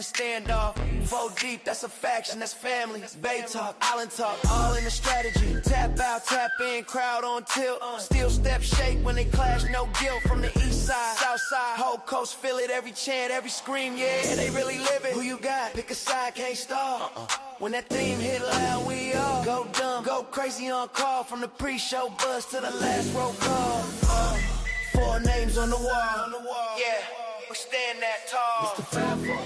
Standoff, 4 deep, that's a faction, that's family. Bay talk, island talk, all in the strategy. Tap out, tap in, crowd on tilt. Still step shake when they clash, no guilt. From the east side, south side, whole coast feel it. Every chant, every scream, yeah, they really live it. Who you got? Pick a side, can't stop. When that theme hit loud, we all go dumb, go crazy on call. From the pre-show buzz to the last roll call. 4 names on the wall, yeah, we stand that tall. It's the 5-4.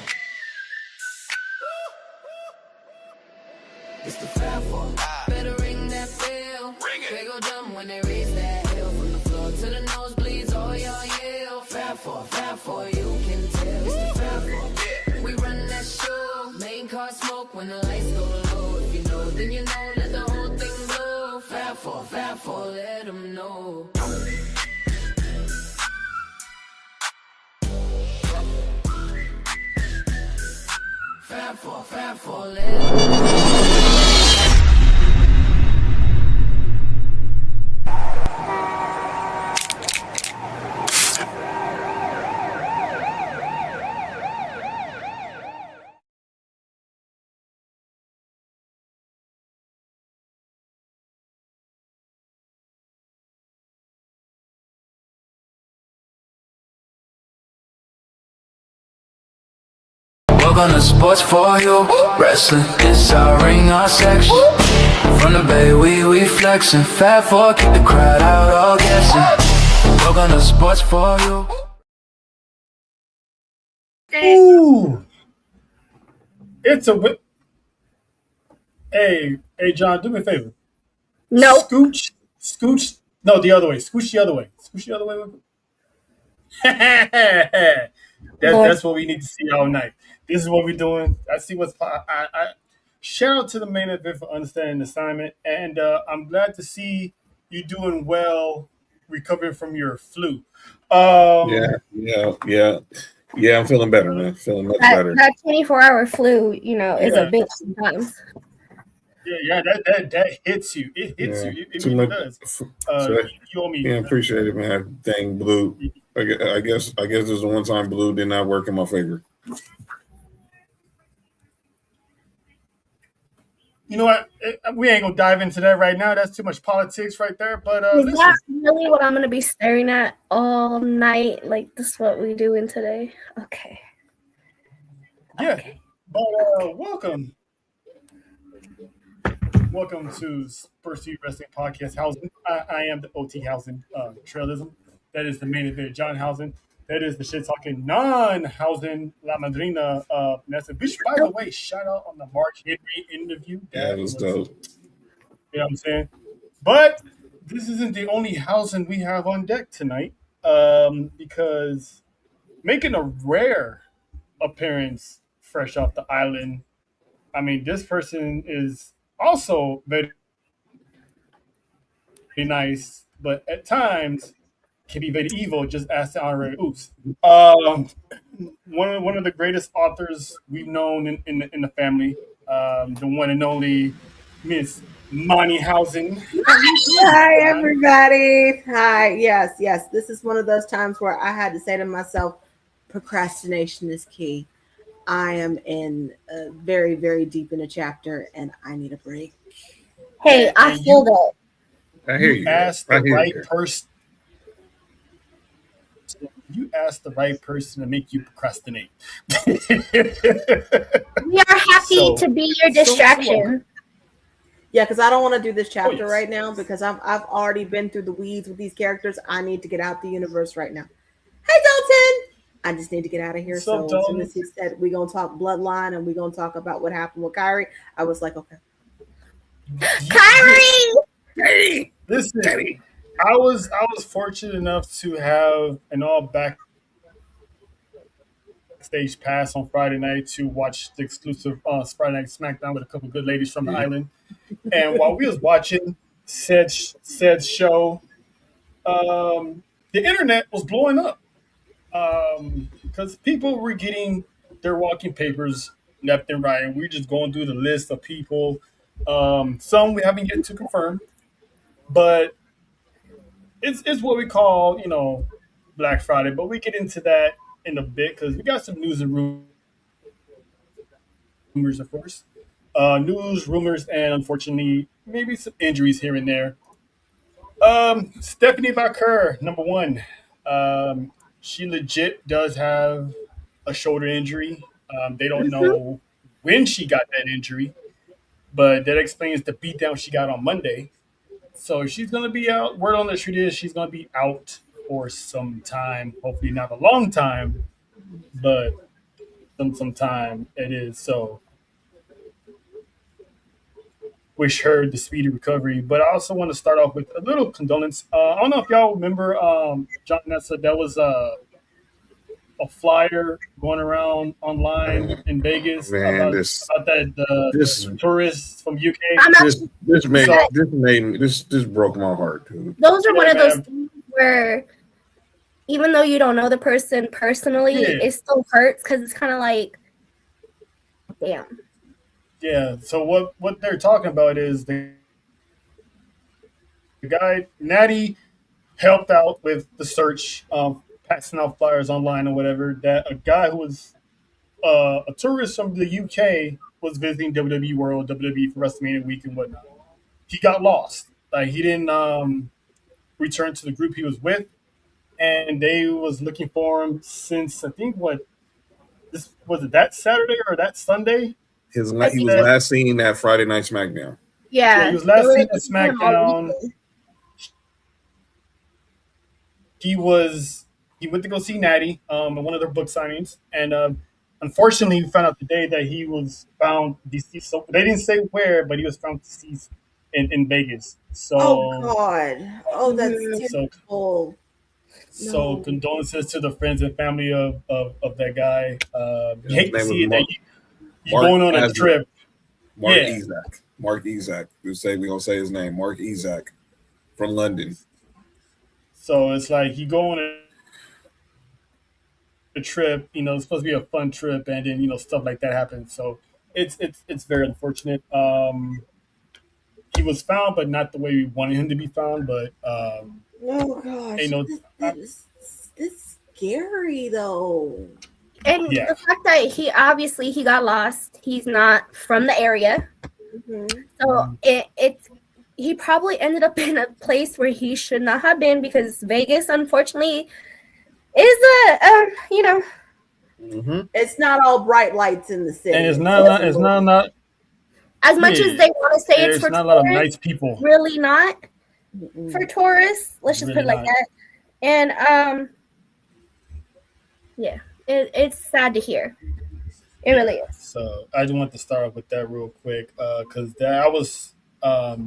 It's the 5-4. Better ring that bell. They go dumb when they raise that hill. From the floor to the nosebleeds, all y'all yell. 5-4, 5-4, you can tell. It's the 5-4. We run that show. Main car smoke when the lights go low. If you know, then you know. Let the whole thing blow. 5-4, 5-4, let them know. Fat for Welcome to Sports for You Wrestling. It's our ring, our section. From the Bay, we flexing. 5-4, keep the crowd out, all guessing. Welcome to Sports for You. Ooh, it's a whip. Hey, John, do me a favor. No. Scooch. No, the other way. Scooch the other way. Scooch the other way. That's what we need to see all night. This is what we're doing. I see what's. I shout out to the main event for understanding the assignment, and I'm glad to see you doing well, recovering from your flu. Yeah. I'm feeling better, man. Feeling much better. That 24-hour flu, is a bitch sometimes. Yeah, that hits you. It hits you. It really does. You owe me. Yeah, appreciate it, man. Dang, Blue. I guess there's the one time Blue did not work in my favor. You know what? We ain't gonna dive into that right now. That's too much politics right there. But is that really what I'm gonna be staring at all night? Like this is what we doing today? Okay. Yeah. Okay. But welcome to S4UWrestling Wrestling Podcast. Housen. I am the OT Housen Trailism. That is the main event, John Housen. That is the shit talking non-Housen La Madrina Nessa. Which, by the way, shout out on the Mark Henry interview. That was dope. You know what I'm saying? But this isn't the only Housen we have on deck tonight, because making a rare appearance fresh off the island. I mean, this person is also very, very nice, but at times can be very evil. Just ask the honorary oops. One of the greatest authors we've known in the family, the one and only Miss Monty Housen. Hi, everybody. Hi. Yes. This is one of those times where I had to say to myself, procrastination is key. I am in very, very deep in a chapter, and I need a break. Hey, I feel that. I hear you. Ask the right person. You ask the right person to make you procrastinate. We are happy to be your distraction. Yeah, because I don't want to do this chapter right now because I've already been through the weeds with these characters. I need to get out the universe right now. Hey, Dalton! I just need to get out of here. So as soon as he said we're going to talk bloodline and we're going to talk about what happened with Kyrie, I was like, okay. Kyrie! Hey, listen. Hey. I was fortunate enough to have an all backstage pass on Friday night to watch the exclusive Friday Night SmackDown with a couple of good ladies from the island. And while we was watching said show, the internet was blowing up because people were getting their walking papers left and right, and we're just going through the list of people. Some we haven't yet to confirm, but it's what we call, Black Friday. But we get into that in a bit because we got some news and rumors, of course. News, rumors, and unfortunately, maybe some injuries here and there. Stephanie Vaquer, number one. She legit does have a shoulder injury. They don't know when she got that injury, but that explains the beatdown she got on Monday. So she's going to be out. Word on the street is she's going to be out for some time. Hopefully not a long time, but some time it is. So wish her the speedy recovery. But I also want to start off with a little condolence. I don't know if y'all remember, John Nessa, that was a flyer going around online in Vegas about that this tourists from UK. This broke my heart, dude. Those are one of those things where even though you don't know the person personally, it still hurts because it's kind of like, damn. Yeah. So what they're talking about is the guy Natty helped out with the search, passing out flyers online or whatever. That a guy who was a tourist from the UK was visiting WWE World, WWE for WrestleMania week and whatnot. He got lost. Like he didn't return to the group he was with, and they was looking for him since I think this was it that Saturday or that Sunday. He was last seen at Friday Night SmackDown. Yeah, he was last seen at SmackDown. He went to go see Natty at one of their book signings, and unfortunately, we found out today that he was found deceased. So they didn't say where, but he was found deceased in Vegas. So, oh God, oh that's terrible. So condolences to the friends and family of that guy. You hate to see it that you're going on a trip. Mark Ezak. We're gonna say his name, Mark Ezak from London. So it's like you go on a trip, it's supposed to be a fun trip, and then stuff like that happens. So it's very unfortunate. He was found, but not the way we wanted him to be found. But oh gosh, this is scary though. And the fact that he got lost. He's not from the area, so he probably ended up in a place where he should not have been because Vegas, unfortunately, is it's not all bright lights in the city, and it's not as much as they want to say it's for not tourists, a lot of nice people. Really not for tourists. Let's just put it like that. And it's sad to hear. It really is. So I just want to start off with that real quick because I was a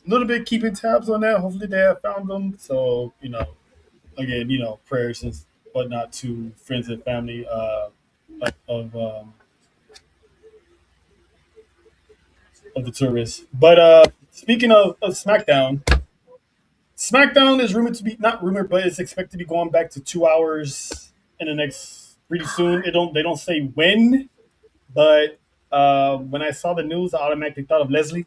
little bit keeping tabs on that. Hopefully they have found them. So again, prayers and whatnot to friends and family of the tourists. But speaking of SmackDown is rumored to be not rumored, but it's expected to be going back to 2 hours in the next pretty soon. They don't say when, but when I saw the news, I automatically thought of Leslie.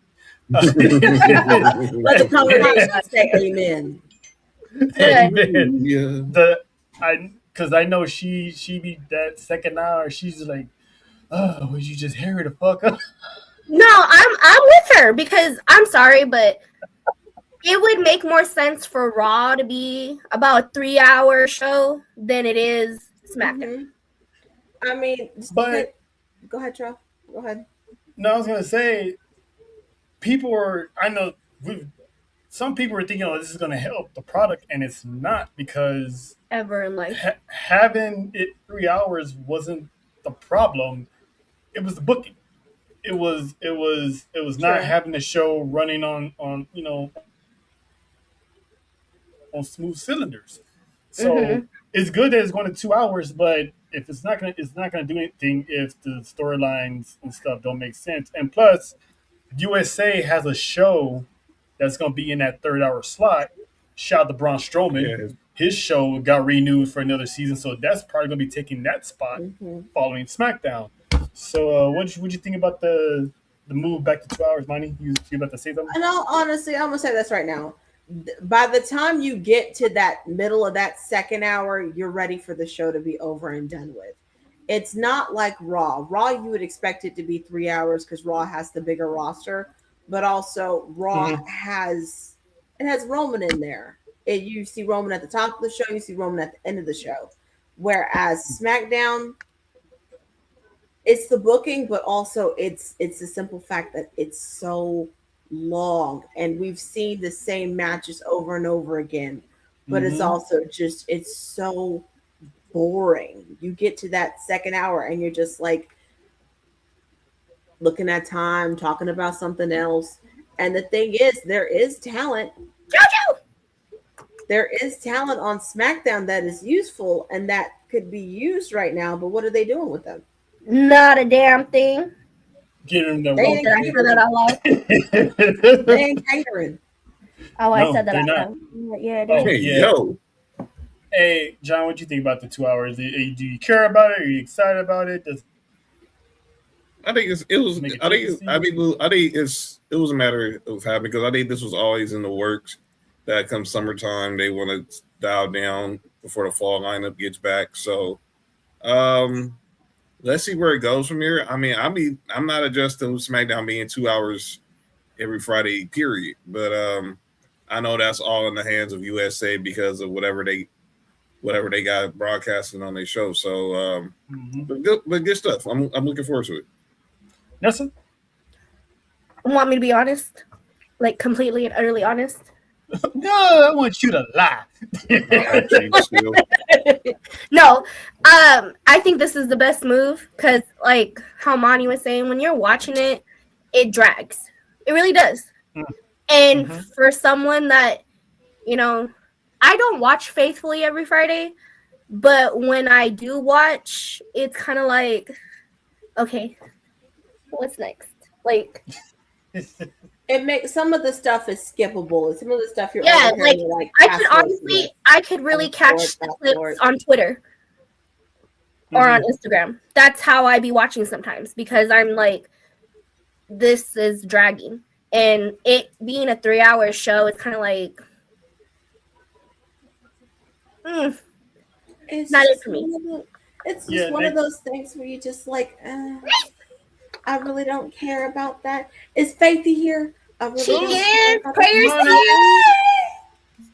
Let the congregation say amen. Amen. Yeah. Because I know she be that second hour. She's like, oh, would you just hurry the fuck up? No, I'm with her because I'm sorry, but it would make more sense for Raw to be about a 3-hour show than it is SmackDown. I mean, but go ahead, Troy. Go ahead. No, I was gonna say, some people are thinking, oh, this is gonna help the product, and it's not because ever in life having it 3 hours wasn't the problem. It was the booking. It was not having the show running on smooth cylinders. So it's good that it's going to 2 hours, but if it's not gonna do anything if the storylines and stuff don't make sense. And plus, USA has a show that's gonna be in that 3rd-hour slot. Shout out to Braun Strowman. Yeah. His show got renewed for another season, so that's probably gonna be taking that spot following SmackDown. So, what did you think about the move back to 2 hours, Money? You about to say something? No, honestly, I'm gonna say this right now. By the time you get to that middle of that 2nd hour, you're ready for the show to be over and done with. It's not like Raw. Raw, you would expect it to be 3 hours because Raw has the bigger roster, but also Raw has Roman in there. You see Roman at the top of the show, you see Roman at the end of the show. Whereas SmackDown, it's the booking, but also it's the simple fact that it's so long, and we've seen the same matches over and over again. But it's also just it's so boring. You get to that second hour and you're just like looking at time, talking about something else. And the thing is, there is talent. Jojo! There is talent on SmackDown that is useful and that could be used right now, but what are they doing with them? Not a damn thing. Get him the They ain't catering. that out loud. They ain't catering. Oh, I said that out not. loud. Yeah, it is. Hey, yeah. yo. Hey, John, what do you think about the 2 hours? Do you care about it? Are you excited about it? I think it was a matter of having, because I think this was always in the works that come summertime they want to dial down before the fall lineup gets back. So let's see where it goes from here. I mean, I'm not adjusting to SmackDown being 2 hours every Friday, period. But I know that's all in the hands of USA because of whatever they got broadcasting on their show. So but good stuff. I'm looking forward to it. Nelson? Want me to be honest? Like completely and utterly honest? No, I want you to lie. No, I think this is the best move because, like how Monty was saying, when you're watching it, it drags. It really does. And for someone that, I don't watch faithfully every Friday, but when I do watch, it's kind of like, okay, what's next? Like, it makes some of the stuff is skippable. Some of the stuff you're like I could really catch the clips on Twitter or on Instagram. That's how I be watching sometimes because I'm like, this is dragging, and it being a 3-hour show, it's kind of like, it's not just it for me. It's just one of those things where you just like, I really don't care about that. Is Faithy here? I really don't care about prayers that.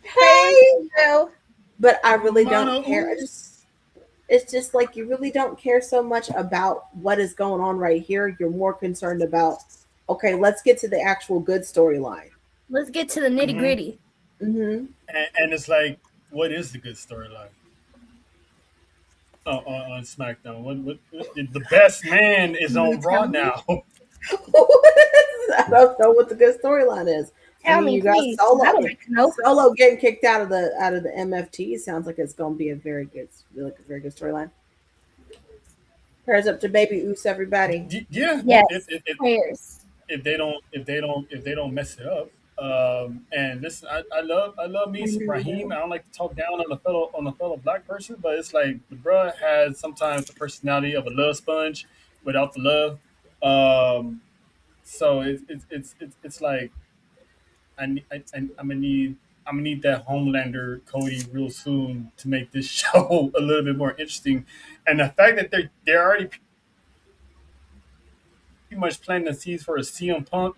Hey, but I really don't care. It's just like you really don't care so much about what is going on right here. You're more concerned about, okay, let's get to the actual good storyline. Let's get to the nitty gritty. And it's like, what is the good storyline? On SmackDown, what the best man is on Raw now. I don't know what the good storyline is. Tell me, you got please. Solo getting kicked out of the MFT. Sounds like it's going to be a very good storyline. Prayers up to Baby Oos, everybody. Yeah. Yes. Prayers. If they don't mess it up. And listen, I love me some Raheem. I don't like to talk down on a fellow black person, but it's like the bruh has sometimes the personality of a love sponge without the love. So it's like I'm gonna need that Homelander Cody real soon to make this show a little bit more interesting. And the fact that they're already pretty much planting the seeds for a CM Punk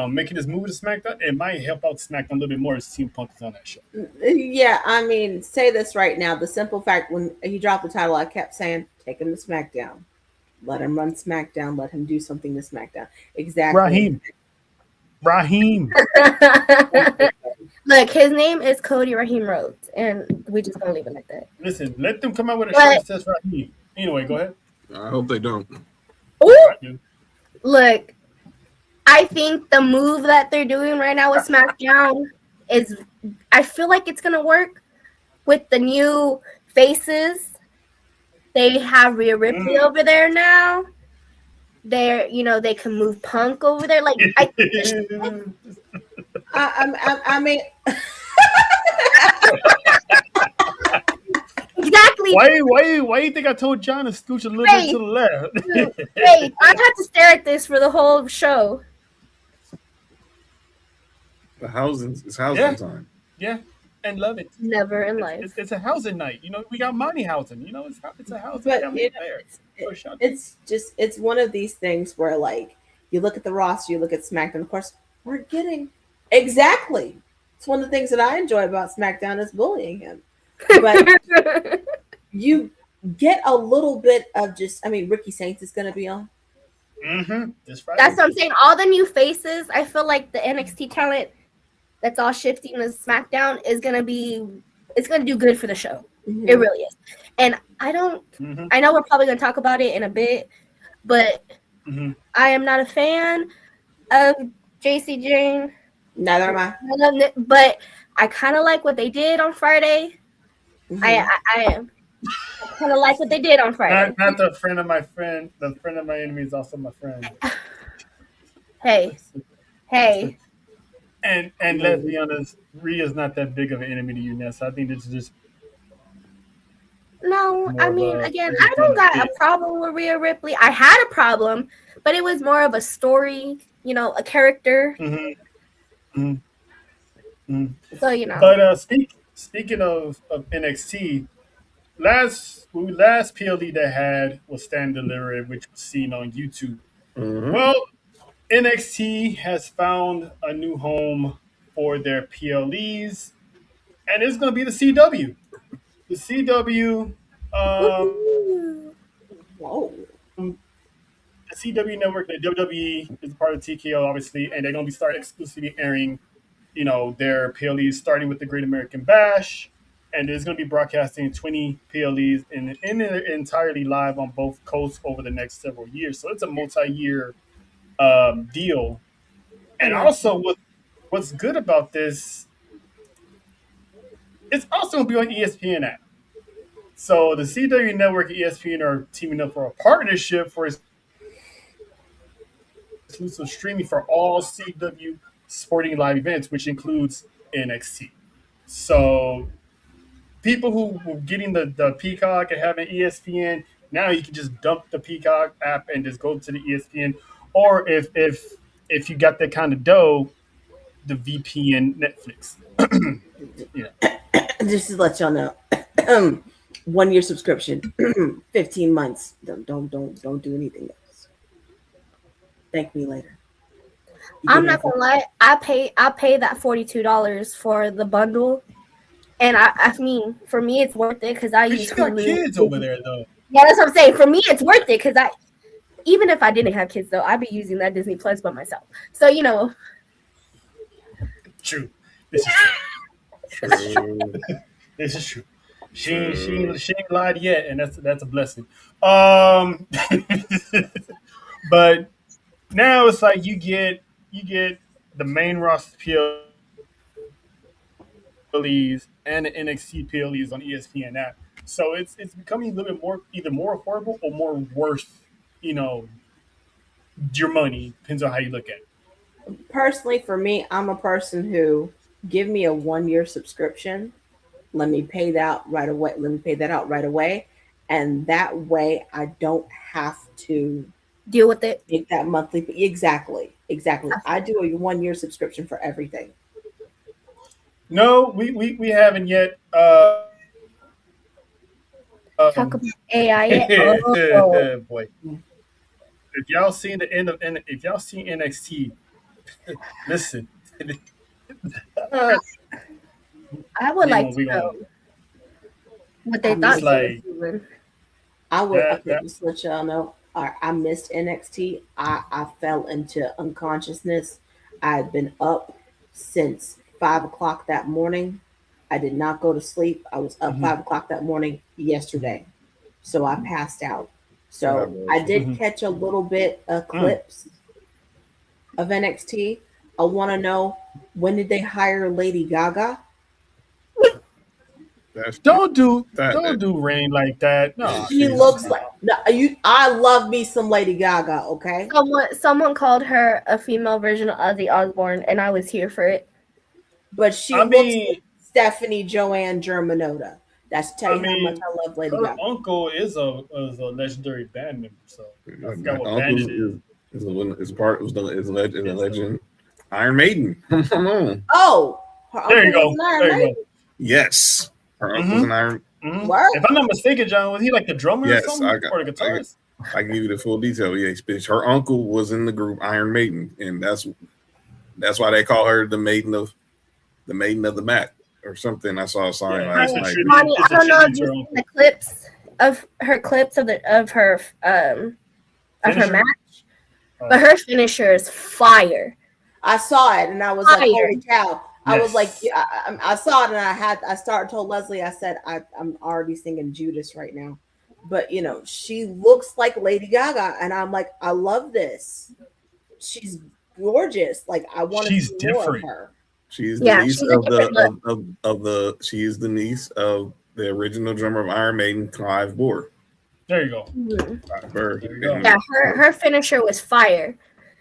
making this move to SmackDown, it might help out SmackDown a little bit more as CM Punk is on that show. Yeah, I mean, say this right now. The simple fact, when he dropped the title, I kept saying, take him to SmackDown. Let him run SmackDown. Let him do something to SmackDown. Exactly. Raheem. Look, his name is Cody Raheem Rhodes, and we just gonna leave it like that. Listen, let them come out with a shirt that says Raheem. Anyway, go ahead. I hope they don't. Ooh, look, I think the move that they're doing right now with SmackDown is, I feel like it's gonna work with the new faces. They have Rhea Ripley over there now. They're, they can move Punk over there. Like, I mean, exactly. Why you think I told John to scooch a little bit to the left? Wait, I had to stare at this for the whole show. It's housing time. Yeah. and love it. Never in life. It's a housing night. You know, we got money housing. You know, it's a housing But family affair. It's one of these things where like you look at the roster, you look at SmackDown. Of course, we're getting exactly. It's one of the things that I enjoy about SmackDown is bullying him. But you get a little bit of just. I mean, Ricky Saints is going to be on. Mm-hmm. That's what I'm saying. All the new faces. I feel like the NXT talent that's all shifting to SmackDown is gonna be. It's gonna do good for the show. Mm-hmm. It really is. And I don't. Mm-hmm. I know we're probably gonna talk about it in a bit, but I am not a fan of JC Jane. Neither am I. But I kind of like what they did on Friday. Mm-hmm. I am. I kind of like what they did on Friday. Not the friend of my friend. The friend of my enemy is also my friend. Hey. And let's be honest, Rhea's not that big of an enemy to you, Ness. I think this is just. No, I mean, again, I don't got a problem with Rhea Ripley. I had a problem, but it was more of a story, you know, a character. Mm-hmm. Mm-hmm. Mm-hmm. So, you know. But speaking of NXT, last PLE they had was Stand Delivered, which was seen on YouTube. Mm-hmm. Well, NXT has found a new home for their PLEs, and it's going to be the CW. The CW, the CW network, the WWE is part of TKO, obviously, and they're going to be starting exclusively airing, you know, their PLEs starting with the Great American Bash, and there's going to be broadcasting 20 PLEs and entirely live on both coasts over the next several years. So it's a multi-year deal. And also, what's good about this, it's also going to be on ESPN app. So the CW Network and ESPN are teaming up for a partnership for exclusive streaming for all CW sporting live events, which includes NXT. So people who were getting the Peacock and having ESPN, now you can just dump the Peacock app and just go to the ESPN. Or if you got that kind of dough, the VPN Netflix. Yeah. Just to let y'all know, 1 year subscription, 15 months. Don't do anything else. Thank me later. I'm not gonna lie. I pay that $42 for the bundle, and I mean, for me, it's worth it because I use Hulu. Kids over there though. Yeah, that's what I'm saying. For me, it's worth it because even if I didn't have kids though, I'd be using that Disney Plus by myself. So you know. True. This is true. This is true. She ain't lied yet, and that's a blessing. But now it's like you get the main roster PLEs and the NXT PLEs on ESPN app. So it's becoming a little bit more either more affordable or more worth, you know, your money. Depends on how you look at it. Personally, for me, I'm a person who give me a 1 year subscription. Let me pay that right away. And that way I don't have to deal with it. Make that monthly. Exactly. I do a 1 year subscription for everything. No, we haven't yet. Talk about AI. Oh. Boy. If y'all seen NXT, listen. I would like to know what they thought. I would just let y'all know. I missed NXT. I fell into unconsciousness. I had been up since 5 o'clock that morning. I did not go to sleep. I was up 5 o'clock that morning yesterday. So I passed out. So I did catch a little bit of clips of NXT. I want to know, when did they hire Lady Gaga? Don't do Rain like that. No, she looks like I love me some Lady Gaga. Okay. Someone called her a female version of Ozzy Osbourne, and I was here for it. But she looks like Stephanie Joanne Germanotta. That's to tell you how much I love Lady Gaga. Her uncle is a legendary band member, so I forgot what band it is. Is a legend. Iron Maiden. Oh, there you go. Yes, her uncle's an Iron. Mm-hmm. If I'm not mistaken, John, was he like the drummer or something, or the guitarist? I can give you the full detail. Yeah, bitch. Her uncle was in the group Iron Maiden, and that's why they call her the Maiden of the Mat or something. I saw a sign last night. Bonnie, I don't know if you've seen the clips of her match, but her finisher is fire. I saw it and I was like, holy cow. I was like, I saw it and I told Leslie, I said, I'm already singing Judas right now. But, you know, she looks like Lady Gaga. And I'm like, I love this. She's gorgeous. Like, I want to see more of her. She's the niece she's the niece of the original drummer of Iron Maiden, Clive Bohr. There you go. Mm-hmm. There you go. Yeah, her finisher was fire.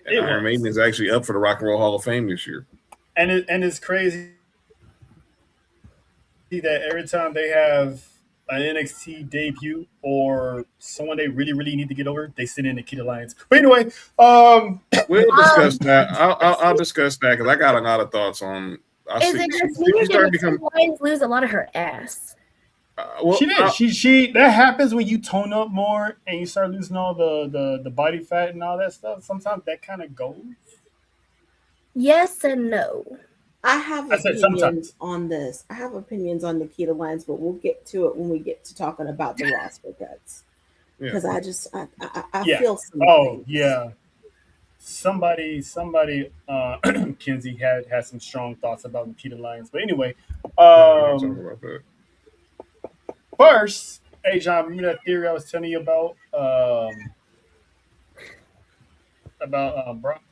Iron Maiden is actually up for the Rock and Roll Hall of Fame this year. And it's crazy that every time they have an NXT debut or someone they really, really need to get over, they send in Nikita Lyons. But anyway, we'll discuss that. I'll discuss that because I got a lot of thoughts on. Is it just me that Nikita Lyons lose a lot of her ass? She did. She that happens when you tone up more and you start losing all the body fat and all that stuff. Sometimes that kind of goes. Yes and no. I have opinions on this. I have opinions on Nikita Lyons, but we'll get to it when we get to talking about the roster cuts. Because I feel something. Oh yeah. Somebody Kinsey had some strong thoughts about Nikita Lyons. But anyway, talk about that. First, hey John, remember that theory I was telling you about Brock?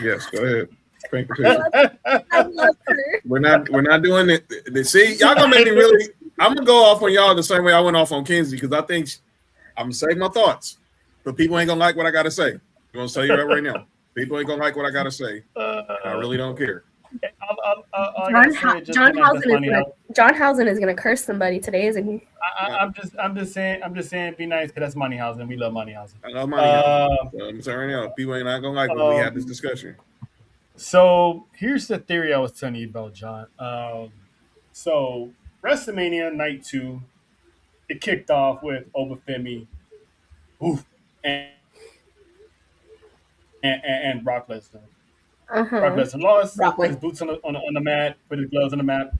Yes, go ahead. I love her. We're not doing it. See, y'all gonna make me really. I'm gonna go off on y'all the same way I went off on Kinsey because I think I'm gonna say my thoughts, but people ain't gonna like what I gotta say. I'm gonna tell you that right now. People ain't gonna like what I gotta say. I really don't care. John Housen is gonna curse somebody today, isn't he? I'm just saying, be nice because that's Moneyhausen. We love Moneyhausen. I love Moneyhausen. I'm saying right now, people ain't not gonna like when we have this discussion. So here's the theory I was telling you about, John. So WrestleMania Night 2, it kicked off with Obafemi, and Brock Lesnar. Brock Lesnar lost, put his boots on the mat, put his gloves on the mat,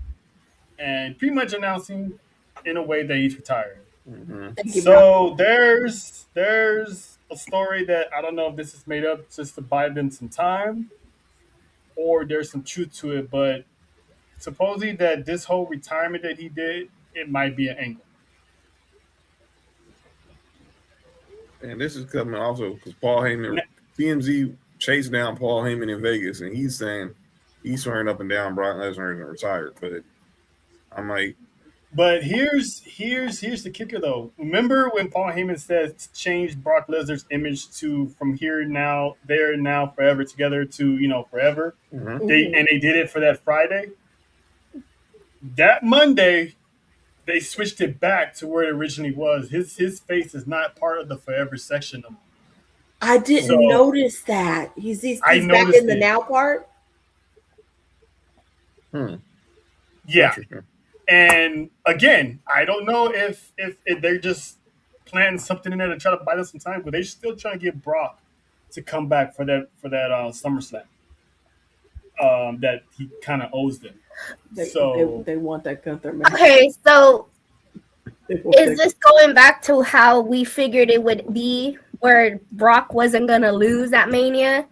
and pretty much announcing in a way that he's retired. Mm-hmm. So there's a story that I don't know if this is made up just to buy them some time, or there's some truth to it, but supposedly that this whole retirement that he did, it might be an angle. And this is coming also because Paul Heyman, TMZ chased down Paul Heyman in Vegas, and he's saying he's swearing up and down Brock Lesnar is retired. But I'm like, but here's the kicker though. Remember when Paul Heyman said change Brock Lesnar's image to from here now, there now, forever together to forever. Mm-hmm. They did it for that Friday. That Monday, they switched it back to where it originally was. His face is not part of the forever section of. I didn't notice that. He's back in the now part. Yeah. And again, I don't know if they're just planning something in there to try to buy them some time, but they're still trying to get Brock to come back for that SummerSlam. That he kind of owes them. They want that Gunther match. Okay, so is this going back to how we figured it would be, where Brock wasn't gonna lose at Mania,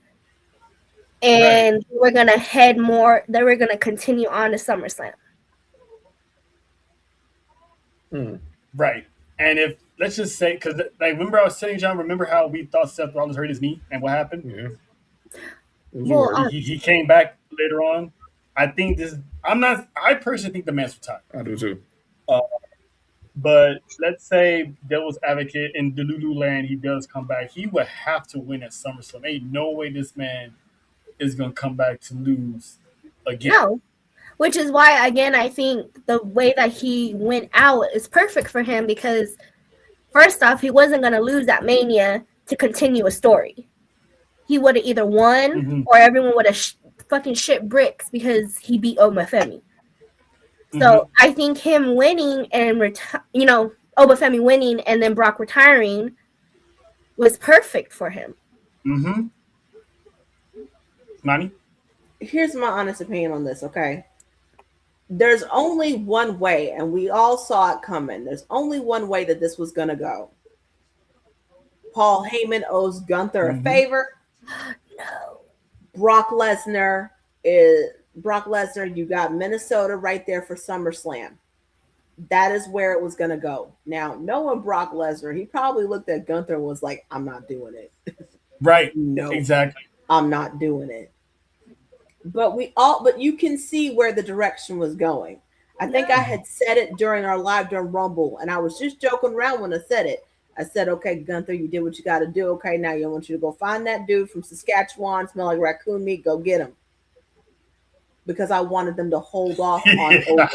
and we're gonna they were gonna continue on to SummerSlam? Right. And if let's just say, because remember I was saying, John, remember how we thought Seth Rollins hurt his knee and what happened? Yeah. Well, he came back later on. I personally think the man's retired. I do too. But let's say devil's advocate in Delulu land, he does come back. He would have to win at SummerSlam. Ain't no way this man is gonna come back to lose again. No. Which is why, again, I think the way that he went out is perfect for him because, first off, he wasn't going to lose at Mania to continue a story. He would have either won or everyone would have fucking shit bricks because he beat Omafemi. So I think him winning and Obafemi winning and then Brock retiring was perfect for him. Mm-hmm. Nani? Here's my honest opinion on this, okay? There's only one way, and we all saw it coming. There's only one way that this was going to go. Paul Heyman owes Gunther a favor. No. Brock Lesnar, you got Minnesota right there for SummerSlam. That is where it was going to go. Now, knowing Brock Lesnar, he probably looked at Gunther and was like, I'm not doing it. Right. No. Exactly. I'm not doing it. But you can see where the direction was going. I think I had said it during Rumble, and I was just joking around when I said it. I said, okay, Gunther, you did what you got to do. Okay, now I want you to go find that dude from Saskatchewan, smell like raccoon meat, go get him. Because I wanted them to hold off on Over.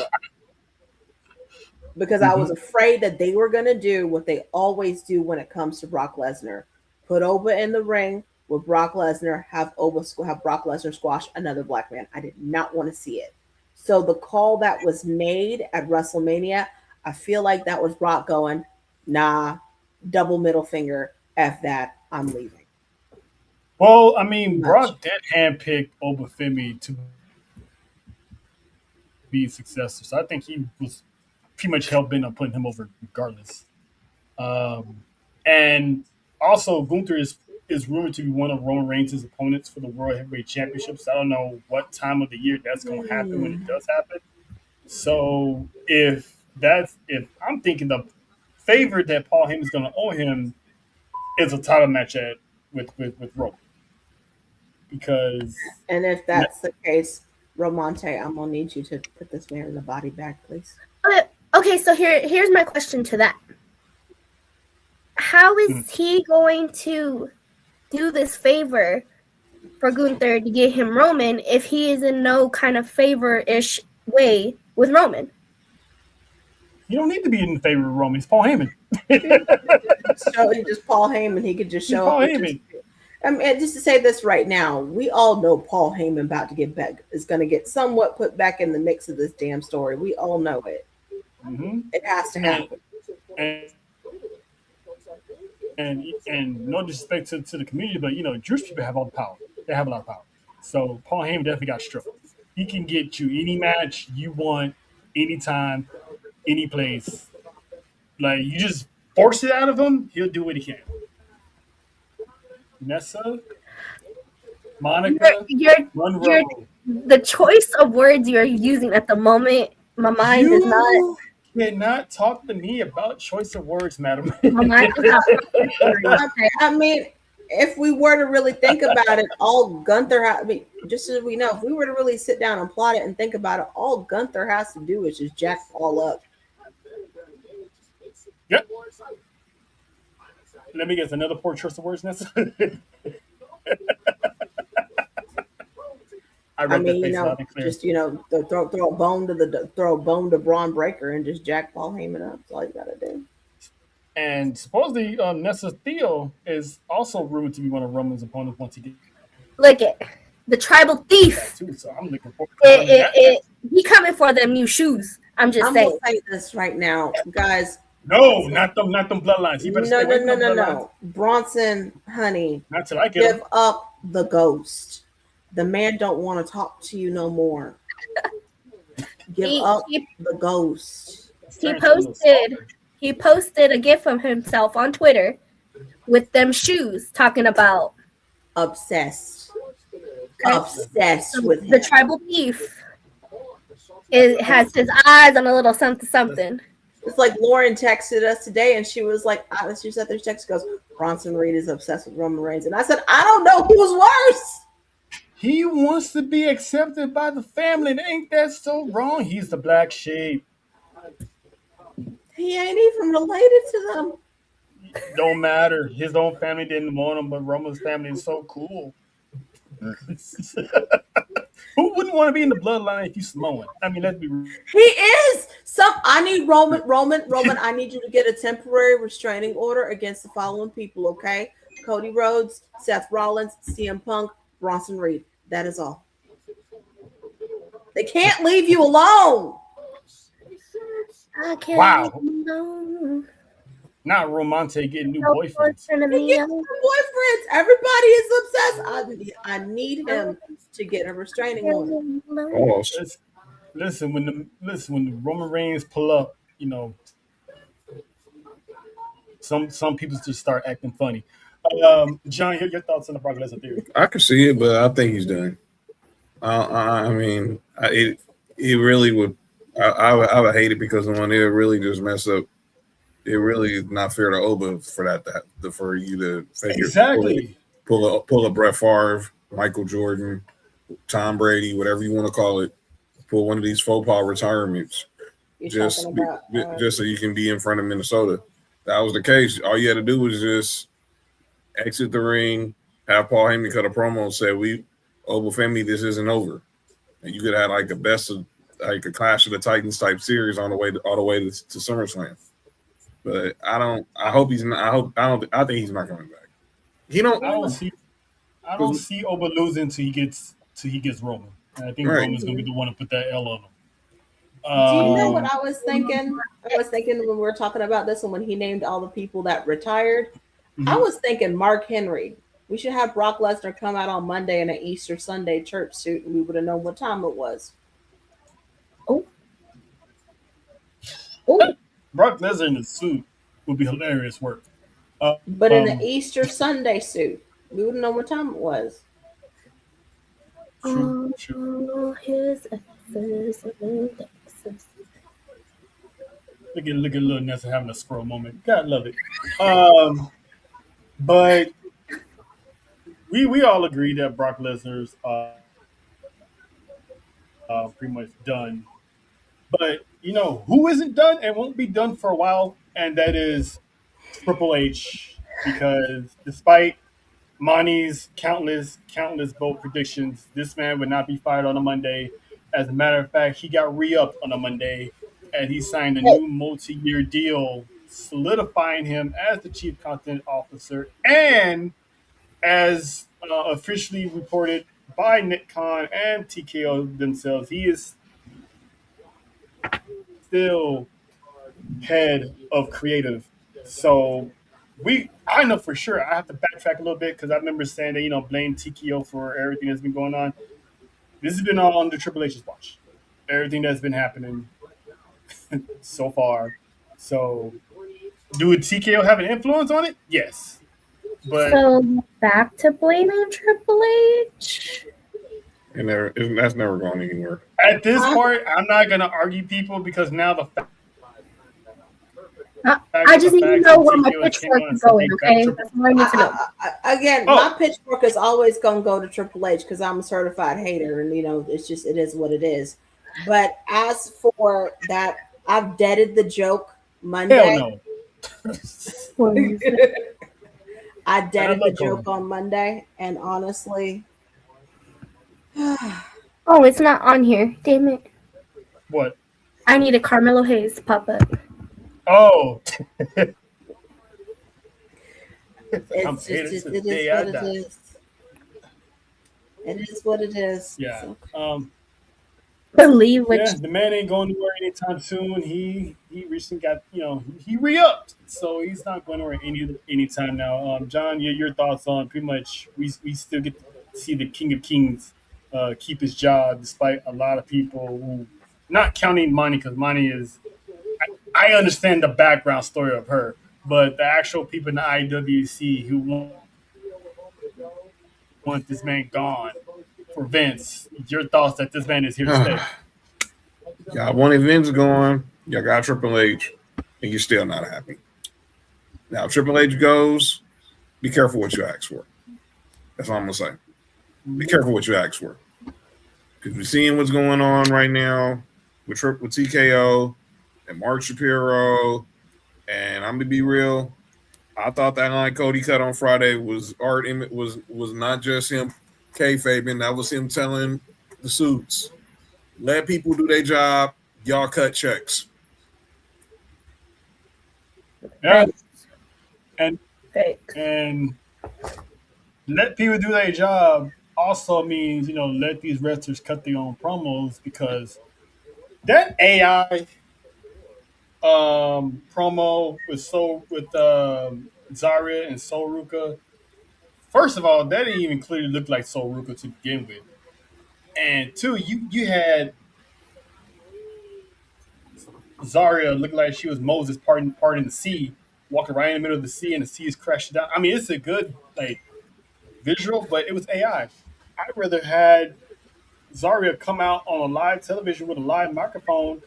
Because I was afraid that they were going to do what they always do when it comes to Brock Lesnar. Put Over in the ring with Brock Lesnar, have Brock Lesnar squash another black man. I did not want to see it. So the call that was made at WrestleMania, I feel like that was Brock going, nah, double middle finger, F that, I'm leaving. Well, I mean, Brock did handpick Obafemi to be a successor, so I think he was pretty much hell-bent on putting him over regardless. And also, Gunther is rumored to be one of Roman Reigns' opponents for the World Heavyweight Championships. I don't know what time of the year that's going to happen when it does happen. So if I'm thinking the favor that Paul Heyman is going to owe him is a title match with Roman. And if that's the case, Romante, I'm gonna need you to put this man in the body bag, please. Okay, so here's my question to that. How is he going to do this favor for Gunther to get him Roman if he is in no kind of favor-ish way with Roman? You don't need to be in favor of Roman. It's Paul Heyman. So he just Paul Heyman. He could just show Paul up. Heyman. Just to say this right now, we all know Paul Heyman about to get back is going to get somewhat put back in the mix of this damn story. We all know it. Mm-hmm. It has to happen. And no disrespect to the community, but Jewish people have all the power. They have a lot of power. So Paul Heyman definitely got struck. He can get you any match you want, anytime, any place. Like, you just force it out of him, he'll do what he can. Nessa, Monica, Monroe. The choice of words you're using at the moment, my mind is not. You cannot talk to me about choice of words, madam. My mind is not. I mean, if we were to really think about it, all Gunther just as we know, if we were to really sit down and plot it and think about it, all Gunther has to do is just jack Paul up. Yep. Let me guess, another poor choice of words, Nessa. I mean, just throw a bone to Braun Breaker and just jack Paul Heyman up. That's all you gotta do. And supposedly, Nessa Theo is also rumored to be one of Roman's opponents once he gets. Look at the tribal thief. Too, so I'm looking forward to he coming for them new shoes. I'm saying. Gonna say this right now, guys. No, not them bloodlines. You better no. Bronson, honey, not till I give up the ghost. The man don't want to talk to you no more. Give up the ghost. He posted a gif of himself on Twitter with them shoes, talking about obsessed with the tribal thief. It has his eyes on a little something. It's like Lauren texted us today, and she was like, she said this text goes, Bronson Reed is obsessed with Roman Reigns. And I said, I don't know who's worse. He wants to be accepted by the family. And ain't that so wrong? He's the black sheep. He ain't even related to them. Don't matter. His own family didn't want him, but Roman's family is so cool. Who wouldn't want to be in the bloodline if you Samoan? I mean, let's be real. He is. I need Roman. I need you to get a temporary restraining order against the following people, okay? Cody Rhodes, Seth Rollins, CM Punk, Bronson Reed. That is all. They can't leave you alone. I can't Wow. alone. Not Romante getting new No boyfriends. boyfriend of He me. gets new boyfriends. Everybody is obsessed. I need him to get a restraining order. Almost. Listen, when the Roman Reigns pull up, some people just start acting funny. John, your thoughts on the Brock Lesnar theory? I can see it, but I think he's done. I mean, it really would. I would hate it because when it really just mess up. It really is not fair to Oba for for you to fake Exactly. pull a Brett Favre, Michael Jordan, Tom Brady, whatever you want to call it, pull one of these faux pas retirements just so you can be in front of Minnesota. That was the case. All you had to do was just exit the ring, have Paul Heyman cut a promo and say, Oba family, this isn't over. And you could have like a best of like a Clash of the Titans type series all the way to SummerSlam. But I hope he's not. I think he's not coming back. I don't see Oba losing until he gets Roman. And I think Roman's gonna be the one to put that L on him. Do you know what I was thinking? I was thinking when we were talking about this and when he named all the people that retired. Mm-hmm. I was thinking Mark Henry. We should have Brock Lesnar come out on Monday in an Easter Sunday church suit, and we would have known what time it was. Oh. Brock Lesnar in a suit would be hilarious work. But in an Easter Sunday suit, we wouldn't know what time it was. True. Look at little Nessa having a squirrel moment. God love it. But we all agree that Brock Lesnar's pretty much done. But who isn't done and won't be done for a while, and that is Triple H, because despite Monty's countless bold predictions, this man would not be fired on a Monday. As a matter of fact, he got re-upped on a Monday, and he signed a new multi-year deal, solidifying him as the chief content officer. And as officially reported by Nick Khan and TKO themselves, he is still head of creative. So I know for sure. I have to backtrack a little bit because I remember saying that blame TKO for everything that's been going on. This has been all under Triple H's watch. Everything that's been happening so far. So, do TKO have an influence on it? Yes. But so back to blaming Triple H. And that's never going anywhere. At this point, I'm not going to argue people because now the fact. I just need to know where my pitchfork is going, okay? That's what I need to know. Again, my pitchfork is always going to go to Triple H because I'm a certified hater, and it is what it is. But as for that, I've deaded the joke Monday. Hell no. I deaded the joke on Monday, and honestly, oh, it's not on here. Damn it. What? I need a Carmelo Hayes pop up. Oh. It is what it is. Yeah. Believe what the man ain't going anywhere anytime soon. He recently got he re-upped, so he's not going anywhere anytime now. John, your thoughts on pretty much we still get to see the King of Kings keep his job despite a lot of people who, not counting Monty, because Monty is. I understand the background story of her, but the actual people in the IWC who want this man gone for Vince, your thoughts that this man is here to stay? Y'all wanted Vince gone, y'all got Triple H, and you're still not happy. Now, Triple H goes, be careful what you ask for. That's all I'm going to say. Be careful what you ask for. Because we're seeing what's going on right now with TKO and Mark Shapiro, and I'm gonna be real. I thought that line Cody cut on Friday was not just him kayfabing. That was him telling the suits, let people do their job. Y'all cut checks. Yeah, and let people do their job also means let these wrestlers cut their own promos, because that AI promo with Zarya and Sol Ruka. First of all, that didn't even clearly look like Sol Ruka to begin with. And two, you had Zarya looking like she was Moses parting the sea, walking right in the middle of the sea, and the sea is crashing down. I mean, it's a good like visual, but it was AI. I'd rather had Zarya come out on a live television with a live microphone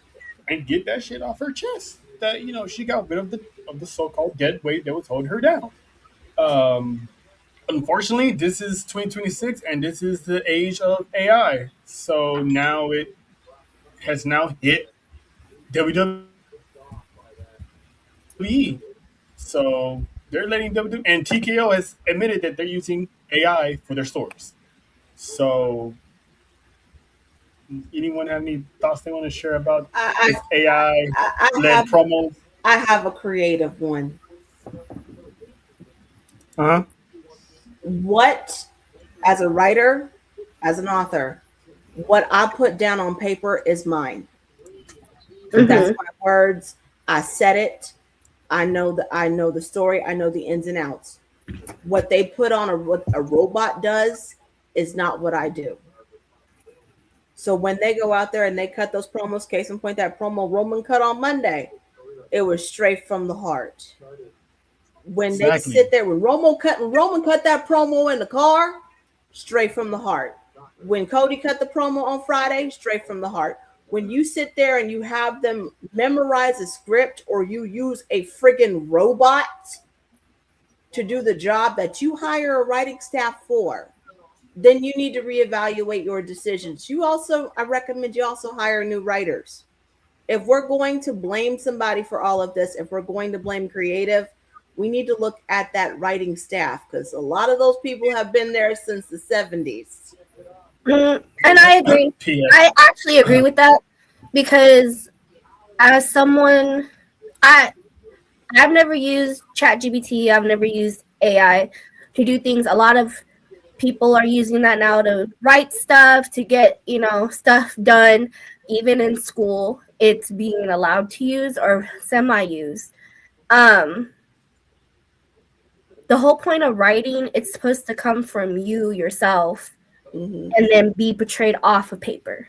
and get that shit off her chest. That she got rid of the so-called dead weight that was holding her down. Unfortunately, this is 2026, and this is the age of AI. So now it has now hit WWE. So they're letting WWE, and TKO has admitted that they're using AI for their stores. So, anyone have any thoughts they want to share about this AI-led promos? I have a creative one. Uh-huh. What, as a writer, as an author, what I put down on paper is mine. Mm-hmm. That's my words. I said it. I know the story. I know the ins and outs. What they put on what a robot does is not what I do. So when they go out there and they cut those promos, case in point, that promo Roman cut on Monday, it was straight from the heart. When they sit there, when Roman cut that promo in the car, straight from the heart. When Cody cut the promo on Friday, straight from the heart. When you sit there and you have them memorize a script, or you use a friggin' robot to do the job that you hire a writing staff for, then you need to reevaluate your decisions. I recommend you also hire new writers. If we're going to blame somebody for all of this, if we're going to blame creative, we need to look at that writing staff, because a lot of those people have been there since the 70s. And I agree. I actually agree with that, because as someone, I've never used ChatGPT. I've never used AI to do things. A lot of people are using that now to write stuff, to get, stuff done. Even in school, it's being allowed to use or semi-used. The whole point of writing, it's supposed to come from you yourself, mm-hmm. and then be portrayed off of paper.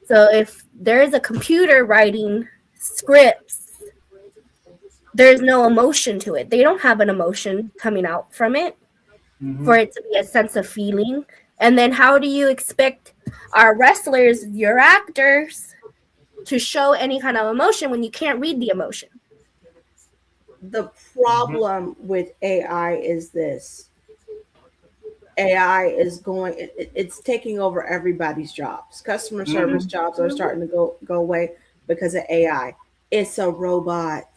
So if there is a computer writing scripts, there's no emotion to it. They don't have an emotion coming out from it, mm-hmm. for it to be a sense of feeling. And then how do you expect our wrestlers, your actors, to show any kind of emotion when you can't read the emotion? The problem mm-hmm. with AI is this. AI is it's taking over everybody's jobs. Customer mm-hmm. service jobs are starting to go away because of AI. It's a robot.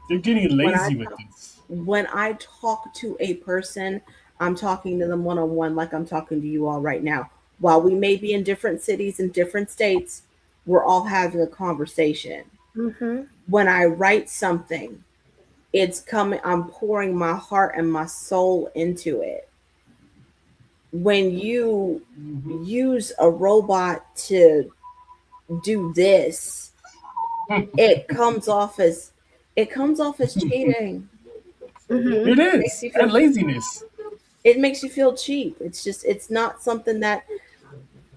They're getting lazy with this. When I talk to a person, I'm talking to them one-on-one like I'm talking to you all right now. While we may be in different cities and different states, we're all having a conversation. Mm-hmm. When I write something, it's coming, I'm pouring my heart and my soul into it. When you mm-hmm. use a robot to do this, it comes off as cheating. Mm-hmm. It is. And laziness. It makes you feel cheap. It's not something that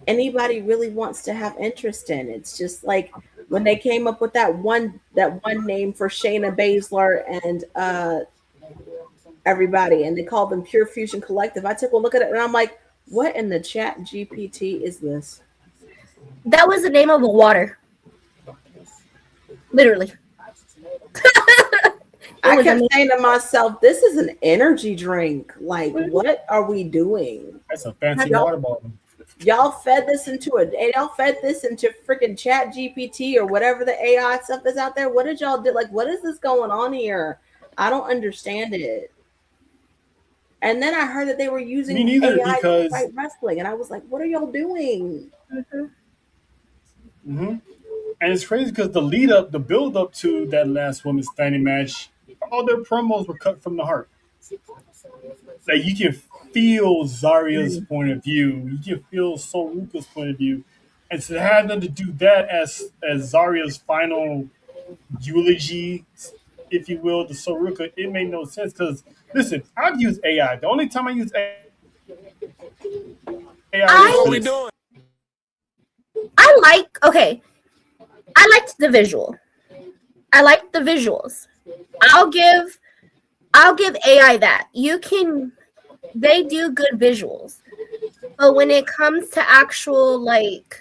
anybody really wants to have interest in. It's just like when they came up with that one name for Shayna Baszler and everybody, and they called them Pure Fusion Collective. I took a look at it and I'm like, what in the chat GPT is this? That was the name of a water. Literally. I kept saying to myself, this is an energy drink. Like, what are we doing? That's a fancy water bottle. Y'all fed this into freaking chat GPT or whatever the AI stuff is out there. What did y'all do? Like, what is this going on here? I don't understand it. And then I heard that they were using AI to fight wrestling. And I was like, what are y'all doing? Mm-hmm. Mm-hmm. And it's crazy because the build up to that last women's standing match, all their promos were cut from the heart. Like, you can feel Zarya's mm-hmm. point of view. You can feel Sol Ruka's point of view. And to have them to do that as Zarya's final eulogy, if you will, the Soruka, it made no sense because listen, I've used AI. The only time I use AI I liked the visual. I liked the visuals. I'll give AI that. They do good visuals. But when it comes to actual like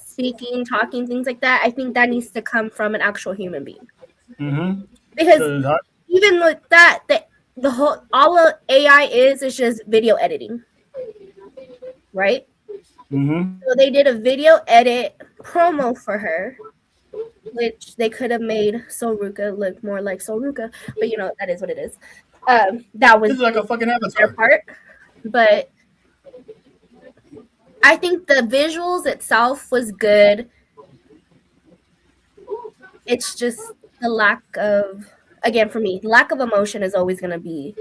speaking, talking, things like that, I think that needs to come from an actual human being. Mm-hmm. Because even with that, the whole all of AI is just video editing, right? Mm-hmm. So they did a video edit promo for her, which they could have made Soruka look more like Soruka, but that is what it is. That was This is like a fucking their avatar. part, but I think the visuals itself was good. It's just the lack of, again, for me, lack of emotion is always going to be,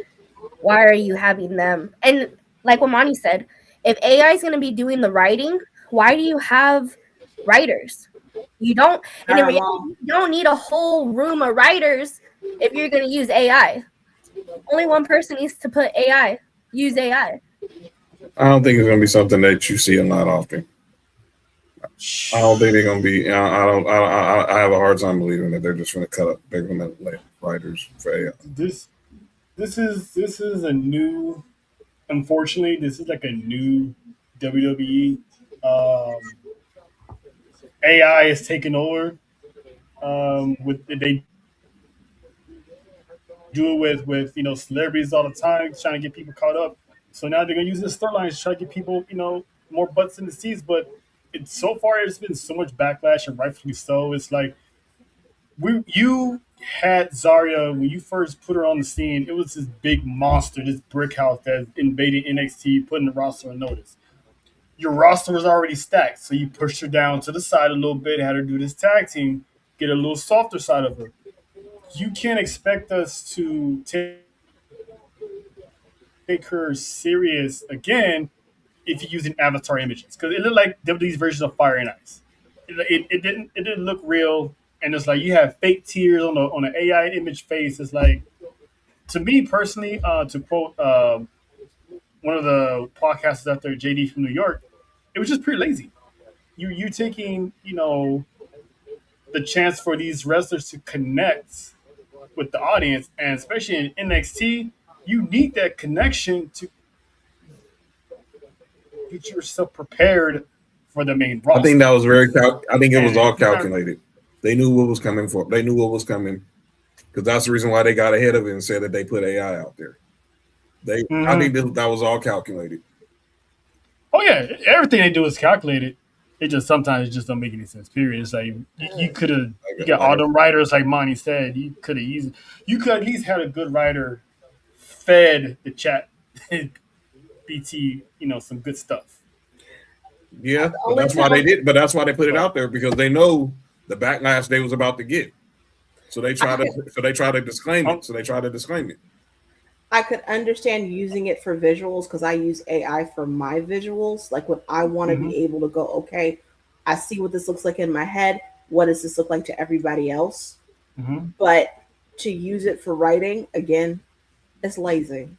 why are you having them? And like what Monty said, if AI is going to be doing the writing, why do you have writers? You don't, and in reality, you don't need a whole room of writers if you're going to use AI. Only one person needs to use AI. I don't think it's going to be something that you see a lot often. I don't think they're going to be. I have a hard time believing that they're just going to cut up. They're going to let writers for AI. This is a new. Unfortunately, this is like a new WWE. AI is taking over. They do it with celebrities all the time, trying to get people caught up. So now they're gonna use this storyline to try to get people more butts in the seats. But so far it's been so much backlash, and rightfully so. It's like you had Zarya when you first put her on the scene. It was this big monster, this brick house that invaded NXT, putting the roster on notice. Your roster was already stacked, so you pushed her down to the side a little bit, had her do this tag team, get a little softer side of her. You can't expect us to take her serious again if you're using avatar images, because it looked like WWE's versions of Fire and Ice. It didn't look real, and it's like you have fake tears on an AI image face. It's like, to me personally, to quote one of the podcasters out there, JD from New York, it was just pretty lazy. You taking the chance for these wrestlers to connect with the audience, and especially in NXT, you need that connection to get yourself prepared for the main roster. I think that was I think it was all calculated. They knew what was coming They knew what was coming, because that's the reason why they got ahead of it and said that they put AI out there. I think that was all calculated. Oh yeah, everything they do is calculated. It just sometimes it just don't make any sense. Period. It's like you could have got all the writers, like Monty said. You could at least had a good writer fed the chat BT, some good stuff. Yeah, but that's why they did. But that's why they put it out there, because they know the backlash they was about to get. So they try to disclaim it. I could understand using it for visuals, because I use AI for my visuals. Like when I want to be able to go, okay, I see what this looks like in my head. What does this look like to everybody else? Mm-hmm. But to use it for writing, again, it's lazy.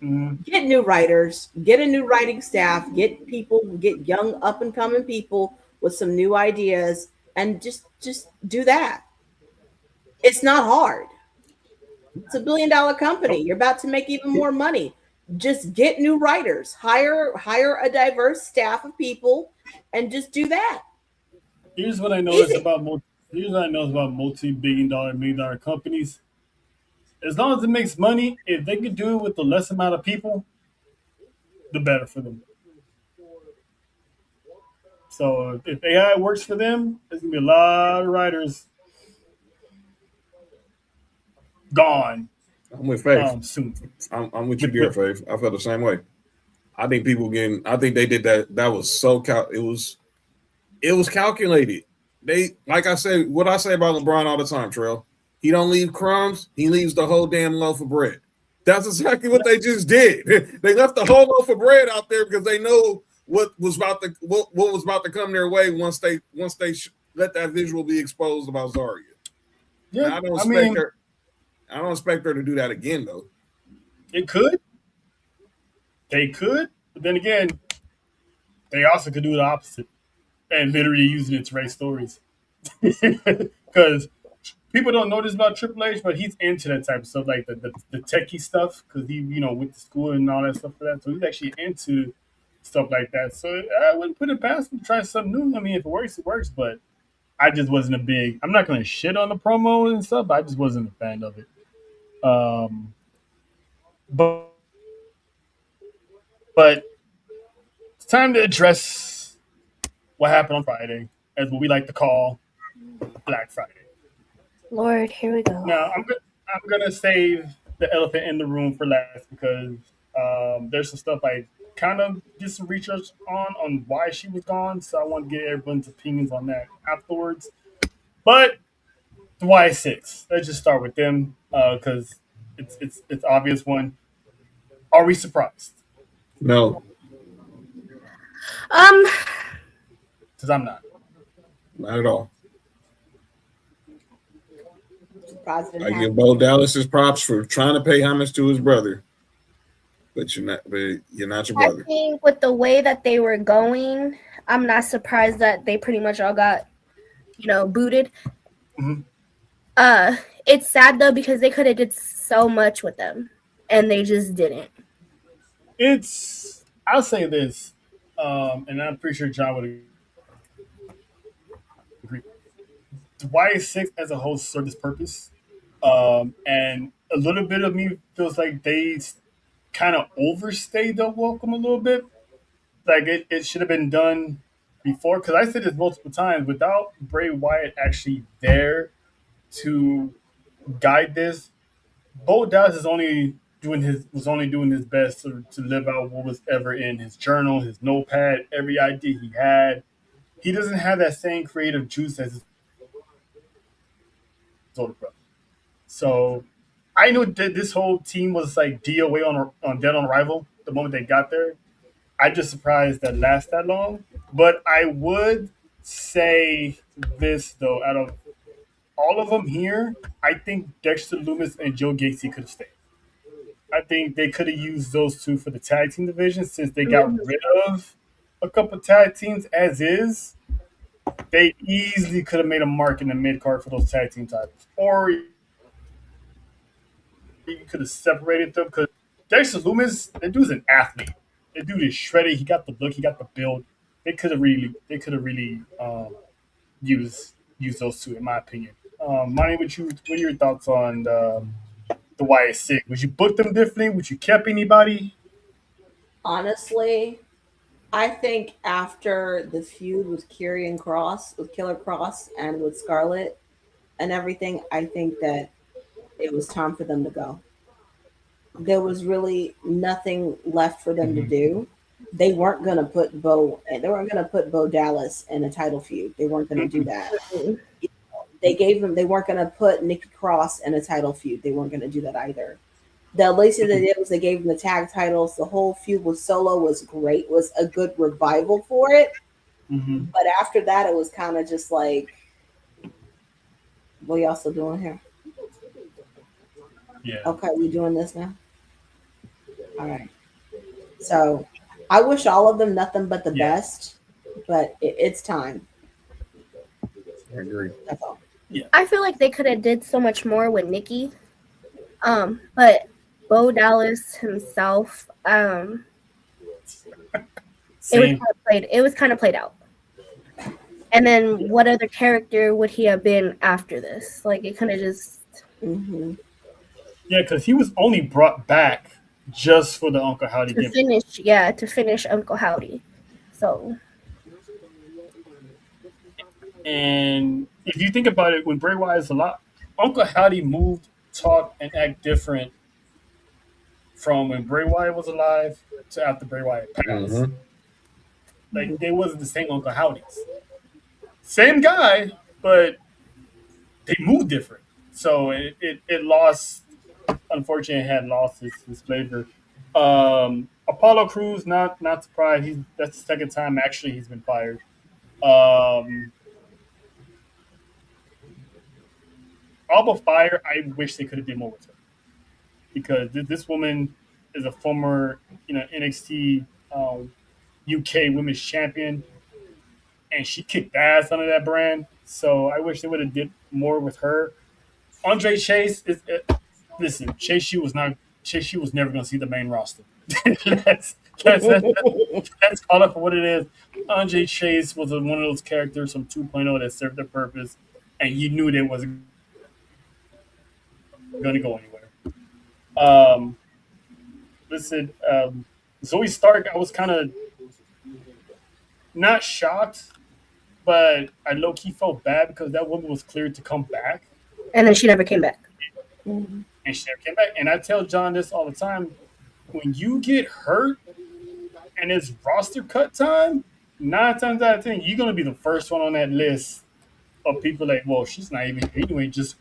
Mm-hmm. Get new writers, get a new writing staff, get young up and coming people with some new ideas, and just do that. It's not hard. It's $1 billion company. You're about to make even more money. Just get new writers, hire a diverse staff of people, and just do that. Here's what I noticed about multi-billion-dollar, million-dollar companies. As long as it makes money, if they can do it with the less amount of people, the better for them. So if AI works for them, there's gonna be a lot of writers gone. I'm with Faith. Soon. I'm with you there, Faith. I felt the same way. I think I think they did that. That was so it was calculated. They, like I said, what I say about LeBron all the time, Trell. He don't leave crumbs. He leaves the whole damn loaf of bread. That's exactly what they just did. They left the whole loaf of bread out there because they know what was about to come their way once they let that visual be exposed about Zarya. Yeah, now, I don't expect her to do that again though. It could. They could, but then again, they also could do the opposite and literally using it to write stories. Because people don't know this about Triple H, but he's into that type of stuff, like the techie stuff, because he went to school and all that stuff for that. So he's actually into stuff like that. So I wouldn't put it past him to try something new. I mean, if it works, it works. But I just wasn't a big. I'm not going to shit on the promo and stuff. But I just wasn't a fan of it. But it's time to address what happened on Friday, as what we like to call Black Friday. Lord, here we go. Now I'm gonna save the elephant in the room for last because there's some stuff I kind of did some research on why she was gone. So I want to get everyone's opinions on that afterwards. But the Y6, let's just start with them because it's obvious one. Are we surprised? No. Because I'm not. Not at all. President I give Bo Dallas his props for trying to pay homage to his brother, but you're not your brother. I think with the way that they were going, I'm not surprised that they pretty much all got, booted. Mm-hmm. It's sad though because they could have did so much with them, and they just didn't. I'll say this, and I'm pretty sure John would agree. The Y6 as a whole served its purpose, and a little bit of me feels like they kind of overstayed the welcome a little bit. Like it should have been done before, because I said this multiple times. Without Bray Wyatt actually there to guide this, Bo Dallas was only doing his best to live out what was ever in his journal, his notepad, every idea he had. He doesn't have that same creative juice as his older brother. So I know that this whole team was like DOA on Dead on Arrival the moment they got there. I'm just surprised that lasts that long. But I would say this though, out of all of them here, I think Dexter Lumis and Joe Gacy could have stayed. I think they could have used those two for the tag team division since they got rid of a couple tag teams as is. They easily could have made a mark in the mid card for those tag team titles, or you could have separated them because Dexter Lumis, that dude's an athlete. That dude is shredded. He got the look. He got the build. They could have really used those two, in my opinion. Monty, what are your thoughts on the Y6? Would you book them differently? Would you kept anybody? Honestly, I think after the feud with Killer Cross, and with Scarlett and everything, I think that it was time for them to go. There was really nothing left for them to do. They weren't gonna put Bo Dallas in a title feud. They weren't gonna do that. They weren't gonna put Nikki Cross in a title feud. They weren't gonna do that either. The least they did was they gave him the tag titles. The whole feud with Solo was great, was a good revival for it. Mm-hmm. But after that, it was kind of just like, what y'all still doing here? Yeah. Okay, we doing this now? All right. So I wish all of them nothing but the best, but it's time. I agree. That's all. Yeah. I feel like they could have did so much more with Nikki. But Bo Dallas himself, it was kind of played out. And then what other character would he have been after this? Like it kind of just. Mm-hmm. Yeah, because he was only brought back just for the Uncle Howdy to finish Uncle Howdy. So. And if you think about it, when Bray Wyatt's alive, Uncle Howdy moved, talk, and act different from when Bray Wyatt was alive to after Bray Wyatt passed. Mm-hmm. Like they wasn't the same Uncle Howdys. Same guy, but they moved different. So it lost. Unfortunately, it had lost his flavor. Apollo Crews, not surprised. That's the second time actually he's been fired. Alba Fire, I wish they could have did more with her because this woman is a former, NXT UK Women's Champion, and she kicked ass under that brand. So I wish they would have did more with her. Andre Chase listen. Chase U was never going to see the main roster. let's call it for what it is. Andre Chase was one of those characters from 2.0 that served their purpose, and you knew they wasn't going to go anywhere. Listen, Zoe Stark, I was kind of not shocked, but I low-key felt bad because that woman was cleared to come back. And then she never came back. And she never came back. And I tell John this all the time. When you get hurt and it's roster cut time, 9 times out of 10, you're going to be the first one on that list of people like, well, she's not even anyway, just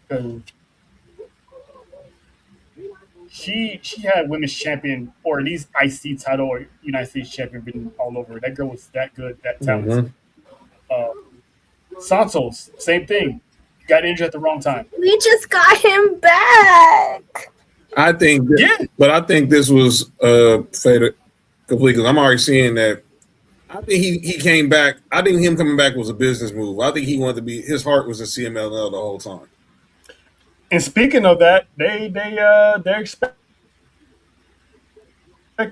because she had women's champion or at least IC title or United States champion written all over her. That girl was that good, that talented. Santos, same thing. Got injured at the wrong time. We just got him back. I think, but I think this was faded completely because I'm already seeing that. I think he came back. I think him coming back was a business move. I think he wanted to be. His heart was in CMLL the whole time. And speaking of that, they're expecting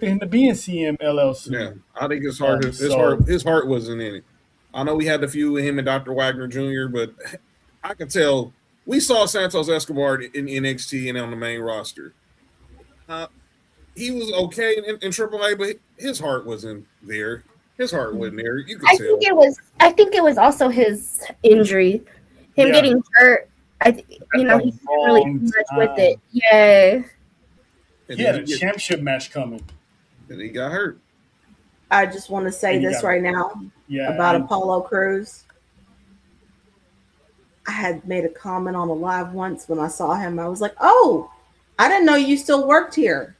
him to be in CMLL soon. Yeah, I think his heart wasn't in it. I know we had the feud with him and Dr. Wagner Jr., but I can tell we saw Santos Escobar in NXT and on the main roster. He was okay in AAA, but his heart wasn't there. His heart wasn't there. You could tell. I think it was also his injury, getting hurt. He didn't really do much with it. Yeah. He had a championship match coming. And he got hurt. I just want to say this right now about Apollo Crews. I had made a comment on a live once when I saw him. I was like, "Oh, I didn't know you still worked here."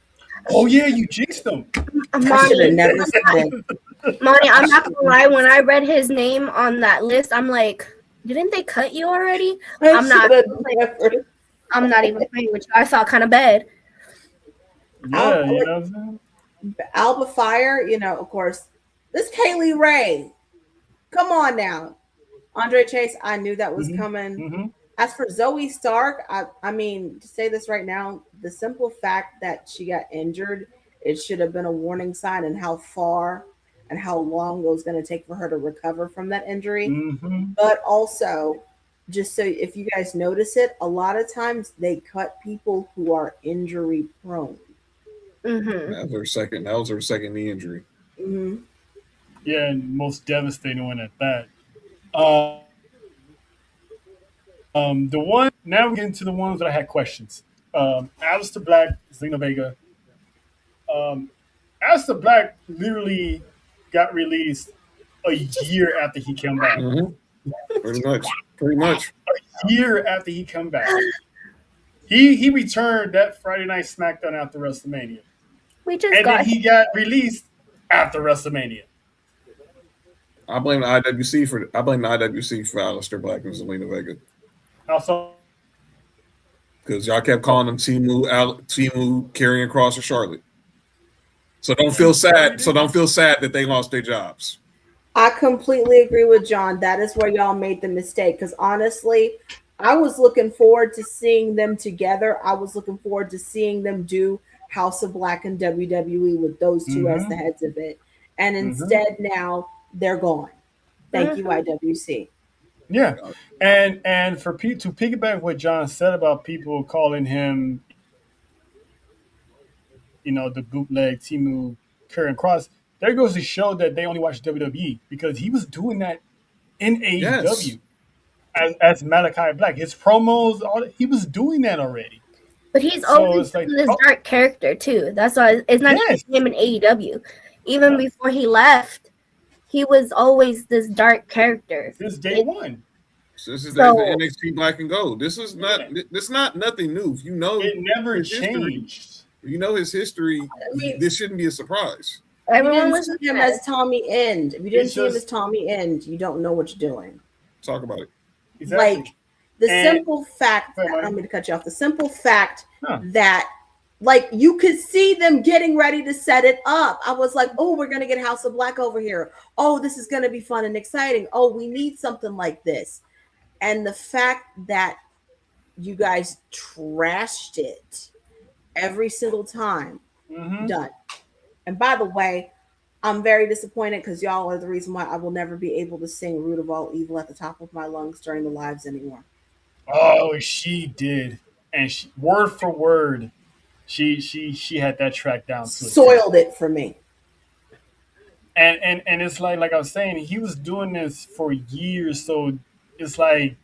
Oh yeah, you jinxed him. I should have never said that. Monty, I'm not gonna lie. When I read his name on that list, I'm like, "Didn't they cut you already?" I'm not even playing with you. I felt kind of bad. Yeah, you know what I'm saying? Alba Fire, of course, this Kaylee Ray. Come on now. Andre Chase, I knew that was coming. Mm-hmm. As for Zoe Stark, I mean, to say this right now, the simple fact that she got injured, it should have been a warning sign and how far and how long it was going to take for her to recover from that injury. Mm-hmm. But also, just so if you guys notice it, a lot of times they cut people who are injury prone. Mm-hmm. That was her second knee injury. Mm-hmm. Yeah, and most devastating one at that. The one now we get into the ones that I had questions. Aleister Black, Zelina Vega. Aleister Black literally got released a year after he came back. Mm-hmm. Pretty much. A year after he came back. He returned that Friday Night SmackDown after WrestleMania. Then he got released after WrestleMania. I blame the IWC for Aleister Black and Zelina Vega. Also, because y'all kept calling them Timu, Karrion Kross, or Charlotte. So don't feel sad. That they lost their jobs. I completely agree with John. That is where y'all made the mistake. Because honestly, I was looking forward to seeing them together. I was looking forward to seeing them do House of Black and WWE with those two as the heads of it. And instead now they're gone. Thank you, IWC. Yeah. And for Pete to piggyback what John said about people calling him, the bootleg Timu Karrion Kross, there goes to show that they only watch WWE because he was doing that in AEW as Malachi Black. His promos, he was doing that already. But he's always this dark character too. That's why it's not just him in AEW. Even before he left, he was always this dark character. Since day one. This is the NXT Black and Gold. This is not. This not nothing new. It never changed. His history. This shouldn't be a surprise. Everyone was him as Tommy End. If you didn't see him as Tommy End, you don't know what you're doing. Talk about it. Exactly. Like The And simple fact, wait, I don't Monty. mean to cut you off. The simple fact No. that, like, you could see them getting ready to set it up. I was like, oh, we're gonna get House of Black over here. Oh, this is gonna be fun and exciting. Oh, we need something like this. And the fact that you guys trashed it every single time, Mm-hmm. done. And by the way, I'm very disappointed because y'all are the reason why I will never be able to sing Root of All Evil at the top of my lungs during the lives anymore. Oh, she did, and she, word for word, she had that track down to a T. Soiled it for me. And it's like I was saying, he was doing this for years, so it's like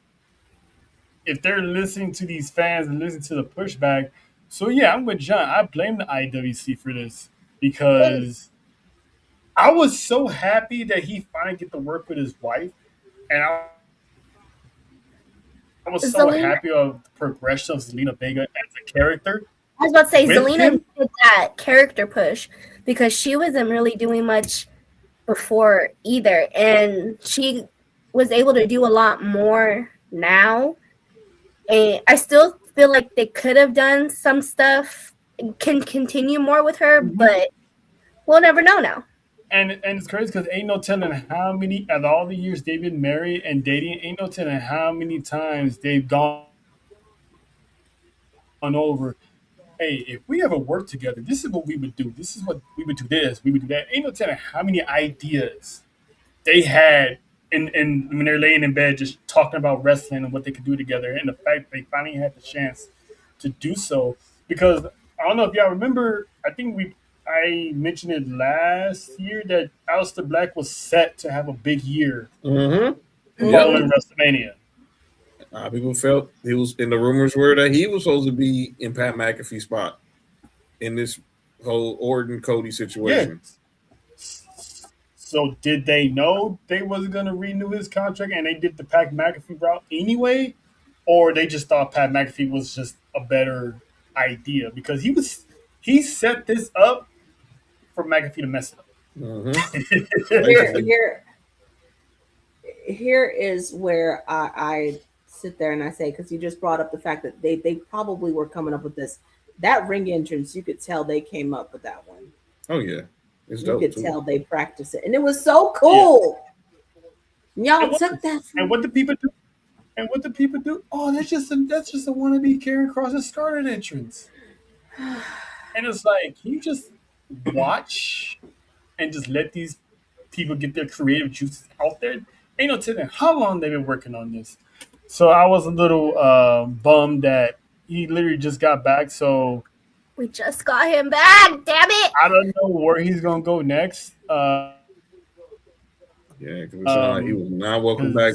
if they're listening to these fans and listening to the pushback, so yeah, I'm with John. I blame the IWC for this because I was so happy that he finally get to work with his wife, and I was so Zelina, happy of the progression of Zelina Vega as a character I was about to say with Zelina him. did that character push because she wasn't really doing much before either, and she was able to do a lot more now. And I still feel like they could have done some stuff, can continue more with her, Mhm. but we'll never know now. And it's crazy because ain't no telling how many of all the years they've been married and dating, ain't no telling how many times they've gone over. Hey, if we ever work together, this is what we would do. This is what we would do. This we would do that. Ain't no telling how many ideas they had in when they're laying in bed just talking about wrestling and what they could do together, and the fact they finally had the chance to do so. Because I don't know if y'all remember, I think I mentioned it last year that Aleister Black was set to have a big year Mm-hmm. Yep. following WrestleMania. People felt he was, and the rumors were that he was supposed to be in Pat McAfee's spot in this whole Orton Cody Yeah. situation. So did they know they wasn't gonna renew his contract and they did the Pat McAfee route anyway? Or they just thought Pat McAfee was just a better idea because he set this up for McAfee to mess it up. Mm-hmm. Here, Basically, here, here is where I sit there and I say, because you just brought up the fact that they probably were coming up with this. That ring entrance, you could tell they came up with that one. oh yeah, it's You dope could too. tell they practiced it, and it was so cool. Y'all It took was. that And from what the people do? And what the people do? Oh, that's just a wannabe Karen Cross and Scarlet entrance. And it's like, can you just watch and just let these people get their creative juices out there? Ain't no telling how long they've been working on this. So I was a little bummed that he literally just got back. So We just got him back, damn it! I don't know where he's gonna go next. Yeah, because it sounded like he was not welcome back.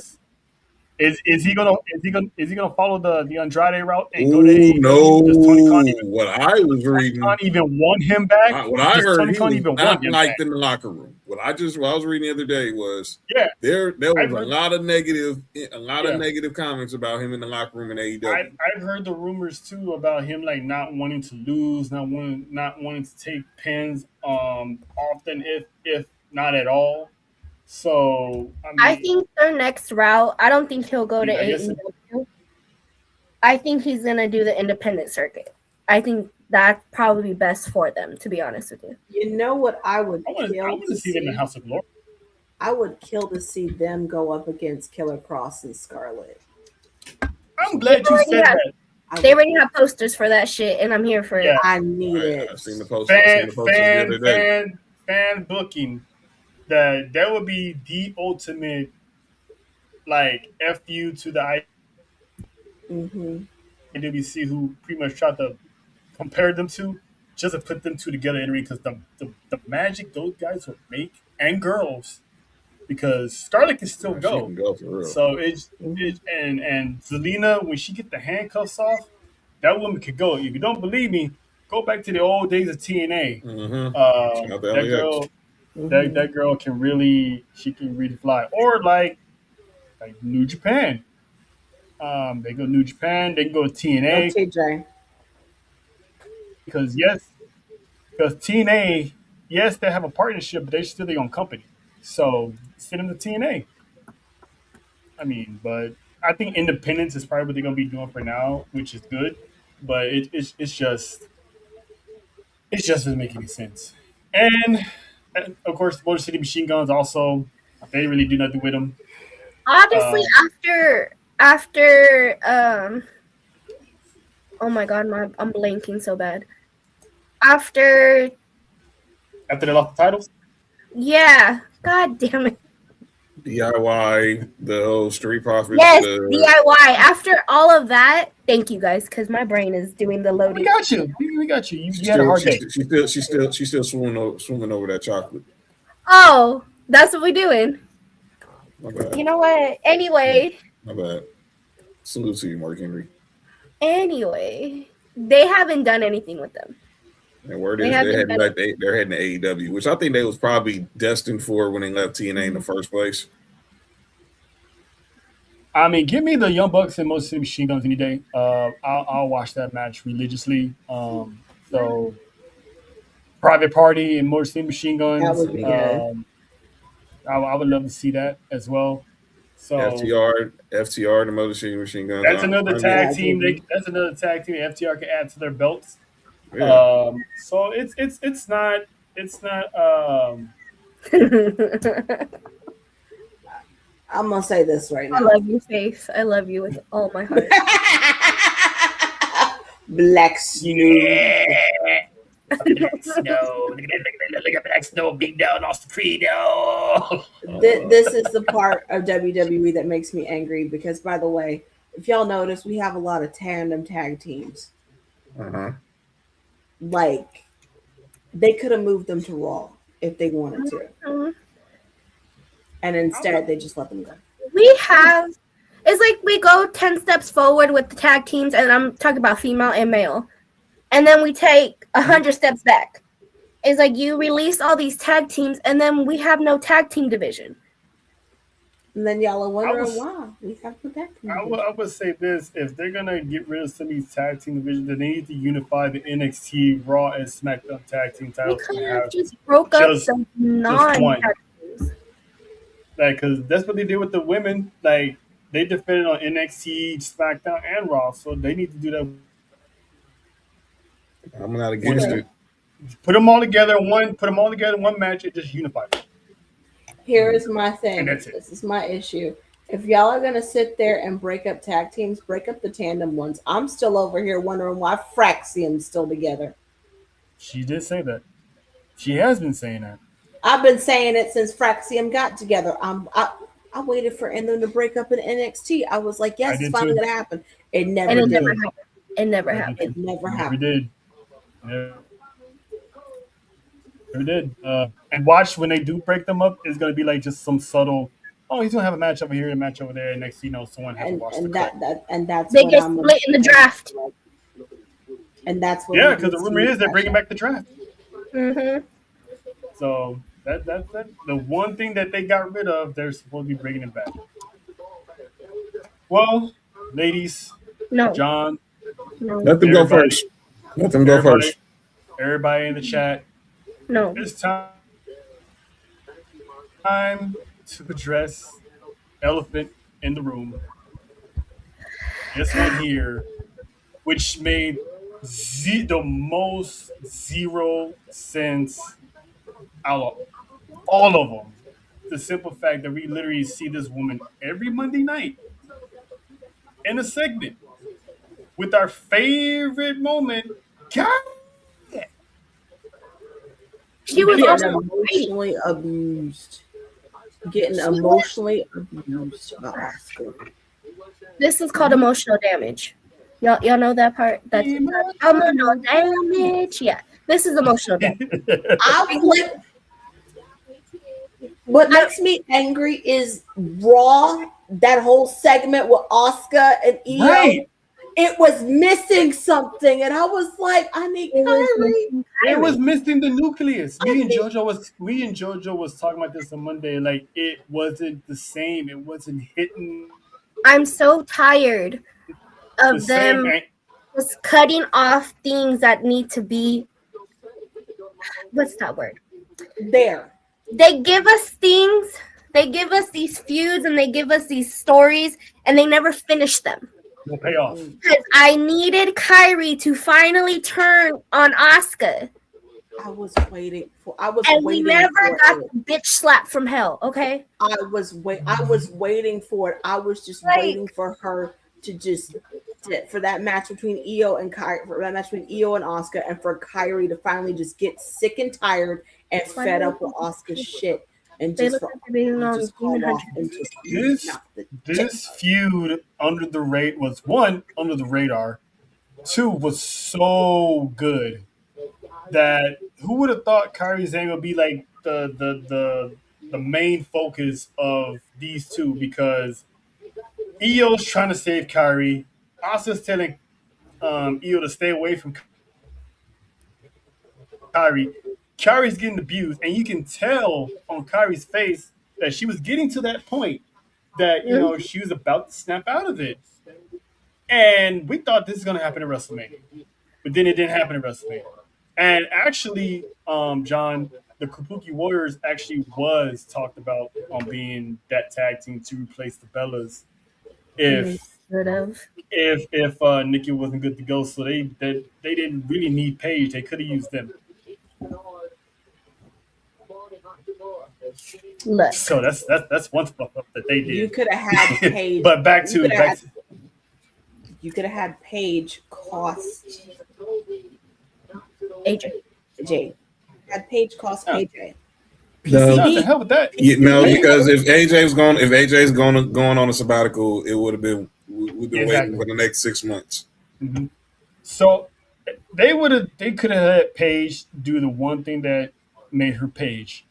Because is he gonna follow the Andrade route and go to Oh AEW? Does no! What I was reading, Khan even want him back? what I Does heard, Tony he Khan was even not want him liked back? in the locker room. What I was reading the other day was Yeah, there I've was heard. a lot of Yeah, negative comments about him in the locker room in AEW. I've heard the rumors too about him like not wanting to lose, not wanting to take pins often, if not at all. So I think their next route, I don't think he'll go to I guess AEW. I think he's gonna do the independent circuit. I think that's probably best for them, to be honest with you. You know what I would I want kill to to see them in see? House of Glory. I would kill to see them go up against Killer Cross and Scarlet. I'm glad you said that. They already have posters for that shit, and I'm here for Yeah, it. I need it. I seen the post. I seen fan the posters the other day. fan booking. That would be the ultimate like fu to the Mm-hmm. IWC who pretty much tried to compare them to, just to put them two together in the ring because the magic those guys would make and girls, because Scarlett can still She can go. go for real. So Mm-hmm. and Zelina, when she get the handcuffs off, that woman could go. If you don't believe me, go back to the old days of TNA. Mm-hmm. Shout out to That LAX. girl, Mm-hmm. that girl can really, she can really fly. Or like New Japan. They go New Japan. They can go to No TNA TJ. because because TNA, yes, they have a partnership, but they're still their own company. So send them to TNA. I mean, but I think independence is probably what they're gonna be doing for now, which is good. But it's just doesn't make any sense. And of course, Motor City Machine Guns also they really do nothing with them. Honestly, after oh my god, I'm blanking so bad. After they lost the titles. Yeah, god damn it. DIY, the whole Street Profits. Yes, DIY. After all of that, thank you guys, because my brain is doing the loading. We got you. We got you. You had a hard day. She's still swimming over that chocolate. Oh, that's what we're doing. My bad. You know what? Anyway. My bad. Salute to you, Mark Henry. Anyway, they haven't done anything with them. And word is they're heading to AEW, which I think they was probably destined for when they left TNA in the first place. I mean, give me the Young Bucks and Motor City Machine Guns any day. I'll watch that match religiously. So, Private Party and Motor City Machine Guns. That would be good. I would love to see that as well. So FTR, the Motor City Machine Guns. That's another tag team. That's another tag team FTR can add to their belts. Yeah. So it's not. I'm gonna say this right now. I love you, Faith. I love you with all my heart. Black Snow. Black Snow. Look at Black Snow, big down, Austin Creed. This is the part of WWE that makes me angry because, by the way, if y'all notice, we have a lot of tandem tag teams. Uh-huh. Like, they could have moved them to Raw if they wanted to. Mm-hmm. And instead, they just let them go. It's like we go 10 steps forward with the tag teams, and I'm talking about female and male. And then we take 100 steps back. It's like you release all these tag teams, and then we have no tag team division. And then y'all are wondering why we have the tag team. I would say this: if they're gonna get rid of some of these tag team divisions, then they need to unify the NXT, Raw, and SmackDown tag team titles. We could have just broke up some non-tag teams. Like, because that's what they did with the women. Like, they defended on NXT, SmackDown, and Raw, so they need to do that. I'm not against it. Put them all together in one match and just unify them. Here is my thing. And that's it. This is my issue. If y'all are gonna sit there and break up tag teams, break up the tandem ones. I'm still over here wondering why Fraxium's still together. She did say that. She has been saying that. I've been saying it since Fraxium got together. I waited for them to break up in NXT. I was like, yes, it's finally gonna happen. It never did. It never happened. It never happened. We did. Yeah. We did. And watch when they do break them up, it's gonna be like just some subtle. Oh, he's gonna have a match over here, a match over there. And next, you know, someone has to watch that's they get split in the draft. And that's what. Yeah, because the rumor is they're bringing back the draft. Mm-hmm. So that the one thing that they got rid of, they're supposed to be bringing it back. Well, ladies, no, John, no. Let them go first. Let them go first. Everybody in the chat. No. It's time to address elephant in the room. This one here, which made the most zero sense out of all of them. The simple fact that we literally see this woman every Monday night in a segment with our favorite moment. God. She was also emotionally abused. Getting emotionally abused by Oscar. This is called emotional damage. Y'all know that part? That's emotional damage. Yeah, this is emotional damage. What makes me angry is Raw. That whole segment with Oscar and Io. Right. It was missing something, and I was like, "I need Kyrie." It was missing the nucleus. Me and JoJo was talking about this on Monday. Like, it wasn't the same. It wasn't hitting. I'm so tired of them just cutting off things that need to be. What's that word? There. They give us things. they give us these feuds and they give us these stories and they never finish them. No payoff. Because I needed Kyrie to finally turn on Asuka. I was waiting for. We never got the bitch slap from hell. Okay. I was waiting for it. I was just waiting for her for that match between Io and Kyrie, for that match between Io and Asuka, and for Kyrie to finally just get sick and tired and fed up with Asuka's shit. And just call off and just this feud under the radar. 2 was so good that who would have thought Kairi Sane would be like the main focus of these two, because Io's trying to save Kairi. Asuka's telling Io to stay away from Kairi. Kairi's getting abused, and you can tell on Kairi's face that she was getting to that point that she was about to snap out of it. And we thought this was going to happen at WrestleMania, but then it didn't happen at WrestleMania. And actually, John, the Kabuki Warriors actually was talked about on being that tag team to replace the Bellas if Nikki wasn't good to go. So they didn't really need Paige. They could have used them. Look. So that's one stuff that they did. You could have had Paige, but you could have had Paige cost AJ. Had Paige cost AJ. No, the hell with that. Because if AJ's going on a sabbatical, it would have been we've been waiting for the next 6 months. Mm-hmm. So they could have had Paige do the one thing that made her Paige.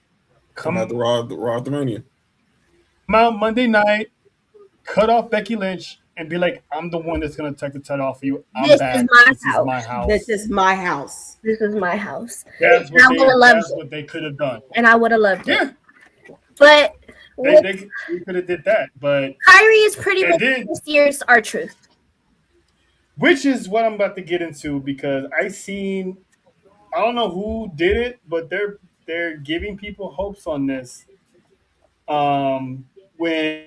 Come out the Raw WrestleMania. Come out Monday night, cut off Becky Lynch, and be like, I'm the one that's going to take the title off of you. This is my house. This is my house. This is my house. That's what they could have done. And I would have loved it. Yeah. But they could have did that. But Kyrie is pretty much this year's R-Truth. Which is what I'm about to get into, because I don't know who did it, but they're giving people hopes on this. When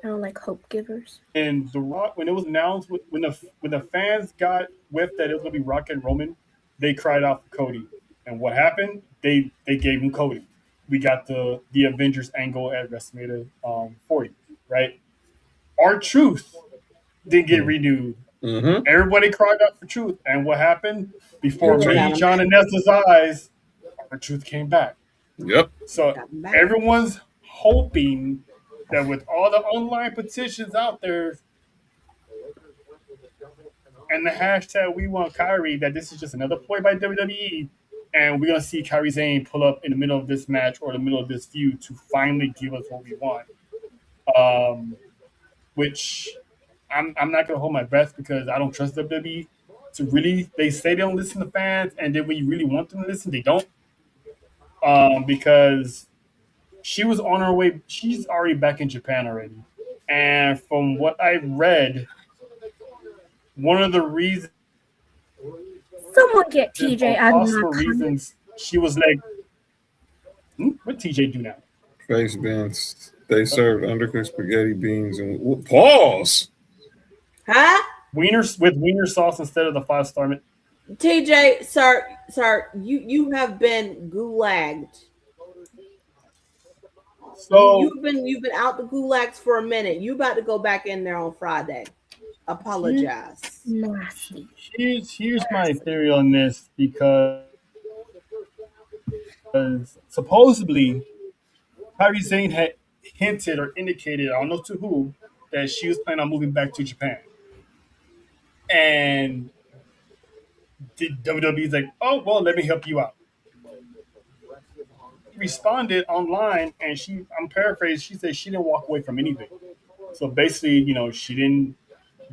I don't like hope givers. And when it was announced, when the fans got whiffed that it was gonna be Rock and Roman, they cried out for Cody. And what happened? They gave him Cody. We got the Avengers angle at WrestleMania 40, right? R-Truth didn't get renewed. Mm-hmm. Everybody cried out for Truth, and what happened? Before me, John, and Nessa's eyes, R-Truth came back. Yep. So everyone's hoping that with all the online petitions out there and the hashtag We Want Kyrie, that this is just another ploy by WWE, and we're gonna see Kyrie Sane pull up in the middle of this match or the middle of this feud to finally give us what we want. Which I'm not gonna hold my breath, because I don't trust WWE to really. They say they don't listen to fans, and then when you really want them to listen, they don't. Because she was on her way. She's already back in Japan already. And from what I read, one of the reasons, someone get TJ out of my reasons, she was like, what TJ do now? Face beans. They served undercooked spaghetti beans and pause. Huh? Wiener sauce instead of the 5-star. TJ, sir, you have been gulagged. So you've been out the gulags for a minute. You about to go back in there on Friday. Apologize. Nasty. Here's my theory on this, because supposedly Kairi Sane had hinted or indicated, I don't know to who, that she was planning on moving back to Japan. And WWE's like, oh, well, let me help you out. Responded online, and I'm paraphrasing, she said she didn't walk away from anything. So basically, she didn't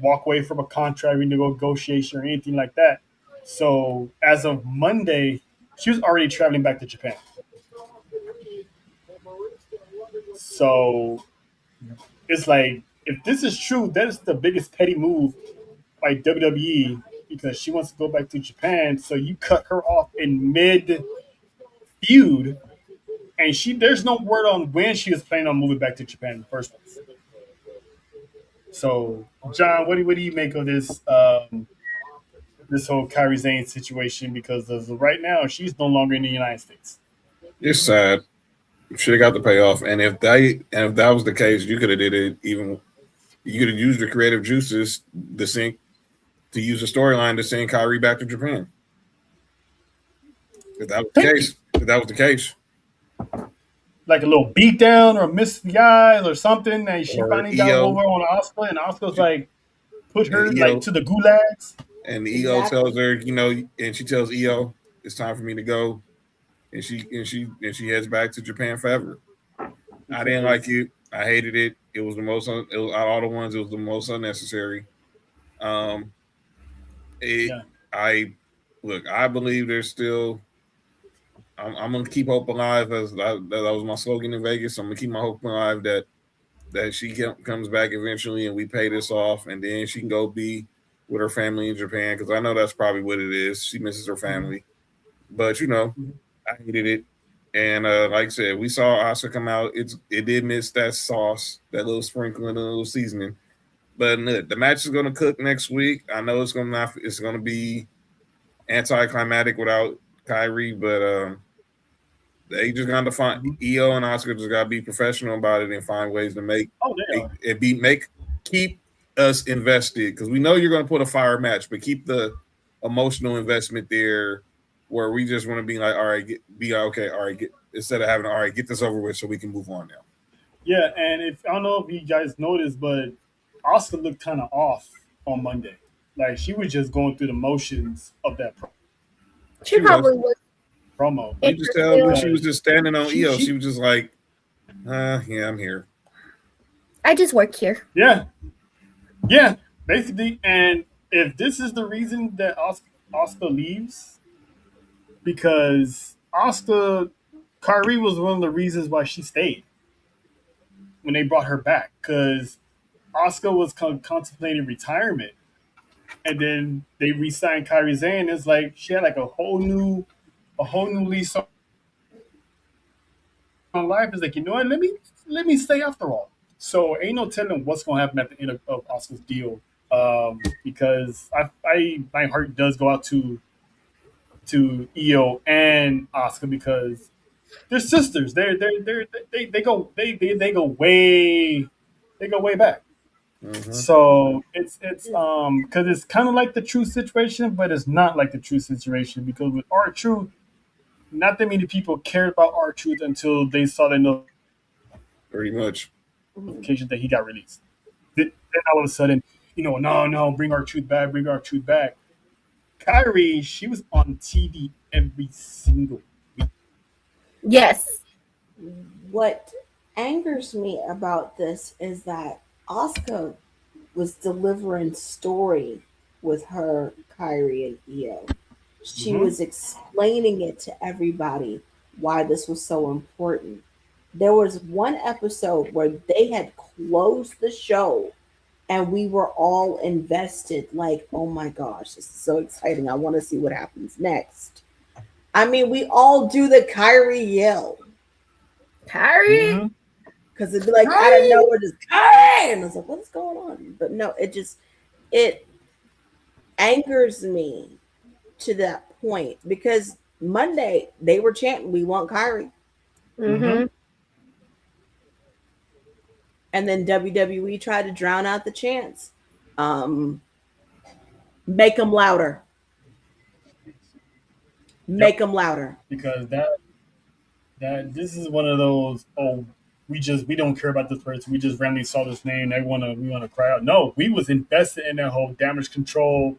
walk away from a contract renegotiation or anything like that. So as of Monday, she was already traveling back to Japan. So it's like, if this is true, that is the biggest petty move by WWE, because she wants to go back to Japan. So you cut her off in mid feud And there's no word on when she was planning on moving back to Japan in the first place. So, John, what do you make of this this whole Kairi Sane situation? Because as of right now, she's no longer in the United States. It's sad. Should have got the payoff. And if that was the case, you could have did it even. You could have used the creative juices to use the storyline to send Kairi back to Japan. If that was the case. Like a little beatdown or miss the eyes or something, and she Or finally got EO. over on Asuka, and Asuka's like put her And EO. like to the gulags. And EO tells her, and she tells EO, it's time for me to go. And she heads back to Japan forever. I didn't like it. I hated it. It was out of all the ones, it was the most unnecessary. I believe there's still. I'm gonna keep hope alive, as that was my slogan in Vegas. I'm gonna keep my hope alive that she comes back eventually, and we pay this off, and then she can go be with her family in Japan, because I know that's probably what it is. She misses her family, but I hated it. And like I said, we saw Asuka come out. It did miss that sauce, that little sprinkling, a little seasoning. But the match is gonna cook next week. I know it's gonna be anticlimactic without Kairi, but they just got to find EO and Asuka just got to be professional about it and find ways to keep us invested, because we know you're going to put a fire match, but keep the emotional investment there, where we just want to be like, all right, instead of having all right, get this over with so we can move on now. Yeah, and I don't know if you guys noticed, but Asuka looked kind of off on Monday. Like she was just going through the motions of that. She probably was. Promo. You just tell when she was just standing on EO, she was just like, yeah, I'm here. I just work here. Yeah, basically. And if this is the reason that Asuka leaves, because Kairi was one of the reasons why she stayed when they brought her back, because Asuka was contemplating retirement, and then they re-signed Kairi Sane. It's like she had like a whole new lease on life. Is like, you know what? Let me stay after all. So ain't no telling what's gonna happen at the end of Asuka's deal. Because my heart does go out to EO and Asuka, because they're sisters. They go way back. Mm-hmm. So it's because it's kind of like the true situation, but it's not like the true situation, because with R-Truth, not that many people cared about R-Truth until they saw the pretty much notification that he got released. Then all of a sudden, no, bring R-Truth back. Kairi, she was on TV every single week. Yes. What angers me about this is that Asuka was delivering story with her, Kairi, and EO. She was explaining it to everybody why this was so important. There was one episode where they had closed the show and we were all invested, like, oh my gosh, this is so exciting. I want to see what happens next. I mean, we all do the Kairi yell. Kairi? Because it'd be like, Kairi! Out of nowhere, just Kairi! And I was like, what's going on? But no, it angers me to that point, because Monday they were chanting, we want Kairi. Mm-hmm. And then WWE tried to drown out the chants. Make them louder. Make them louder. Because that this is one of those, we don't care about this person. We just randomly saw this name. We want to cry out. No, we was invested in that whole Damage Control,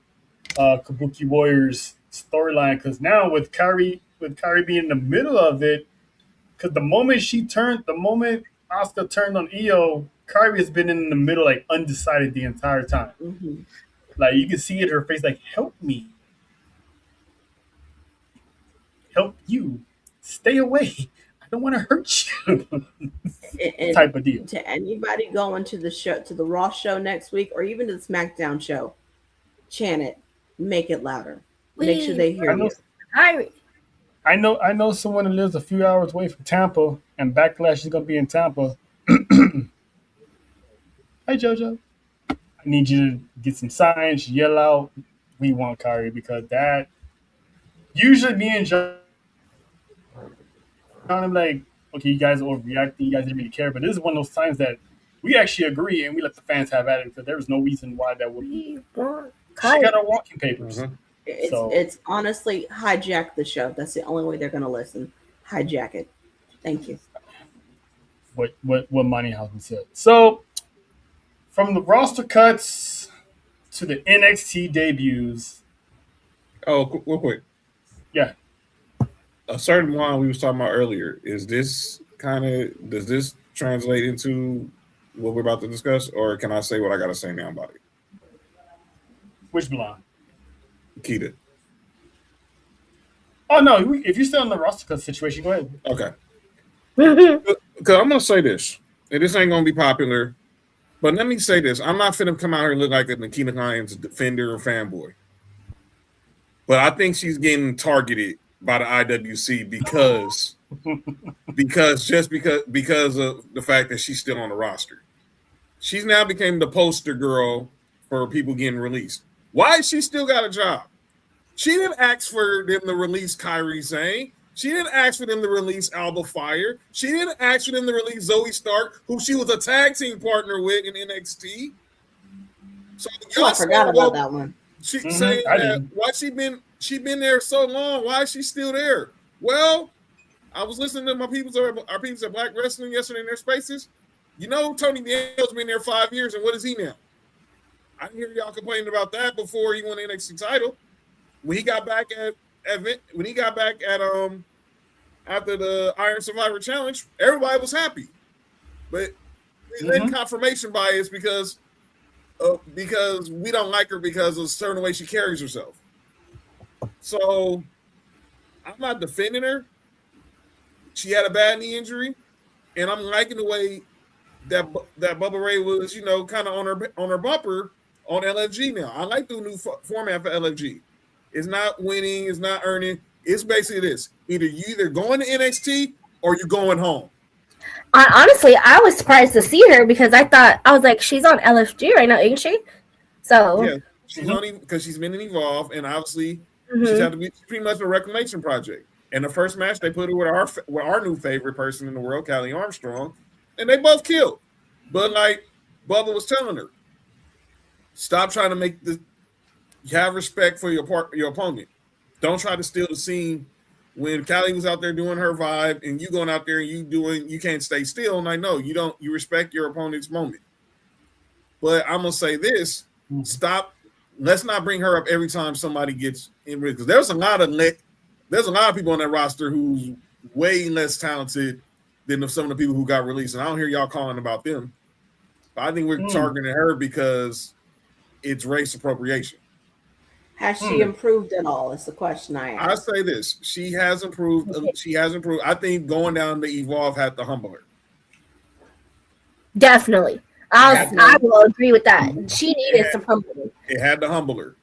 Kabuki Warriors storyline. Because now with Kairi being in the middle of it, because the moment Asuka turned on EO, Kairi has been in the middle, like undecided the entire time. Mm-hmm. Like you can see it in her face, like, help me, help you, stay away. I don't want to hurt you. And type of deal. To anybody going to the show, to the Raw show next week, or even to the SmackDown show, chant it, make it louder. Make sure they hear you. I I know someone who lives a few hours away from Tampa, and Backlash is gonna be in Tampa. Hey JoJo, I need you to get some signs, yell out, "We want Kyrie," because that usually me and John, I'm like, okay, you guys are overreacting, you guys didn't really care, but this is one of those times that we actually agree and we let the fans have at it because there was no reason why that would. We want She got Kyrie. her walking papers. Mhm. It's honestly hijack the show. That's the only way they're gonna listen. Hijack it. Thank you. What Money House said. So from the roster cuts to the NXT debuts, Oh, real quick. yeah. A certain one we was talking about earlier. Is this does this translate into what we're about to discuss, or can I say what I gotta say now about it? Which blonde? Keita. Oh no, if you're still in the roster cut situation, go ahead. Okay. Because I'm gonna say this, and this ain't gonna be popular, but let me say this: I'm not finna come out here and look like a Nikita Lyons defender or fanboy, but I think she's getting targeted by the IWC because of the fact that she's still on the roster. She's now became the poster girl for people getting released. Why has she still got a job? She didn't ask for them to release Kyrie Sane. She didn't ask for them to release Alba Fire. She didn't ask for them to release Zoe Stark, who she was a tag team partner with in NXT. So Oh, I forgot about that one. She saying that why she been there so long? Why is she still there? Well, I was listening to our people at Black Wrestling yesterday in their spaces. You know, Tony Daniels been there 5 years, and what is he now? I didn't hear y'all complaining about that before he won the NXT title. When he got back at after the Iron Survivor Challenge, everybody was happy, but we let confirmation bias because we don't like her because of a certain way she carries herself. So I'm not defending her. She had a bad knee injury, and I'm liking the way that Bubba Ray was, kind of on her bumper on LFG now. I like the new format for LFG. It's not winning, it's not earning. It's basically this: either going to NXT or you're going home. Honestly, I was surprised to see her because I was like, she's on LFG right now, ain't she? So yeah, she's on because she's been in Evolve, and obviously she's had to be pretty much a reclamation project. And the first match they put her with our new favorite person in the world, Callie Armstrong, and they both killed. But like Bubba was telling her, stop trying to make the. Have respect for your opponent. Don't try to steal the scene. When Callie was out there doing her vibe, and you going out there and you can't stay still. And I know you don't. You respect your opponent's moment. But I'm gonna say this: stop. Let's not bring her up every time somebody gets in because there's a lot of people on that roster who's way less talented than some of the people who got released. And I don't hear y'all calling about them. But I think we're targeting her because it's race appropriation. Has she improved at all? Is the question I ask. I say this: she has improved. She has improved. I think going down to Evolve had to humble her. Definitely. I will agree with that. She needed some humbling. It had to humble her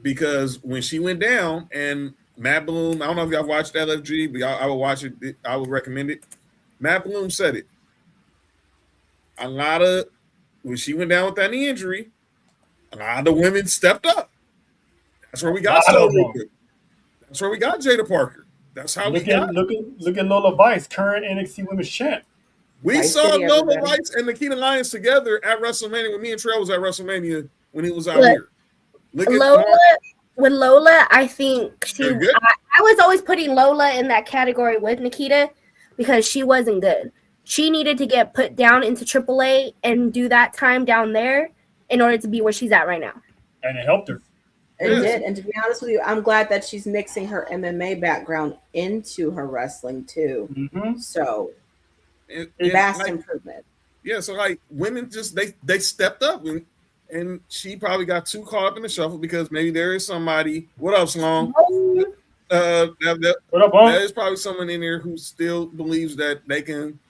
because when she went down and Matt Bloom, I don't know if y'all watched LFG, but I would watch it. I would recommend it. Matt Bloom said it. When she went down with that knee injury, a lot of the women stepped up. That's where we got That's where we got Jada Parker. That's how look at Lola Vice, current NXT Women's Champ. We saw Lola Vice and Nikita Lyons together at WrestleMania when me and Trell was at WrestleMania when he was out here. With Lola, I think I was always putting Lola in that category with Nikita because she wasn't good. She needed to get put down into AAA and do that time down there in order to be where she's at right now. And it helped her. It did. And to be honest with you, I'm glad that she's mixing her MMA background into her wrestling too. So vast improvement. Yeah, so like women just they stepped up and she probably got too caught up in the shuffle because maybe there is somebody. What up, Sloan? What up, there is probably someone in there who still believes that they can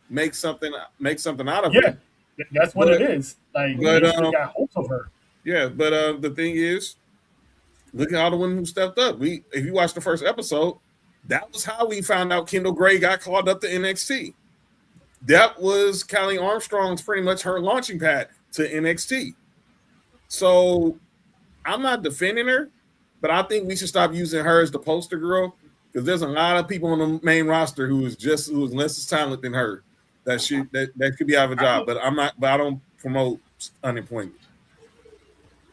make something out of it. Yeah, that's what it is. Like, but got hopes of her. Yeah, but the thing is, look at all the women who stepped up. If you watch the first episode, That was how we found out Kendall Gray got called up to NXT. That was Callie Armstrong's pretty much her launching pad to NXT. So I'm not defending her, but I think we should stop using her as the poster girl because there's a lot of people on the main roster who is less talent than her that could be out of a job. But I don't promote unemployment.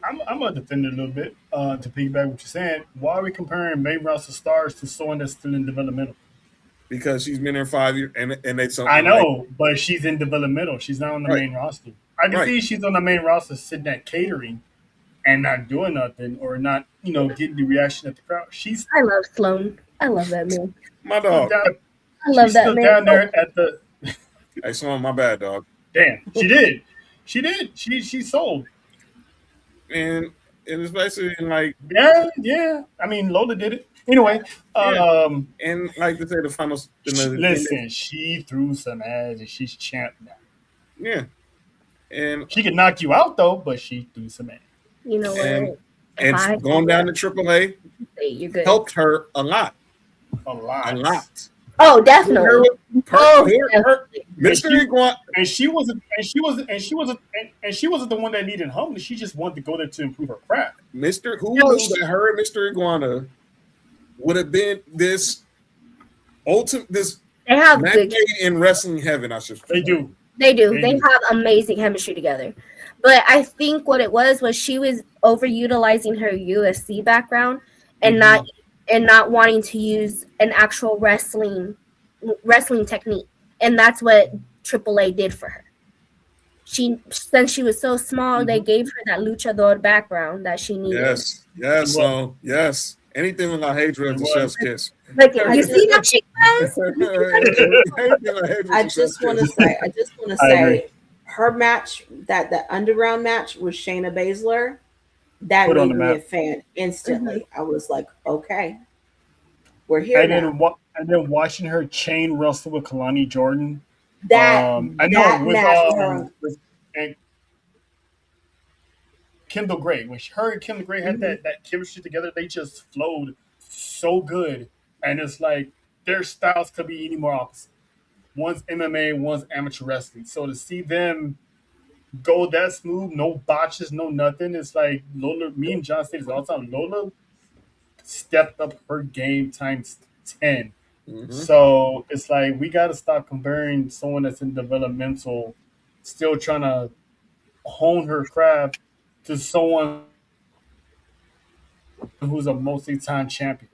I'm gonna defend it a little bit to piggyback what you're saying. Why are we comparing main roster stars to someone that's still in developmental? Because she's been there 5 years and they something. I know, but she's in developmental. She's not on the main roster. I can see she's on the main roster sitting at catering and not doing nothing or not, getting the reaction of the crowd. I love Sloan. I love that man. My dog. I love that man. Down there at the. Hey, Sloan, my bad, dog. Damn, she did. She sold. And it's basically like yeah. I mean, Lola did it anyway. And like to say the finals. Listen, she threw some ass and she's champ now. Yeah, and she could knock you out though, but she threw some ass. You know what? And going down to AAA helped her a lot. A lot. Oh, definitely. Mr. Iguana, and she wasn't the one that needed home. She just wanted to go there to improve her craft. Who knew that her and Mr. Iguana would have been this ultimate match in wrestling heaven? I should. They do. They have amazing chemistry together. But I think what it was she was overutilizing her UFC background and not wanting to use an actual wrestling technique. And that's what AAA did for her. Since she was so small, they gave her that luchador background that she needed. Yes. Anything with La Hedra is a chef's kiss. Like, you see that chick has? I just want to say, her match, that underground match with Shayna Baszler, that made me a fan instantly. I was like, okay, we're here now. And then watching her chain wrestle with Kalani Jordan. And Kendall Gray. When her and Kendall Gray had that chemistry together, they just flowed so good. And it's like their styles could be any more opposite. One's MMA, one's amateur wrestling. So to see them go that smooth, no botches, no nothing, it's like Lola, me and John say this all the time, Lola stepped up her game times 10. So it's like we got to stop comparing someone that's in developmental, still trying to hone her craft, to someone who's a multi-time champion.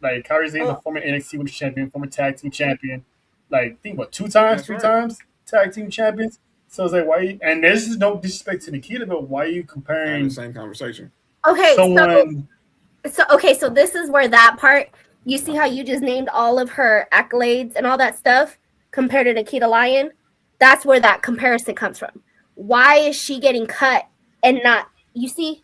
Like Kairi Sane's a former NXT Women's Champion, former tag team champion. Like, think what, 3 times tag team champions. So it's like, why? And this is no disrespect to Nikita, but why are you comparing the same conversation? Okay, so this is where that part. You see how you just named all of her accolades and all that stuff compared to Nikita Lyon? That's where that comparison comes from. Why is she getting cut and not? You see?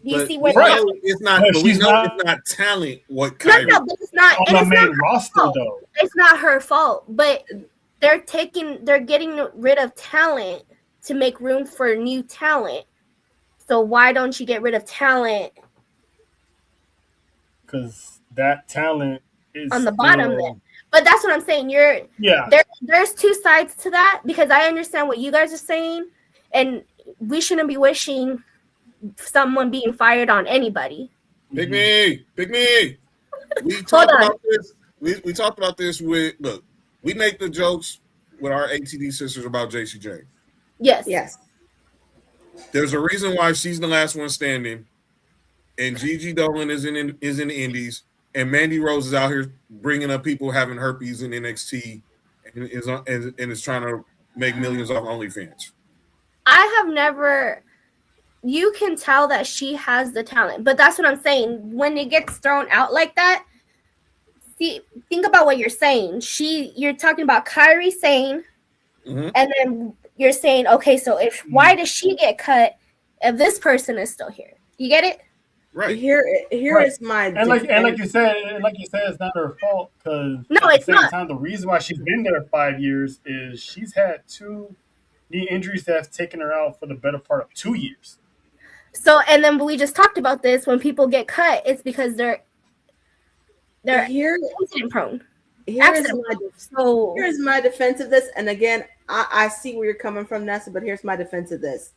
You see where it's not? But we know it's not talent. What Kyrie? No, but it's not. On the main roster, though. It's not her fault, but they're getting rid of talent to make room for new talent. So why don't you get rid of talent? Because that talent is on the bottom then. But that's what I'm saying. There's 2 sides to that, because I understand what you guys are saying, and we shouldn't be wishing someone being fired on anybody. Pick me. We talked about this. We talked about this we make the jokes with our ATD sisters about JCJ. Yes. There's a reason why she's the last one standing, and Gigi Dolan is in the Indies, and Mandy Rose is out here bringing up people having herpes in NXT, and is trying to make millions off OnlyFans. I have never. You can tell that she has the talent, but that's what I'm saying. When it gets thrown out like that, think about what you're saying. You're talking about Kairi Sane, and then you're saying, okay, so why does she get cut if this person is still here? You get it? Right. Here is my and like you said, it's not her fault, because it's not. Time, the reason why she's been there 5 years is she's had 2 knee injuries that have taken her out for the better part of 2 years. So, and then we just talked about this. When people get cut, it's because they're incident prone. Here's my defense of this. And again, I see where you're coming from, Nessa, but here's my defense of this.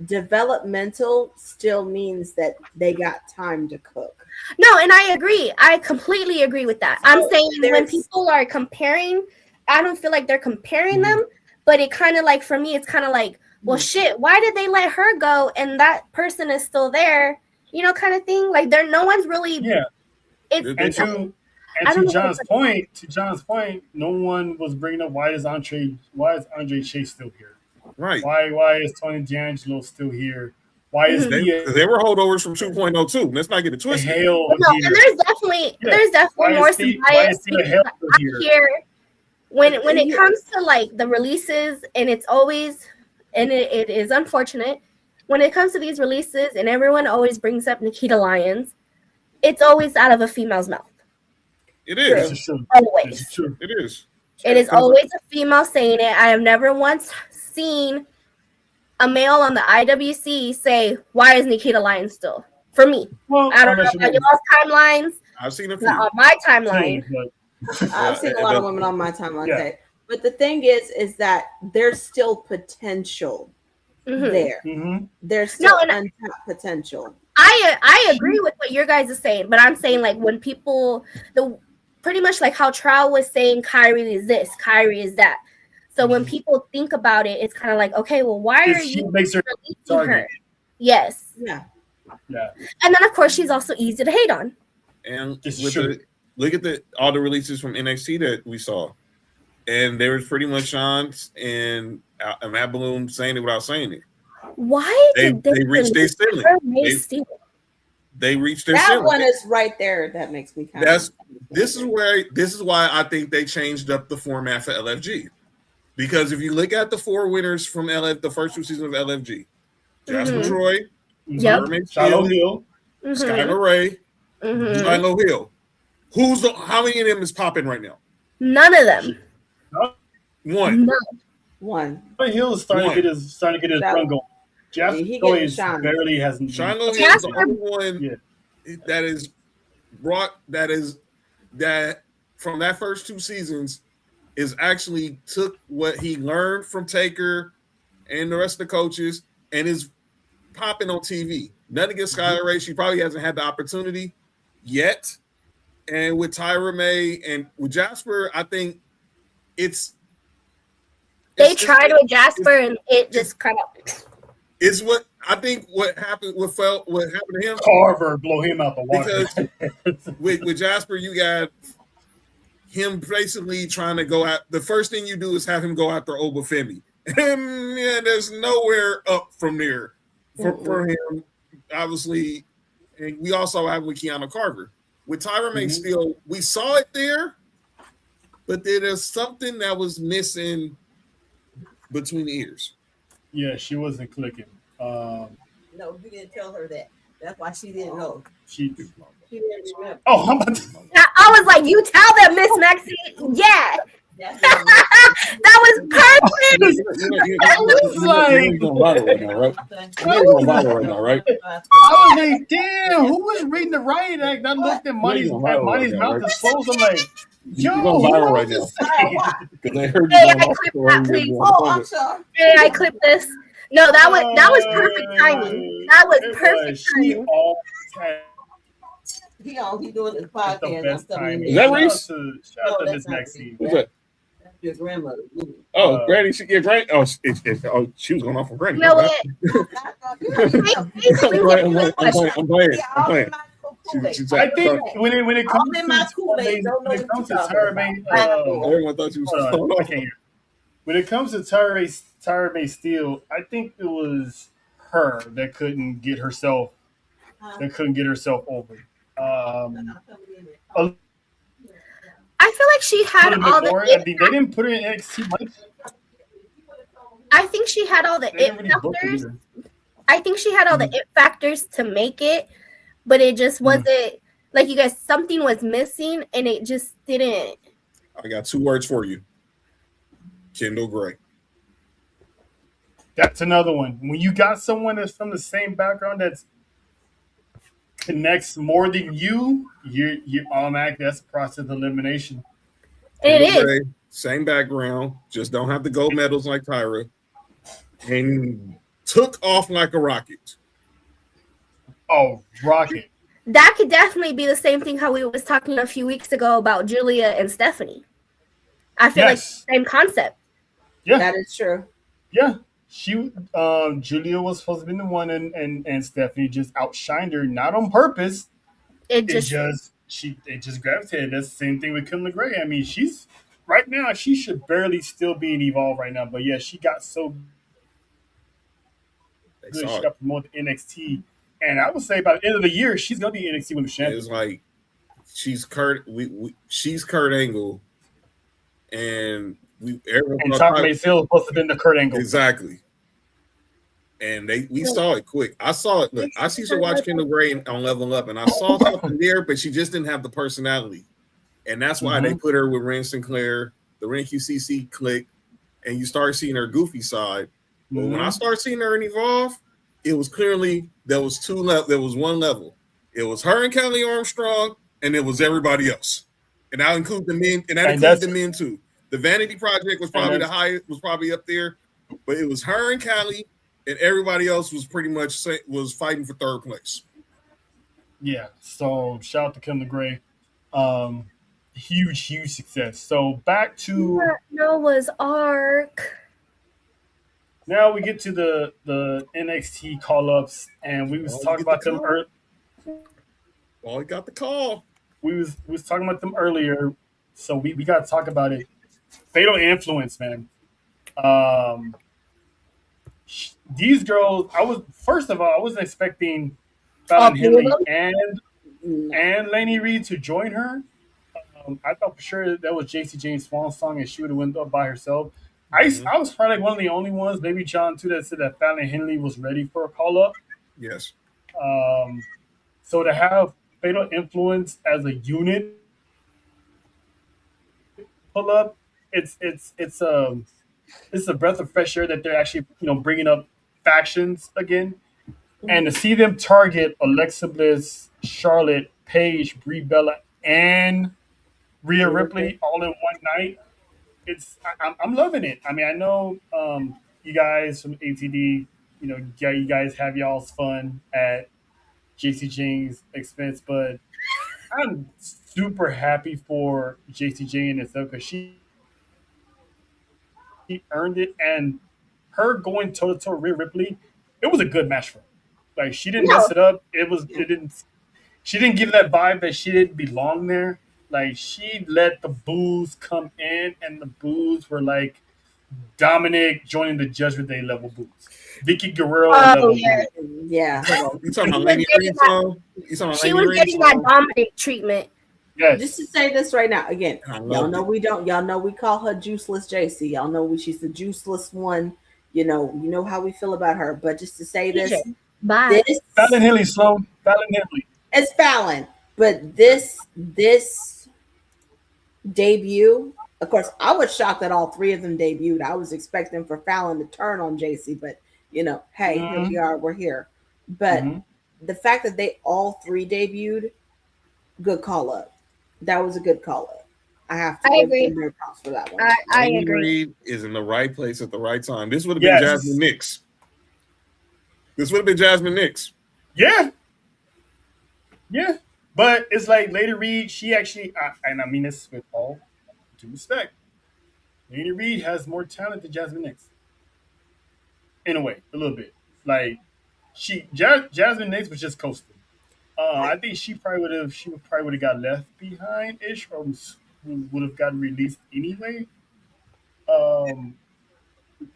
Developmental still means that they got time to cook. No, and I agree. I completely agree with that. So I'm saying when people are comparing, I don't feel like they're comparing them, but it kind of like, for me, it's kind of like, well, shit, why did they let her go and that person is still there? You know, kind of thing. Like, no one's really. Yeah. To John's point, no one was bringing up why is Andre Chase still here? Right. Why is Tony D'Angelo still here? Why is they were holdovers from 2.02? Let's not get it twisted. And there's definitely more some bias here. When it comes to like the releases, and it's always, and it is unfortunate when it comes to these releases, and everyone always brings up Nikita Lyons, it's always out of a female's mouth. It is. Always. It's true. It is. It is always a female saying it. I have never once seen a male on the IWC say, "Why is Nikita Lyons still?" For me, I don't know about y'all's timelines. I've seen a few on my timeline. I've seen a lot of women on my timeline say, but the thing is that there's still potential there. There's still untapped potential. I agree with what your guys are saying, but I'm saying like when people pretty much like how Trow was saying Kyrie is this, Kyrie is that. So when people think about it, it's kind of like, okay, well, why are you releasing her? Yes. Yeah. And then of course she's also easy to hate on. And look at all the releases from NXT that we saw, and there was pretty much Sean and Matt Bloom saying it without saying it. Why they reached their ceiling? They reached their ceiling. That one is right there. That makes me kind of. This is why I think they changed up the format for LFG, because if you look at the 4 winners from the first 2 seasons of LFG, Jasper Troy, Shiloh Hill, Skylar Ray, Shiloh Hill. How many of them is popping right now? None of them. One. Hill is starting to get his run going. Jasper barely hasn't. Shiloh Hill is the only one that is brought that from that first 2 seasons is actually took what he learned from Taker and the rest of the coaches and is popping on TV. Nothing against Skylar Ray. She probably hasn't had the opportunity yet. And with Tyra May and with Jasper, I think they tried with Jasper and it just kind of. It's what I think. What happened to him? Carver blow him out the water. Because with Jasper, you got him basically trying to go out. The first thing you do is have him go after Obafemi, and there's nowhere up from there for him. Obviously, and we also have with Kiana Carver. With Tyra May still, we saw it there, but there's something that was missing between the ears. Yeah, she wasn't clicking. No, you didn't tell her that. That's why she didn't know. She didn't remember. Oh, I was like, you tell them, Miss Maxine. Yeah. That was perfect. I was like, damn, who was reading the riot act? I looked at Money's mouth is closed. I'm like, yo, you're going viral right now. Because I heard I clipped that, please. I'm sorry. Hey, I clipped this. No, that was perfect timing. That was perfect timing. He doing his podcast. Is that Reese? Shout out to Miss Maxine. Who's that? Your grandmother. Granny. She Granny. She was going off for Granny. You know what? I'm playing. I think when it comes to Tyra May, everyone thought you was. I can't hear. When it comes to Tyra May Steele, I think it was her that couldn't get herself over. I feel like she had all the. They didn't put her in NXT much. I think she had all the it factors. I think she had all the it factors to make it, but it just wasn't like you guys. Something was missing, and it just didn't. I got 2 words for you: Kendall Gray. That's another one. When you got someone that's from the same background, connects more than you automatically that's a process of elimination. It is. Gray, same background, just don't have the gold medals like Tyra, and took off like a rocket. Oh, rocket! That could definitely be the same thing how we was talking a few weeks ago about Julia and Stephanie. I feel like same concept. Yeah, that is true. Yeah, she Julia was supposed to be the one, and Stephanie just outshined her, not on purpose. It just gravitated. That's the same thing with Kim LeGray. I mean, she's right now she should barely still be in Evolve right now, but yeah, she got so good. She got promoted to NXT, and I would say by the end of the year, she's gonna be NXT Women's Champion. It's like she's Kurt. She's Kurt Angle, and Tom Mayfield supposed to have been the Kurt Angle. Exactly. And we saw it quick. I saw it. Look, I see her watch Kendall Gray on Level Up, and I saw something there, but she just didn't have the personality, and that's why they put her with Ren Sinclair, the Ren QCC clique, and you start seeing her goofy side. But when I started seeing her in Evolve, it was clearly there was two level. There was one level. It was her and Kelly Armstrong, and it was everybody else, and I include the men, and that includes the men too. The Vanity Project was probably the highest, was probably up there, but it was her and Callie, and everybody else was pretty much was fighting for third place. Yeah, so shout out to Kim LeGray. Huge success. So back to Noah's Ark. Now we get to the NXT call-ups, and we was talking about them earlier. Well, he got the call. We was talking about them earlier, so we got to talk about it. Fatal Influence, man. These girls, I wasn't expecting Fallon Henley and Lainey Reed to join her. I thought for sure that was JC James' swan song, and she would have went up by herself. I was probably like one of the only ones, maybe John too, that said that Fallon Henley was ready for a call up. Yes. So to have Fatal Influence as a unit pull up, it's a breath of fresh air that they're actually bringing up factions again, and to see them target Alexa Bliss, Charlotte, Paige, Brie Bella, and Rhea Ripley all in one night, I'm loving it. I mean, I know you guys from ATD, you guys have y'all's fun at JC Jane's expense, but I'm super happy for JC Jane itself because she earned it, and her going toe to toe Rhea Ripley, it was a good match for her. Like she didn't mess it up. She didn't give that vibe that she didn't belong there. Like she let the boos come in, and the boos were like Dominic joining the Judgment Day level boos. Vicky Guerrero level boos. Yeah. You talking about Lainey Reed song? She was getting that Dominic treatment. Yes. Just to say this right now, again, y'all know we don't. Y'all know we call her Juiceless JC. Y'all know she's the juiceless one. You know how we feel about her. But just to say this, Fallon Henley, slow. Fallon Henley. It's Fallon, but this debut. Of course, I was shocked that all three of them debuted. I was expecting for Fallon to turn on JC, but hey, here we are. We're here. But the fact that they all three debuted, good call up. That was a good call up. I have to give them props for that one. I agree. Reed is in the right place at the right time. This would have been Jasmine Nix. Yeah. Yeah. But it's like Lady Reed, she actually, and I mean this with all due respect, Lady Reed has more talent than Jasmine Nix. In a way, a little bit. Like Jasmine Nix was just coasting. I think she probably would have got left behind ish, or would have gotten released anyway.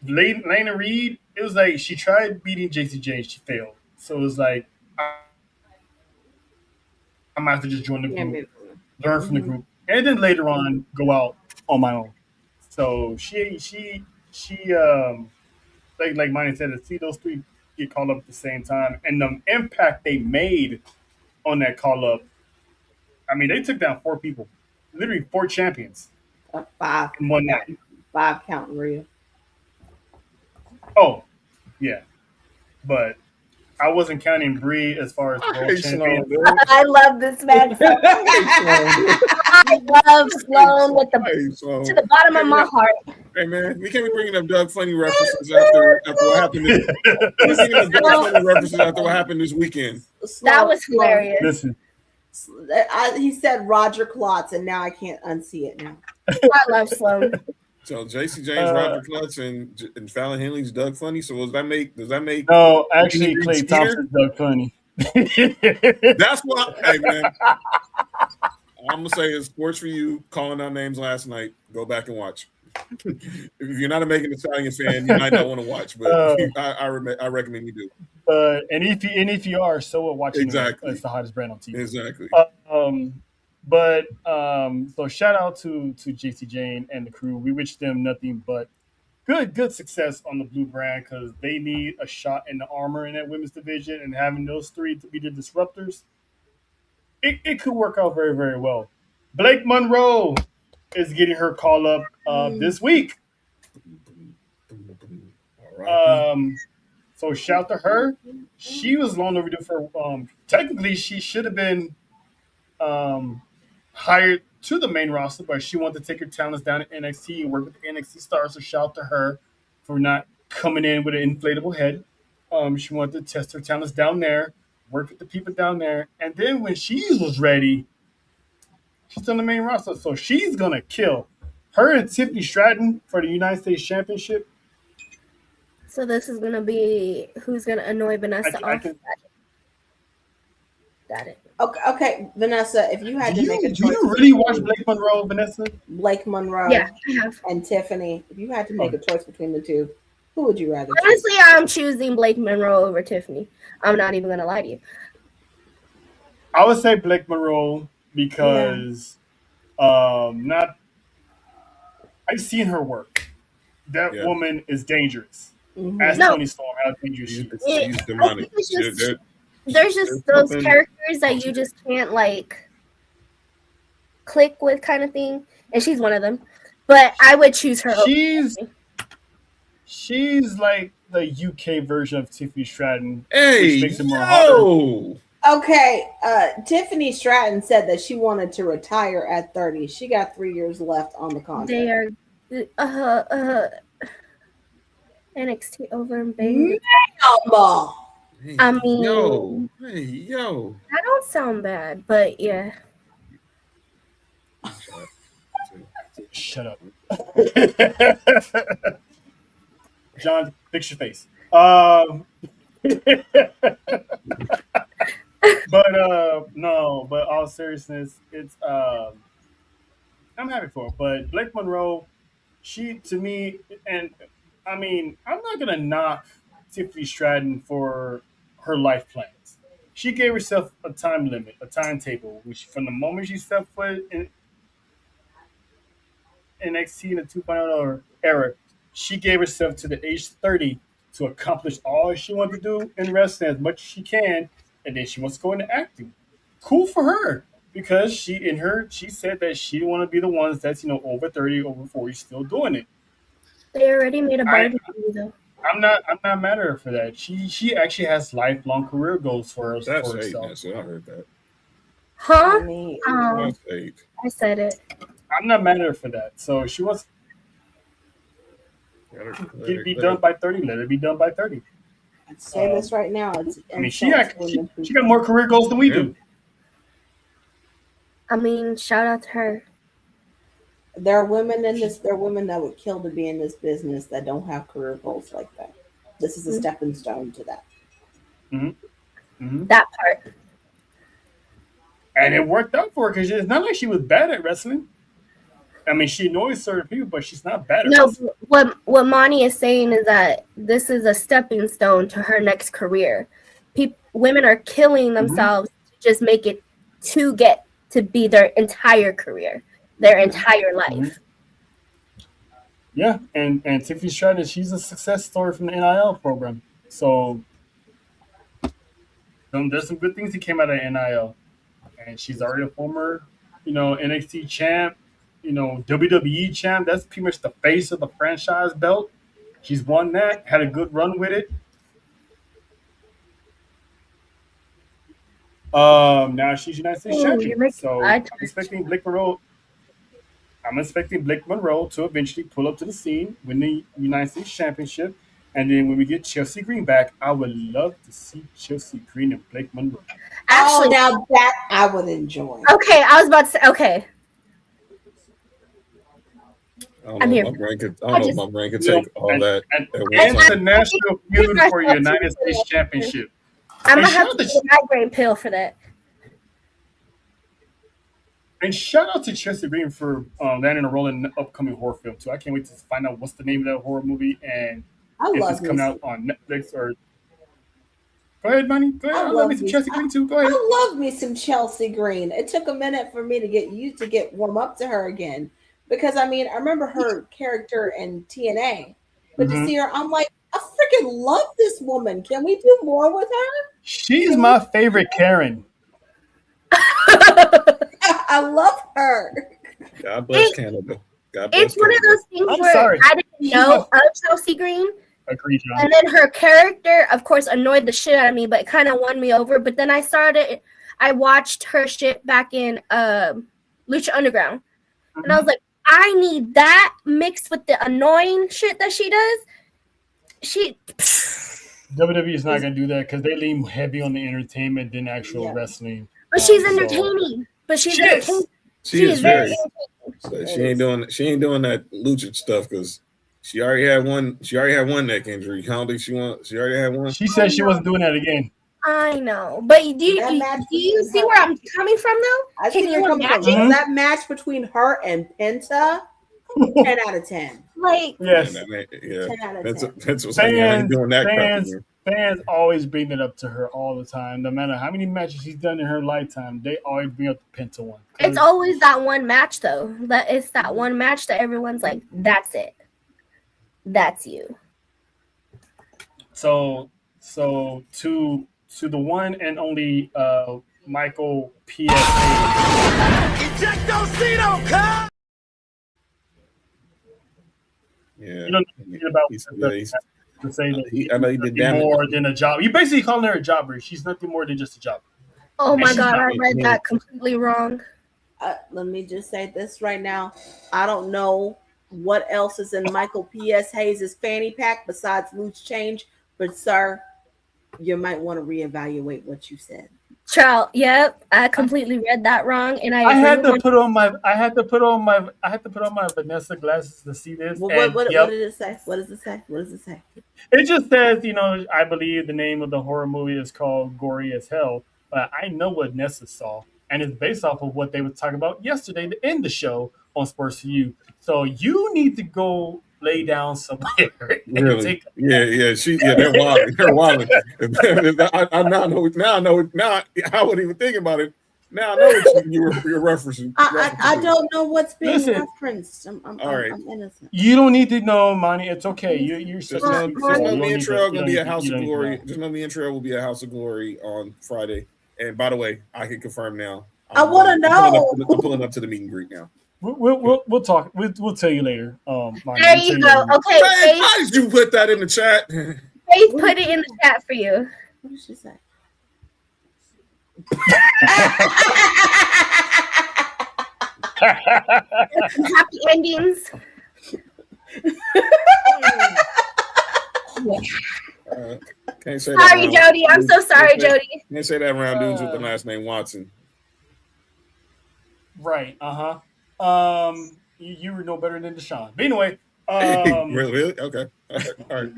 Lena Reed, it was like she tried beating JC James, she failed. So it was like I might have to just join the group, learn from the group, and then later on go out on my own. So she like Monty said, to see those three get called up at the same time and the impact they made on that call up. I mean, they took down 4 people, literally 4 champions. 5 in one night. 5 counting Rhea. Oh, yeah, but I wasn't counting Brie as far as I world hate champion. Sloan, dude. I love this man. I love Sloan with I hate Sloan. to the bottom of my heart. Hey man, we can't be bringing up Doug Funny references after what happened. We're bringing up Doug Funny references after what happened this weekend. That was hilarious. Listen, He said Roger Klotz, and now I can't unsee it now. I love Sloan. So JC James, Roger Klutz, and Fallon Henley's Doug Funny. So does that make no, actually, Clay Peter? Thompson's Doug Funny. That's what. Hey man, I'm gonna say is sports for you. Calling out names last night. Go back and watch. If you're not a Megan Thee Stallion fan, you might not want to watch, but I recommend you do. And if you are, so will watching. Exactly. It's the hottest brand on TV. Exactly. So shout out to JC Jane and the crew. We wish them nothing but good success on the blue brand because they need a shot in the armor in that women's division, and having those three to be the disruptors, it could work out very, very well. Blake Monroe is getting her call up this week. So shout to her. She was long overdue for technically she should have been hired to the main roster, but she wanted to take her talents down at NXT and work with the NXT stars. So shout to her for not coming in with an inflatable head. She wanted to test her talents down there, work with the people down there, and then when she was ready, she's on the main roster. So she's gonna kill. Her and Tiffany Stratton for the United States Championship. So this is gonna be who's gonna annoy Vanessa off. Got it. Okay, Vanessa, if you had to make a choice. Do you really watch Blake Monroe, Vanessa? Blake Monroe. Yeah, I have. And Tiffany. If you had to make a choice between the two, who would you rather choose? Honestly, I'm choosing Blake Monroe over Tiffany. I'm not even gonna lie to you. I would say Blake Monroe because I've seen her work. That woman is dangerous. Mm-hmm. Ask Tony Storm how dangerous she is. She's demonic. There's just those characters that you just can't like click with, kind of thing, and she's one of them. But I would choose her. She's like the UK version of Tiffany Stratton. Hey, which makes it more harder. Okay, Tiffany Stratton said that she wanted to retire at 30. She got 3 years left on the contract. They are NXT over and baby. I mean, yo, that don't sound bad, but yeah. Shut up, John. Fix your face. But no. But all seriousness, it's I'm happy for her. But Blake Monroe, she to me, and I mean, I'm not gonna knock Tiffany Stratton for her life plans. She gave herself a time limit, a timetable, which from the moment she stepped foot in NXT in the 2.0 era, she gave herself to the age 30 to accomplish all she wanted to do in wrestling as much as she can, and then she wants to go into acting. Cool for her, because she said that she didn't want to be the ones that's over 30, over 40, still doing it. They already made a bargain for you, though. I'm not mad at her for that. She actually has lifelong career goals for herself. That's I heard that. Huh? I said it. I'm not mad at her for that. So she wants to be done by 30. Let it be done by 30. I'd say this right now. She got more career goals than we do. I mean, shout out to her. There are women in this. There are women that would kill to be in this business that don't have career goals like that. This is a stepping stone to that. That part. And it worked out for her because it's not like she was bad at wrestling. I mean, she annoys certain people, but she's not bad at wrestling. What Monty is saying is that this is a stepping stone to her next career. Women are killing themselves to just make it to get to be their entire career, their entire life. Yeah, and Tiffany Stratton, she's a success story from the NIL program. So there's some good things that came out of NIL. And she's already a former, NXT champ, WWE champ. That's pretty much the face of the franchise belt. She's won that, had a good run with it. Now she's United States Ooh, champion. you're making So eye I'm expecting Blake Monroe. I'm expecting Blake Monroe to eventually pull up to the scene, win the United States Championship, and then when we get Chelsea Green back, I would love to see Chelsea Green and Blake Monroe. Actually, now that I would enjoy. Okay, I was about to say. Okay, I don't I'm know here. if my brain could. I I don't know if just- my brain could You know, take all that and at one and time. the national feud for your United States Championship. I'm And gonna have shout to out get a migraine pill for that. And shout out to Chelsea Green for landing a role in the upcoming horror film too. I can't wait to find out what's the name of that horror movie and I if love it's coming me. out on Netflix or. Go ahead, Bunny. Go ahead. I I love love me some me. Chelsea Green too. Go ahead. I love me some Chelsea Green. It took a minute for me to get used to get warm up to her again. Because I mean, I remember her character in TNA. But to Mhm. see her, I'm like, I freaking love this woman. Can we do more with her? She's my favorite Karen. I love her. God bless Canada. God bless It's one of Canada. those things I'm where sorry. I didn't She's know my- of Chelsea Green, Agreed, John. and then her character, of course, annoyed the shit out of me, but it kind of won me over. But then I watched her shit back in Lucha Underground, and I was like, I need that mixed with the annoying shit that she does. WWE is not going to do that because they lean heavy on the entertainment than actual wrestling. But she's So- entertaining. But she's She is. entertaining. She is very very. So she ain't doing that lucha stuff because she already had one. She already had one neck injury. I don't think she already had one. She said she wasn't doing that again. I know, but do That match you between see her- where I'm coming from, though? I Can see you where you're coming from. imagine? That match between her and Penta, 10 out of 10. Like, Yes. Yeah. 10 out of That's 10. what's saying. I ain't doing that crap fans, again. fans always bring it up to her all the time. No matter how many matches she's done in her lifetime, they always bring up the Penta one. it's always that one match, though. That it's that one match that everyone's like, that's it. That's you. So to the one and only Michael PSA. Ejectocito, come! Yeah. You don't need about He's- to say that I know he did nothing damage. more than a job. You basically calling her a jobber. She's nothing more than just a jobber. Oh my she's god, not- I read that completely wrong. Let me just say this right now. I don't know what else is in Michael P.S. Hayes' fanny pack besides loose change, but sir, you might want to reevaluate what you said. Child, yep, I completely read that wrong, and I had agree to with put on my Vanessa glasses to see this. What and, did yep, it say? What does it say? What does it say? it just says, I believe the name of the horror movie is called Gory as Hell, but I know what Nessa saw, and it's based off of what they were talking about yesterday to end the show on Sports for You. So you need to go lay down somewhere. And Really? Yeah. They're wild. They're wild. I now know. Now I wouldn't even think about it. Now I know what you're referencing. I don't know what's being Listen. referenced. I'm All right. I'm innocent. You don't need to know, Monty. It's okay. You're Just such know, a just sweet soul. know You the don't need intro to- gonna be you a don't House need of to Glory. know. Just know the intro will be a House of Glory on Friday. And by the way, I can confirm now. I wanna know. I'm pulling up to the meet and greet now. We'll talk. We'll tell you later. Monty, There we'll you tell go. later. Okay, Hey, Faith, how did you put that in the chat? Faith put it in the chat for you. What did she say? Happy endings. Can't say that. Sorry, around- Jody. I'm so sorry, Jody. Can't say that around dudes with the last name Watson. Right. You were no better than Deshaun. But anyway. Really? Okay. All right.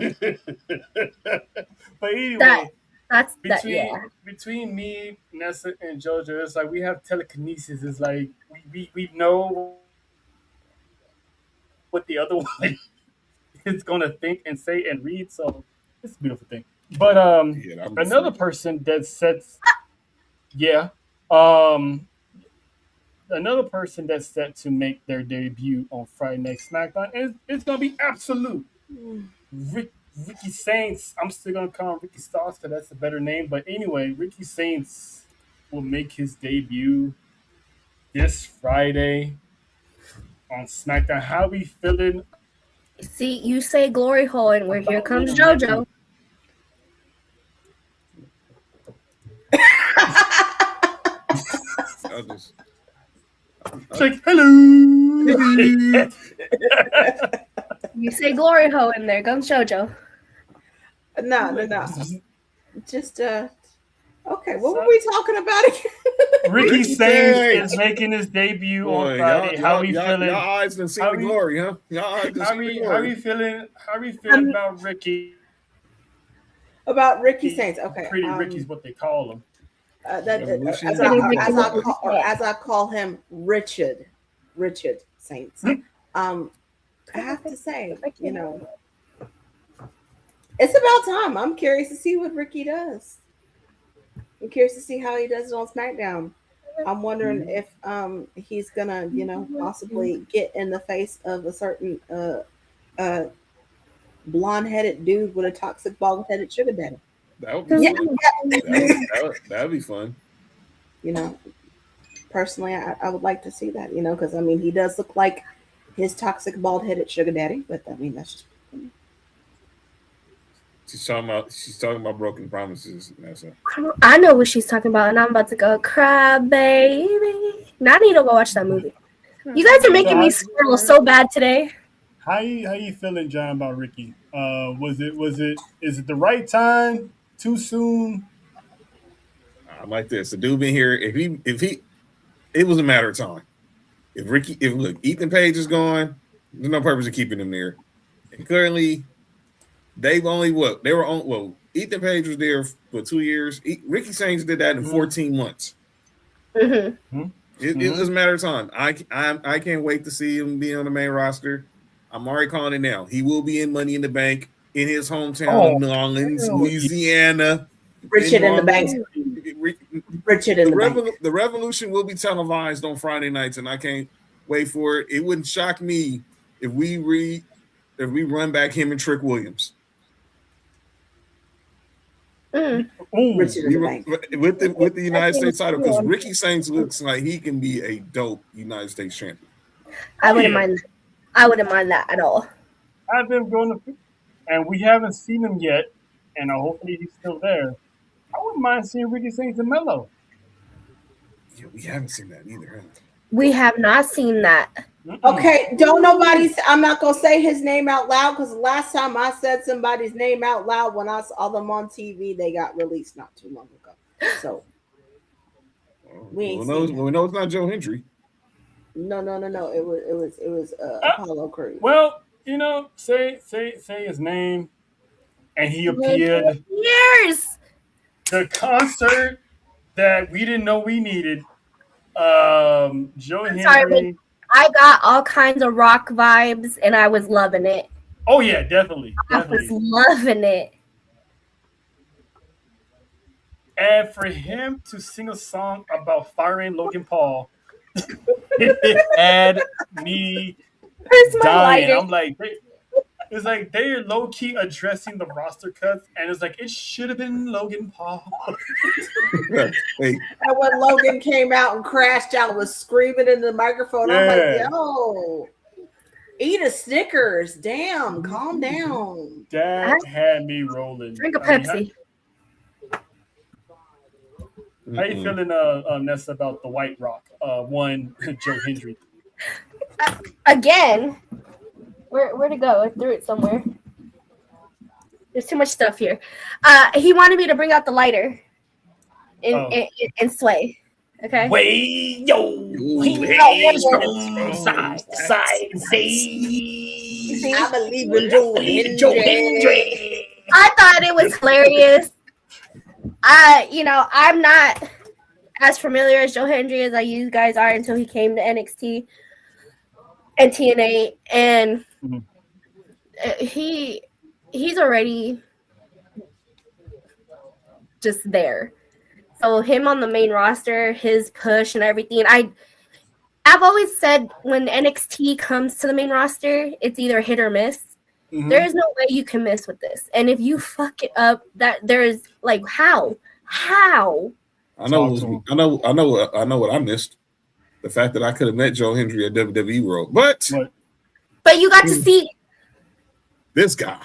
But anyway, That's that. Yeah. between me, Nessa, and JoJo, it's like we have telekinesis. It's like we know what the other one is gonna think and say and read. So it's a beautiful thing. But Yeah, I'm another person that sets another person that's set to make their debut on Friday Night SmackDown is it's gonna be Absolute. Ricky Saints. I'm still gonna call him Ricky Starks because that's a better name. But anyway, Ricky Saints will make his debut this Friday on SmackDown. How we feeling? See, you say glory hole, and where here comes JoJo. It's like, hello. You say glory hole in there. Go Shoujo. No. Just okay, what were we talking about again? Ricky Sainz is making his debut on Friday. How are we feeling? Y'all eyes done seen the glory, huh? Y'all eyes done seen the glory. How are you feeling? How are you feeling about Ricky? About Ricky Sainz, okay. Pretty Ricky's what they call him. As I call him, Richard Saints. I have to say, you know, it's about time. I'm curious to see what Ricky does. I'm curious to see how he does it on SmackDown. I'm wondering if he's gonna, you know, possibly get in the face of a certain blonde-headed dude with a toxic bald-headed sugar daddy. That would be fun. You know, personally, I would like to see that. You know, because I mean, he does look like his toxic bald-headed sugar daddy. But I mean, that's just. She's talking about broken promises. I know what she's talking about, and I'm about to go cry, baby. Now I need to go watch that movie. You guys are making me squirrel so bad today. How you feeling, John, about Ricky? Is it the right time? Too soon? I'm like this. The dude been here. If he, it was a matter of time. If Ethan Page is gone, there's no purpose of keeping him there. And currently, they've only Ethan Page was there for 2 years. Ricky Sainz did that in 14 months. Mm-hmm. It was a matter of time. I can't wait to see him be on the main roster. I'm already calling it now. He will be in Money in the Bank in his hometown of New Orleans, Louisiana. Richard in the Bank. Richard in the Bank. The Revolution will be televised on Friday nights, and I can't wait for it. It wouldn't shock me if we run back him and Trick Williams. Richard in the Bank. With the United States title, because Ricky Sainz looks like he can be a dope United States champion. I wouldn't mind that at all. I've been going to, and we haven't seen him yet, and hopefully he's still there. I wouldn't mind seeing Ricky Sainz and Melo. Yeah, we haven't seen that either, huh? We have not seen that. Okay, I'm not going to say his name out loud because the last time I said somebody's name out loud when I saw them on TV, they got released not too long ago. So, we know it's not Joe Hendry. No. It was Apollo Crews. Well, you know, say his name, and he appeared. Years. The concert that we didn't know we needed. Joe Hendry. Sorry, I got all kinds of rock vibes, and I was loving it. Oh yeah, definitely. I was loving it. And for him to sing a song about firing Logan Paul, it had me dying. I'm like, it's like they're low key addressing the roster cuts, and it's like it should have been Logan Paul. Hey. And when Logan came out and crashed out, was screaming into the microphone. I'm like, yo, eat a Snickers. Damn, calm down. That had me rolling. Drink a Pepsi. How you feeling, Nessa, about the White Rock? Joe Hendry. Again, where to go? I threw it somewhere. There's too much stuff here. He wanted me to bring out the lighter and sway. Okay. Way yo, side. I believe in Joe Hendry. I thought it was hilarious. I'm not as familiar as Joe Hendry as you guys are until he came to NXT and TNA, and he's already just there. So him on the main roster, his push and everything. I've always said when NXT comes to the main roster, it's either hit or miss. Mm-hmm. There is no way you can miss with this. And if you fuck it up, that there's like how? I know what I missed. The fact that I could have met Joe Hendry at WWE World. But you got to see this guy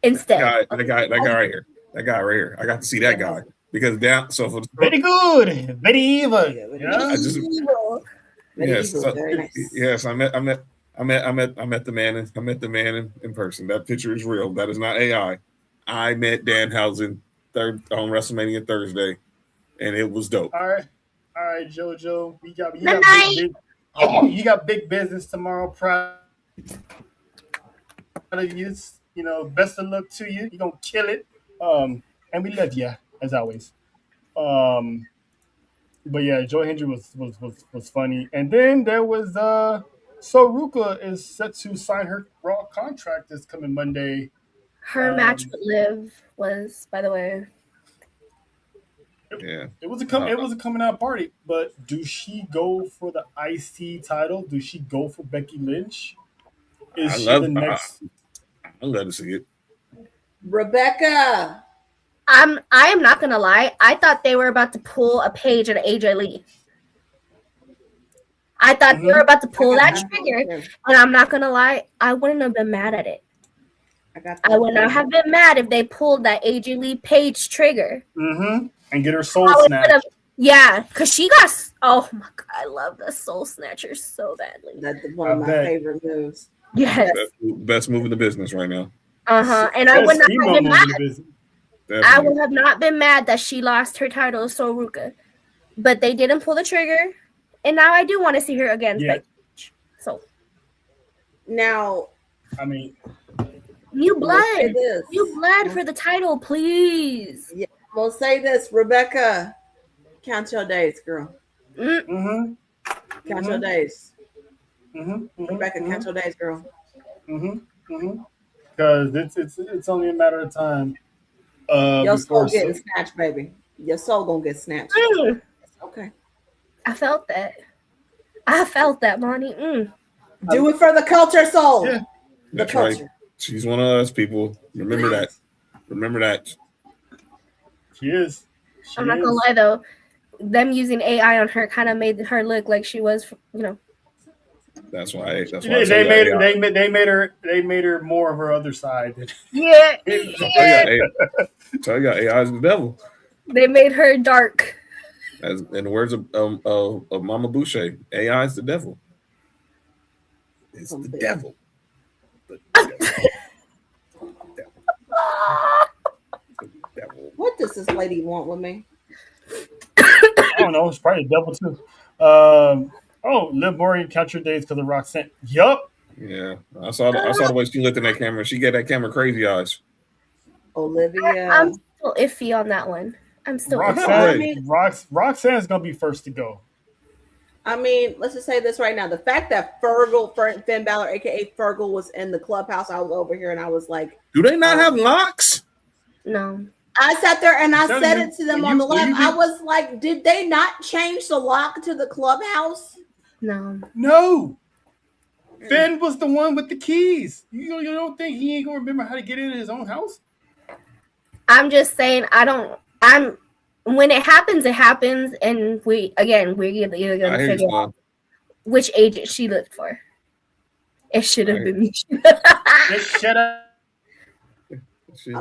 instead. That guy right here. That guy right here. I got to see that guy. because down. So for the Very good, very evil. Yeah. I just Evil. yes, Evil, very nice. yes. I met the man in person. That picture is real. That is not AI. I met Danhausen on WrestleMania Thursday, and it was dope. All right, JoJo. Night. You got big business tomorrow. Proud of you. You know, best of luck to you. You're gonna kill it. And we love you as always. But yeah, Joy Hendry was funny. And then there was Soruka is set to sign her Raw contract this coming Monday. Her match with Liv was, by the way. It was a coming out party. But do she go for the IC title? Do she go for Becky Lynch? Is she the next? I'd love to see it. Rebecca. I am not gonna lie. I thought they were about to pull a page at AJ Lee. I thought they were about to pull that trigger, and I'm not gonna lie. I wouldn't have been mad at it. I would not have been mad if they pulled that AJ Lee page trigger. And get her soul snatched. Yeah, because she got. Oh my god, I love the soul snatcher so badly. That's one of my favorite moves. Yes, best move in the business right now. And I would not have been mad. Definitely. I would have not been mad that she lost her title to Soruka, but they didn't pull the trigger, and now I do want to see her again. Yeah. So now, I mean, new blood for the title, please. Yeah, we'll say this, Rebecca. Count your days, girl. Count your days. Rebecca, count your days, girl. Because it's only a matter of time. Your soul getting snatched, baby. Your soul gonna get snatched. Okay. I felt that, Monty. Do it for the culture, soul. Yeah. That's culture. Right. She's one of us, people. Remember that. Remember that. She is. I'm not gonna lie though. Them using AI on her kind of made her look like she was, That's why they made her more of her other side. Yeah. Tell you, AI is the devil. They made her dark. As in the words of Mama Boucher, AI is the devil. It's the devil. The devil. What does this lady want with me? I don't know. It's probably the devil too. Liv Morgan count your days because of Roxanne. Yup. Yeah, I saw the way she looked in that camera. She got that camera crazy eyes. Olivia. I'm still iffy on that one. I'm still Roxanne's gonna be first to go. I mean, let's just say this right now. The fact that Finn Balor, aka Fergal, was in the clubhouse, I was over here and I was like, do they not have locks? No. I sat there and I said it to them on the live. I was like, did they not change the lock to the clubhouse? No. Finn was the one with the keys. You don't think he ain't gonna remember how to get into his own house? I'm just saying when it happens, and we're either gonna figure out which agent she looked for. It should have been me. It should have. I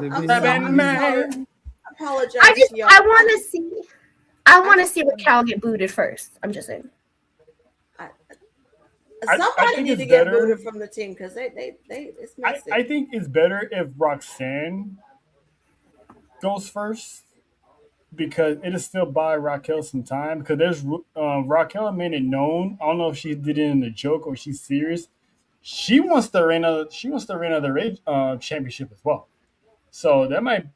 apologize. I want to see Raquel get booted first. I'm just saying. Somebody need to get booted from the team because it's messy. I think it's better if Roxanne goes first because it'll still buy Raquel some time. Because there's Raquel made it known. I don't know if she did it in a joke or she's serious. She wants to reign of the championship as well. So that might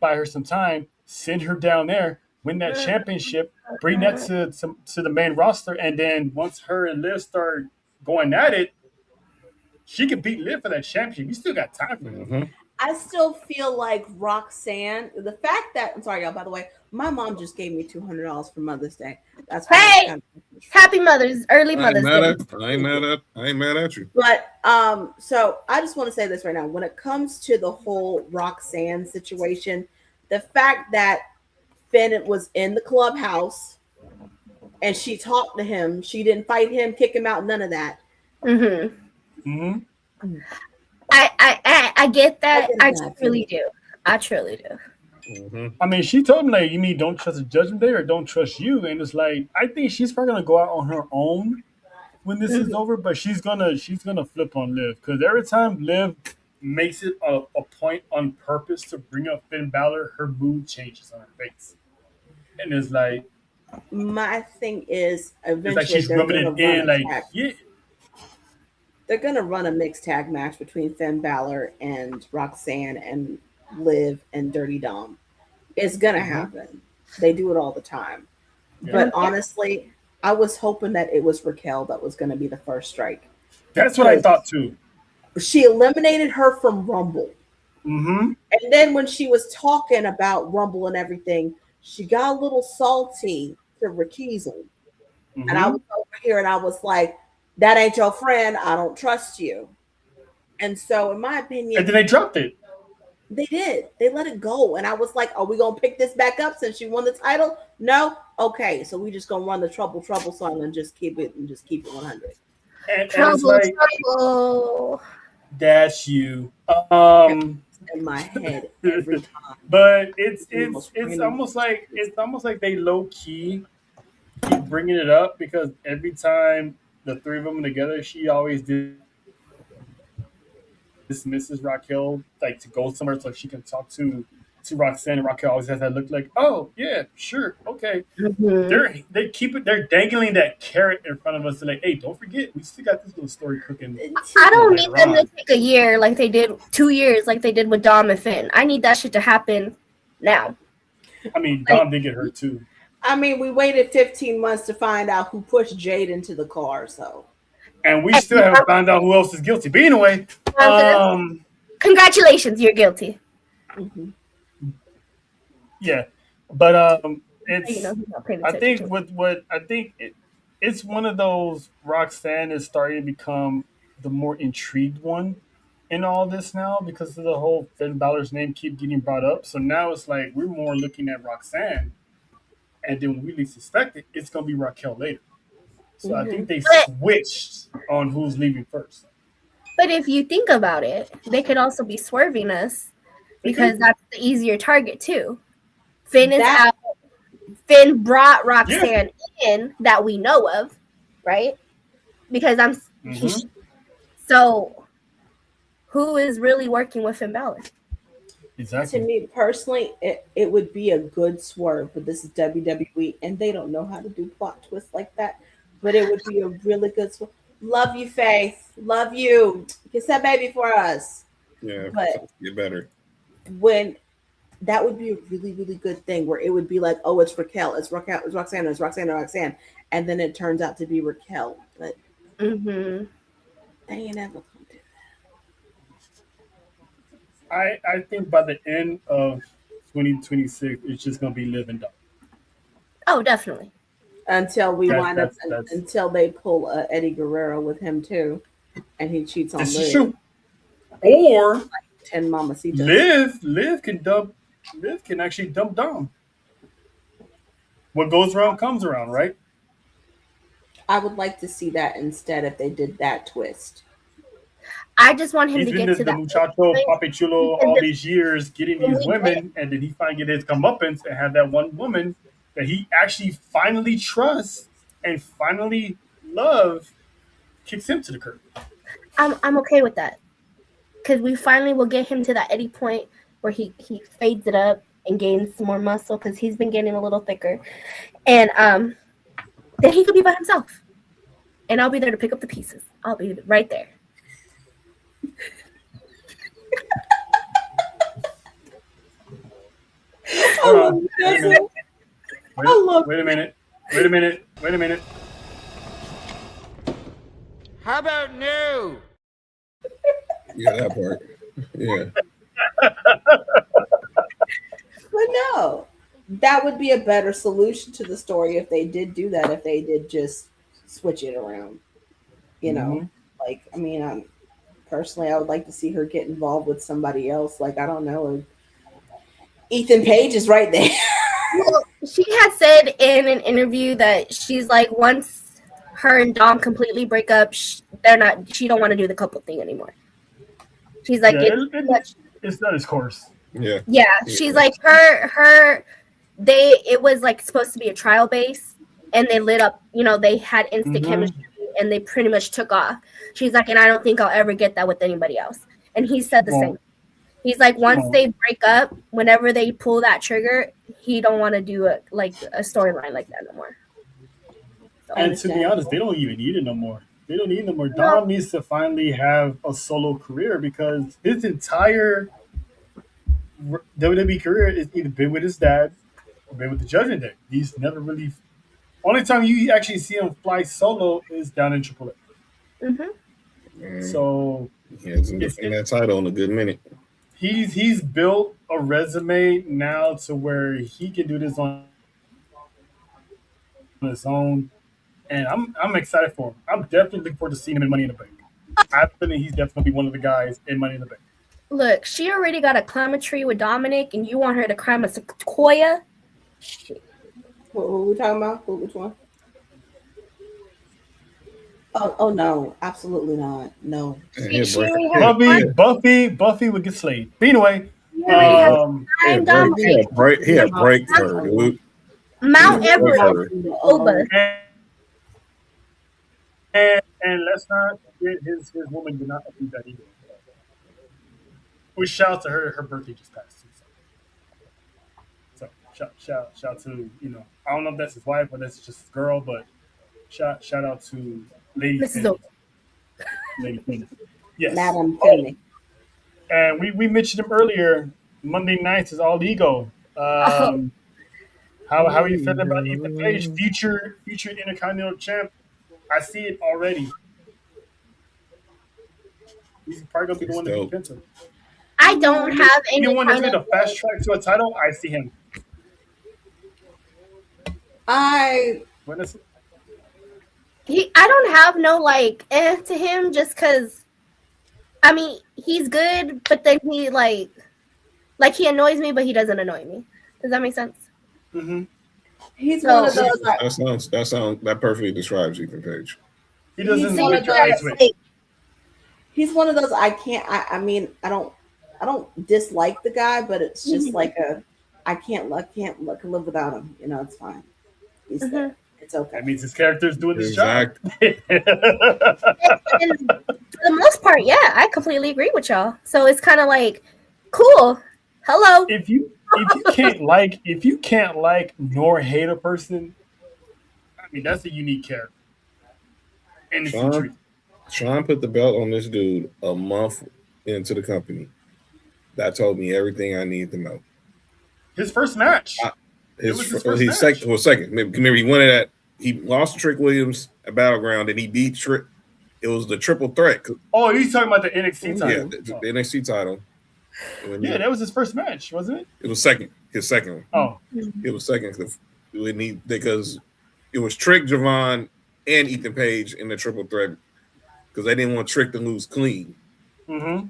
buy her some time. Send her down there, win that championship, bring that to the main roster, and then once her and Liv start going at it, she can beat Liv for that championship. You still got time for it. I still feel like Roxanne, the fact that, I'm sorry, y'all, by the way, my mom just gave me $200 for Mother's Day. That's happy early Mother's Day. I ain't mad at you. But so I just want to say this right now. When it comes to the whole Roxanne situation, the fact that Finn was in the clubhouse and she talked to him, she didn't fight him, kick him out, none of that. I get that. I truly do. Mm-hmm. I mean, she told me like, you mean don't trust the Judgment Day or don't trust you? And it's like I think she's probably gonna go out on her own when this is over, but she's gonna flip on Liv because every time Liv makes it a point on purpose to bring up Finn Balor, her mood changes on her face, and My thing is, it's like eventually she's they're rubbing gonna it run in, a like tag. yeah, They're gonna run a mixed tag match between Finn Balor and Roxanne and Liv and Dirty Dom. It's gonna happen. They do it all the time. yeah. But honestly, I was hoping that it was Raquel that was gonna be the first strike. That's what I thought too. She eliminated her from Rumble. Mm-hmm. And then when she was talking about Rumble and everything, she got a little salty to Raquel. Mm-hmm. And I was over here and I was like, that ain't your friend. I don't trust you. And so, in my opinion, And then they dropped it. they did. They let it go. And I was like, are we going to pick this back up since she won the title? No? Okay. So we just going to run the trouble song and just keep it 100. And it's like, trouble. that's you. In my head every time. But it's almost like they low key keep bringing it up because every time the three of them are together, she always dismisses Raquel like to go somewhere so she can talk to Roxanne, and Raquel always has that look like, oh yeah, sure, okay. They're dangling that carrot in front of us and like, hey, don't forget, we still got this little story cooking. I don't need them to take a year like they did 2 years like they did with Dom and Finn. I need that shit to happen now. I mean, Dom did get hurt too. I mean, we waited 15 months to find out who pushed Jade into the car, so. And we still haven't found out who else is guilty. But anyway, congratulations, you're guilty. Mm-hmm. Yeah, but it's. You know, I think it's one of those. Roxanne is starting to become the more intrigued one in all this now because of the whole Finn Balor's name keep getting brought up. So now it's like we're more looking at Roxanne, and then when we least suspect it, it's gonna be Raquel later. So I think they switched on who's leaving first. But if you think about it, they could also be swerving us because that's the easier target too. Finn is out. Finn brought Roxanne in that we know of, right? Because so who is really working with Finn Balor? Exactly. To me personally, it would be a good swerve, but this is WWE and they don't know how to do plot twists like that. But it would be a really good swerve. Love you, Faith. Love you. Kiss that baby for us. Yeah, but get better. When that would be a really, really good thing where it would be like, oh, it's Raquel, it's Roxanne, and then it turns out to be Raquel. But they ain't never gonna do that. I think by the end of 2026, it's just gonna be Liv and Dom. Oh, definitely. Until we until they pull Eddie Guerrero with him too, and he cheats on Liv. This is true. Or 10 Mamacitas. Liv can actually dump Dom. What goes around comes around, right? I would like to see that instead if they did that twist. I just want him to get to that. Muchacho, Papi Chulo, all these years getting these women, and then he finally get his comeuppance and have that one woman that he actually finally trusts and finally love kicks him to the curb. I'm okay with that. Because we finally will get him to that Eddie point where he fades it up and gains some more muscle because he's been getting a little thicker. And then he could be by himself. And I'll be there to pick up the pieces. I'll be right there. Wait a minute. How about no? Yeah, that part. Yeah. But no, that would be a better solution to the story if they did do that, if they did just switch it around. You know, like, I mean, personally, I would like to see her get involved with somebody else. Like, I don't know. Ethan Page is right there. Well, she had said in an interview that she's like, once her and Dom completely break up, she don't want to do the couple thing anymore. She's like, it's not his course. Yeah. Yeah, she's like her. It was like supposed to be a trial base, and they lit up. They had instant chemistry, and they pretty much took off. She's like, and I don't think I'll ever get that with anybody else. And he said the same. He's like, once they break up, whenever they pull that trigger, he don't want to do a storyline like that no more. So, and to be honest, they don't even need it no more. They don't need it no more. Dom needs to finally have a solo career because his entire WWE career has either been with his dad or been with the Judgment Day. He's never really. Only time you actually see him fly solo is down in AAA. So he hasn't defended that title in a good minute. He's built a resume now to where he can do this on his own, and I'm excited for him. I'm definitely looking forward to seeing him in Money in the Bank. I think he's definitely gonna be one of the guys in Money in the Bank. Look, she already got a climb a tree with Dominic, and you want her to climb a sequoia? Shit. What are we talking about? Which one? Oh no, absolutely not. No. Buffy would get slayed. But anyway, he had break her, dude. Mount Everest. And let's not forget his woman did not do that either. We shout to her. Her birthday just passed. So shout to I don't know if that's his wife or that's just his girl, but shout out to Lady Finney. Lady Finney. Yes. Madam Finney. And we mentioned him earlier. Monday nights is all ego. How are you feeling about Ethan Page, future Intercontinental champ? I see it already. He's probably gonna be the one to defend him. I don't have any. You want to get a fast track to a title? I see him. I don't have no to him just because. I mean, he's good, but then he he annoys me, but he doesn't annoy me. Does that make sense? Mm-hmm. He's one of those. That perfectly describes Ethan Page. He doesn't. He's one of those. I mean, I don't dislike the guy, but it's just I can't live without him. It's fine. He's there. It's okay. That means his character is doing his job. And for the most part, yeah, I completely agree with y'all. So it's kind of cool. Hello. If you can't like nor hate a person, I mean that's a unique character. And Sean put the belt on this dude a month into the company. That told me everything I need to know. His first match. Second. Maybe he won it at. He lost to Trick Williams at Battleground, and he beat Trick. It was the triple threat. Oh, he's talking about the NXT title. Yeah, the NXT title. That was his first match, wasn't it? It was second. His second one. Oh, it was second because it was Trick, Javon, and Ethan Page in the triple threat because they didn't want Trick to lose clean. Mm-hmm.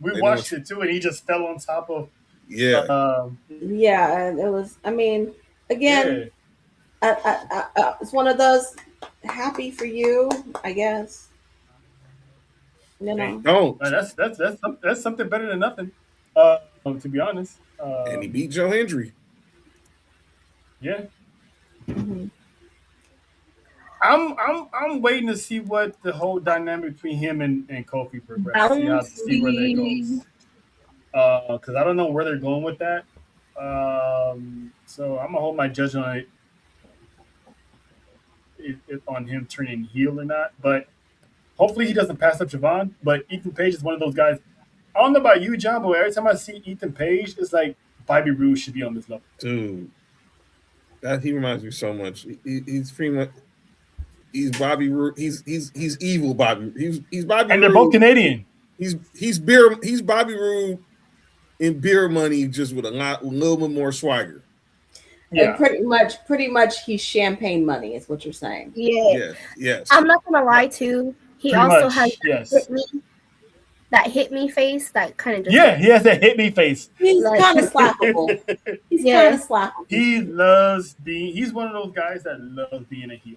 We watched it too, and he just fell on top of. Yeah. And it was. I mean, again, it's one of those. Happy for you, I guess. Don't. That's something better than nothing. To be honest. And he beat Joe Hendry. Yeah. Mm-hmm. I'm waiting to see what the whole dynamic between him and Kofi progresses. See where that goes. Because I don't know where they're going with that. So I'm gonna hold my judgment on it on him turning heel or not. But hopefully he doesn't pass up Javon. But Ethan Page is one of those guys. I don't know about you, John, but every time I see Ethan Page, it's like Bobby Roode should be on this level. Dude, he reminds me so much. He's pretty much. He's Bobby Roode. He's evil Bobby. He's Bobby. And they're both Canadian. He's Bobby Roode in beer money, just with a little bit more swagger. Yeah. And pretty much he's champagne money is what you're saying. Yeah. Yes. I'm not gonna lie too. He also has that hit me face that kind of just he has that hit me face. He's kind of slappable. He's kind of slappable. He's one of those guys that loves being a heel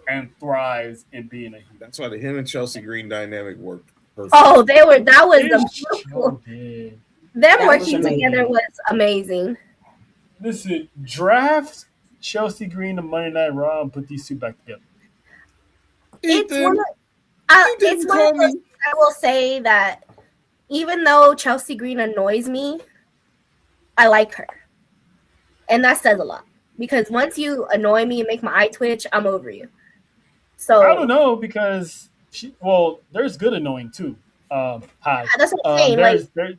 and thrives in being a heel. That's why him and Chelsea Green dynamic worked perfect. Oh, that was the Them That was working amazing. together was amazing. Listen, draft Chelsea Green to Monday Night Raw and put these two back together. It's Ethan, one of, didn't it's one call of those me. I will say that even though Chelsea Green annoys me, I like her. And that says a lot. Because once you annoy me and make my eye twitch, I'm over you. So I don't know because there's good annoying too. Hi. That's what I'm saying.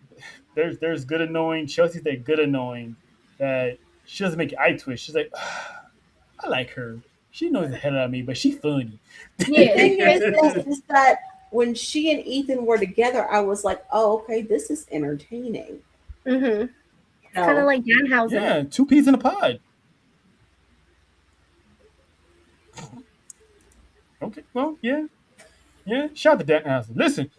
There's good annoying. Chelsea's that good annoying that she doesn't make eye twitch. She's like, I like her. She knows the hell out of me, but she's funny. The thing is that when she and Ethan were together, I was like, oh, okay, this is entertaining. Mm-hmm. It's kind of like Danhausen. Yeah, two peas in a pod. Okay, well, yeah. Shout out to Danhausen. Listen,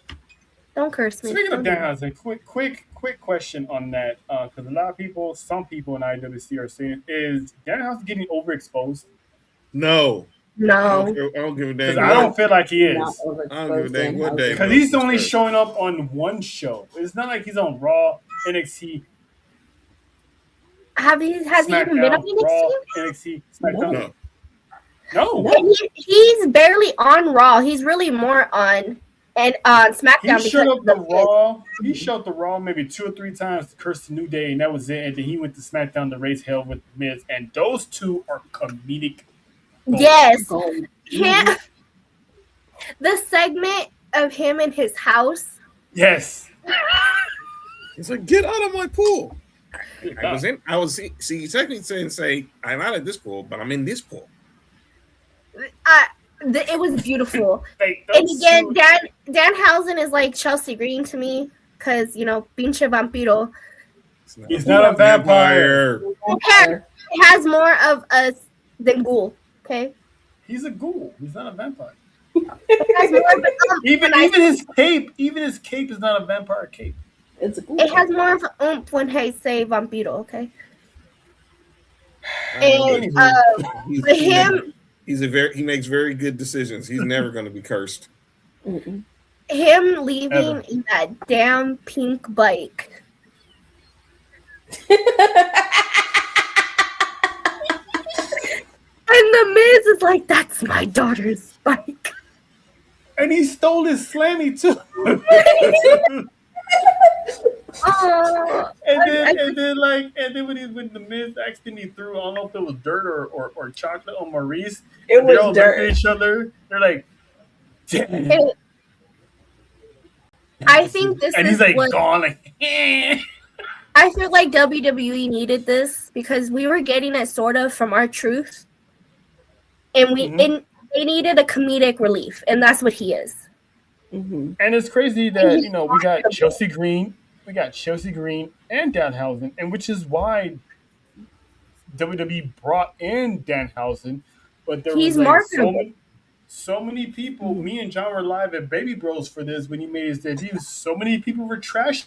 don't curse me. Speaking of Danhausen, quick question on that, because a lot of people, some people in IWC are saying, is Danhausen getting overexposed? No. I don't give a damn. I don't feel like he is. I don't give a damn what day. Because he's only showing up on one show. It's not like he's on Raw, NXT. Has he even been on NXT? Raw, NXT, SmackDown. No. He's barely on Raw. He's really more on SmackDown. He showed up the Raw. He showed the Raw maybe 2 or 3 times to curse the New Day, and that was it. And then he went to SmackDown to raise hell with Miz, and those two are comedic. Yes. The segment of him in his house. Yes. It's like, get out of my pool. I was technically say I'm out of this pool, but I'm in this pool. It was beautiful. And again, Danhausen is like Chelsea Green to me because pinche vampiro. He's not a vampire. He has more of us than ghoul. Okay. He's a ghoul. He's not a vampire. even his cape is not a vampire cape. It's a ghoul. It has more of an oomph when they say vampiro. Okay. And for him. He makes very good decisions. He's never going to be cursed. Him leaving in that damn pink bike. And the Miz is like, that's my daughter's bike. And he stole his slammy too. And then when the Miz accidentally threw, I don't know if it was dirt or chocolate on Maurice. It was all dirt. Look at each other. They're like, damn. I think this and is he's like what, gone. Like, I feel like WWE needed this because we were getting it sort of from R-Truth, and they needed a comedic relief, and that's what he is. Mm-hmm. And it's crazy that we got Chelsea Green and Danhausen, and which is why WWE brought in Danhausen, but there was like so many people. Me and John were live at Baby Bros for this when he made his debut. So many people were trashing.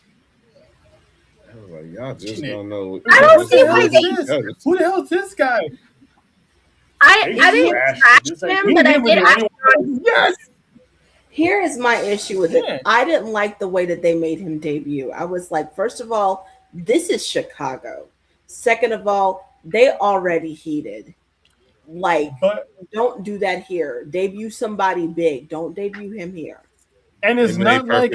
I was like, y'all just don't know. I don't see why who the hell is this guy? I didn't trash him, but I did ask him. Yes. Here is my issue with it. I didn't like the way that they made him debut. I was like, first of all, this is Chicago. Second of all, they already heated. Don't do that here. Debut somebody big. Don't debut him here. And it's not like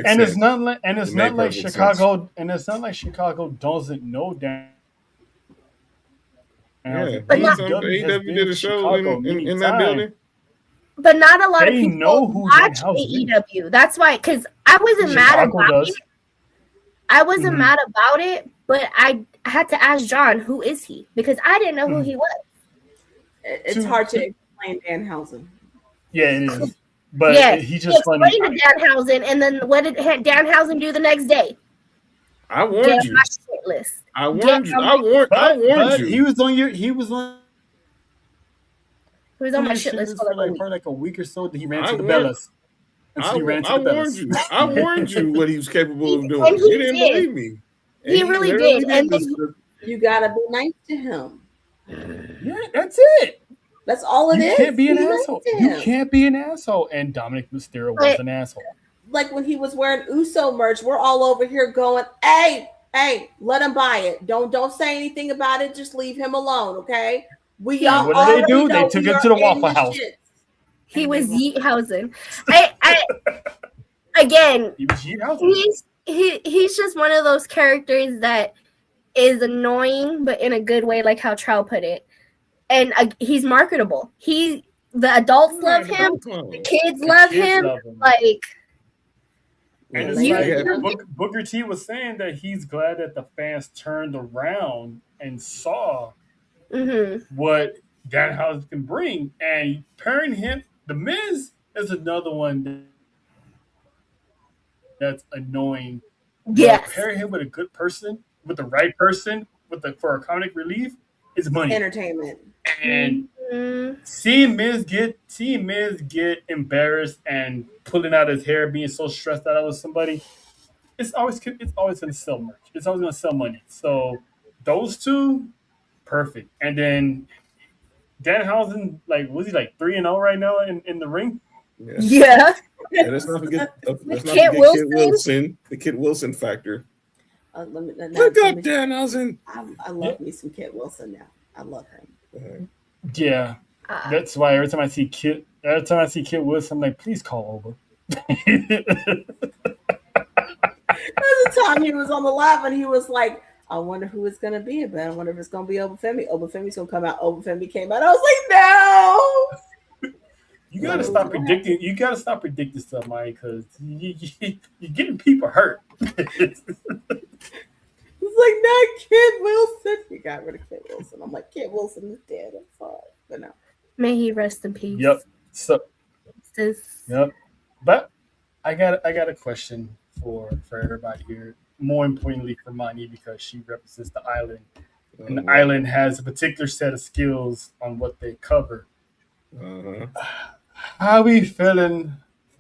Chicago. And it's not like Chicago doesn't know Dan. Yeah, AEW did a show in that building. But not a lot of They people know who watch Danhausen is. AEW. That's why, because I wasn't mad about it. I wasn't mad about it, but I had to ask John, who is he? Because I didn't know who he was. It's hard to explain Danhausen. Yeah, it is. But he just funny. He explained to Danhausen, and then what did Danhausen do the next day? I warned you. I warned you. He was on my shit list for like a week or so. That he ran to the Bellas. I warned you. I warned you what he was capable of doing. You didn't believe me. He really did. And then you gotta be nice to him. Yeah, that's it. That's all it is. You can't be an asshole. You can't be an asshole. And Dominic Mysterio was an asshole. Like when he was wearing Uso merch, we're all over here going, "Hey, Hey, let him buy it. Don't say anything about it. Just leave him alone, okay? We And all what did they already do? They know took we him are to the in Waffle his House. shit. He was Yeethausen. I again, He was Yeethausen. he's just one of those characters that is annoying, but in a good way, like how Trow put it. And he's marketable. The adults love him. The kids love him. Like, and it's like Booker T was saying that he's glad that the fans turned around and saw what Danhausen can bring, and pairing him, the Miz is another one that's annoying. yes, but pair him with a good person, with the right person, for a comic relief is money. Entertainment. And seeing Miz get embarrassed and pulling out his hair, being so stressed out with somebody, it's always gonna sell merch. It's always gonna sell money. So those two, perfect. And then Danhausen, like, was he like 3-0 right now in the ring? Yeah. And let's not forget Kit Wilson, the Kit Wilson factor. Look up Danhausen. I love me some Kit Wilson now. I love him. Yeah. That's why every time I see Kit Wilson, I'm like, please call over. There's a time he was on the live and he was like, I wonder who it's gonna be, but I wonder if it's gonna be Obafemi. Obafemi's gonna come out. Obafemi came out. I was like, no. You gotta stop predicting. You gotta stop predicting stuff, Mike, because you're getting people hurt. It's like, not Kit Wilson. You got rid of Kit Wilson. I'm like, Kit Wilson is dead. I'm sorry, but no. May he rest in peace. Yep. So. Yep. But I got a question for everybody here. More importantly for Mani, because she represents the island, and the island has a particular set of skills on what they cover. How are we feeling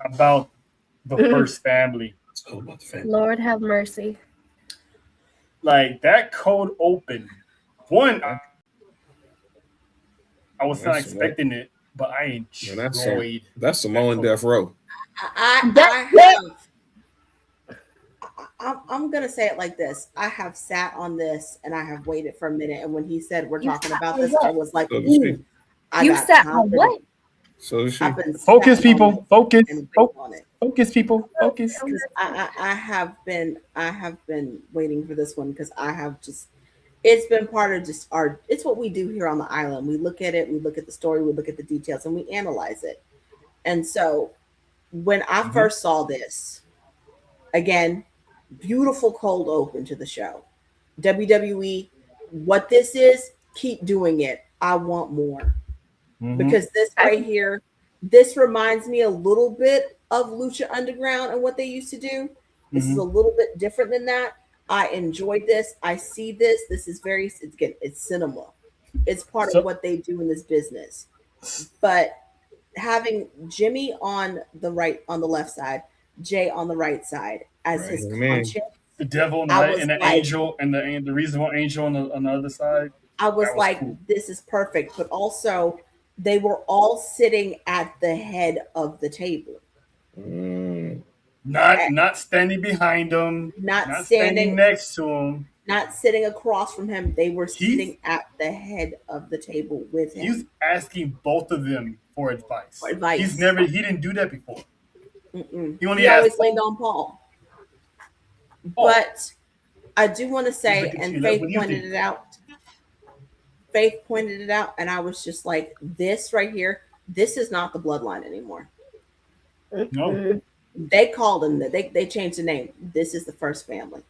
about the first family? Lord have mercy. Like that cold open. One, I was not expecting it, but I enjoyed. That's Samoan Death Row. I'm gonna say it like this. I have sat on this and I have waited for a minute. And when he said we're talking about this, I was like, you sat on what? So focus, people. Focus. Focus, people. Focus. I have been waiting for this one because I have just. It's been part of just it's what we do here on the island. We look at it, we look at the story, we look at the details, and we analyze it. And so when I first saw this, again, beautiful cold open to the show. WWE, what this is, keep doing it. I want more. Because this right here, this reminds me a little bit of Lucha Underground and what they used to do. This is a little bit different than that. I enjoyed this. I see this. This is it's cinema. It's part of what they do in this business. But having Jimmy on the left side, Jay on the right side as his conscience, the devil and the angel and the reasonable angel on the other side. I was like, cool. This is perfect. But also, they were all sitting at the head of the table. Not standing behind him. Not standing next to him. Not sitting across from him. They were sitting at the head of the table with him. He's asking both of them for advice. He didn't do that before. He always leaned on Paul. But I do want to say, and Faith pointed it out. Faith pointed it out, and I was just like, this right here, this is not the bloodline anymore. No. They called them they changed the name. This is the first family.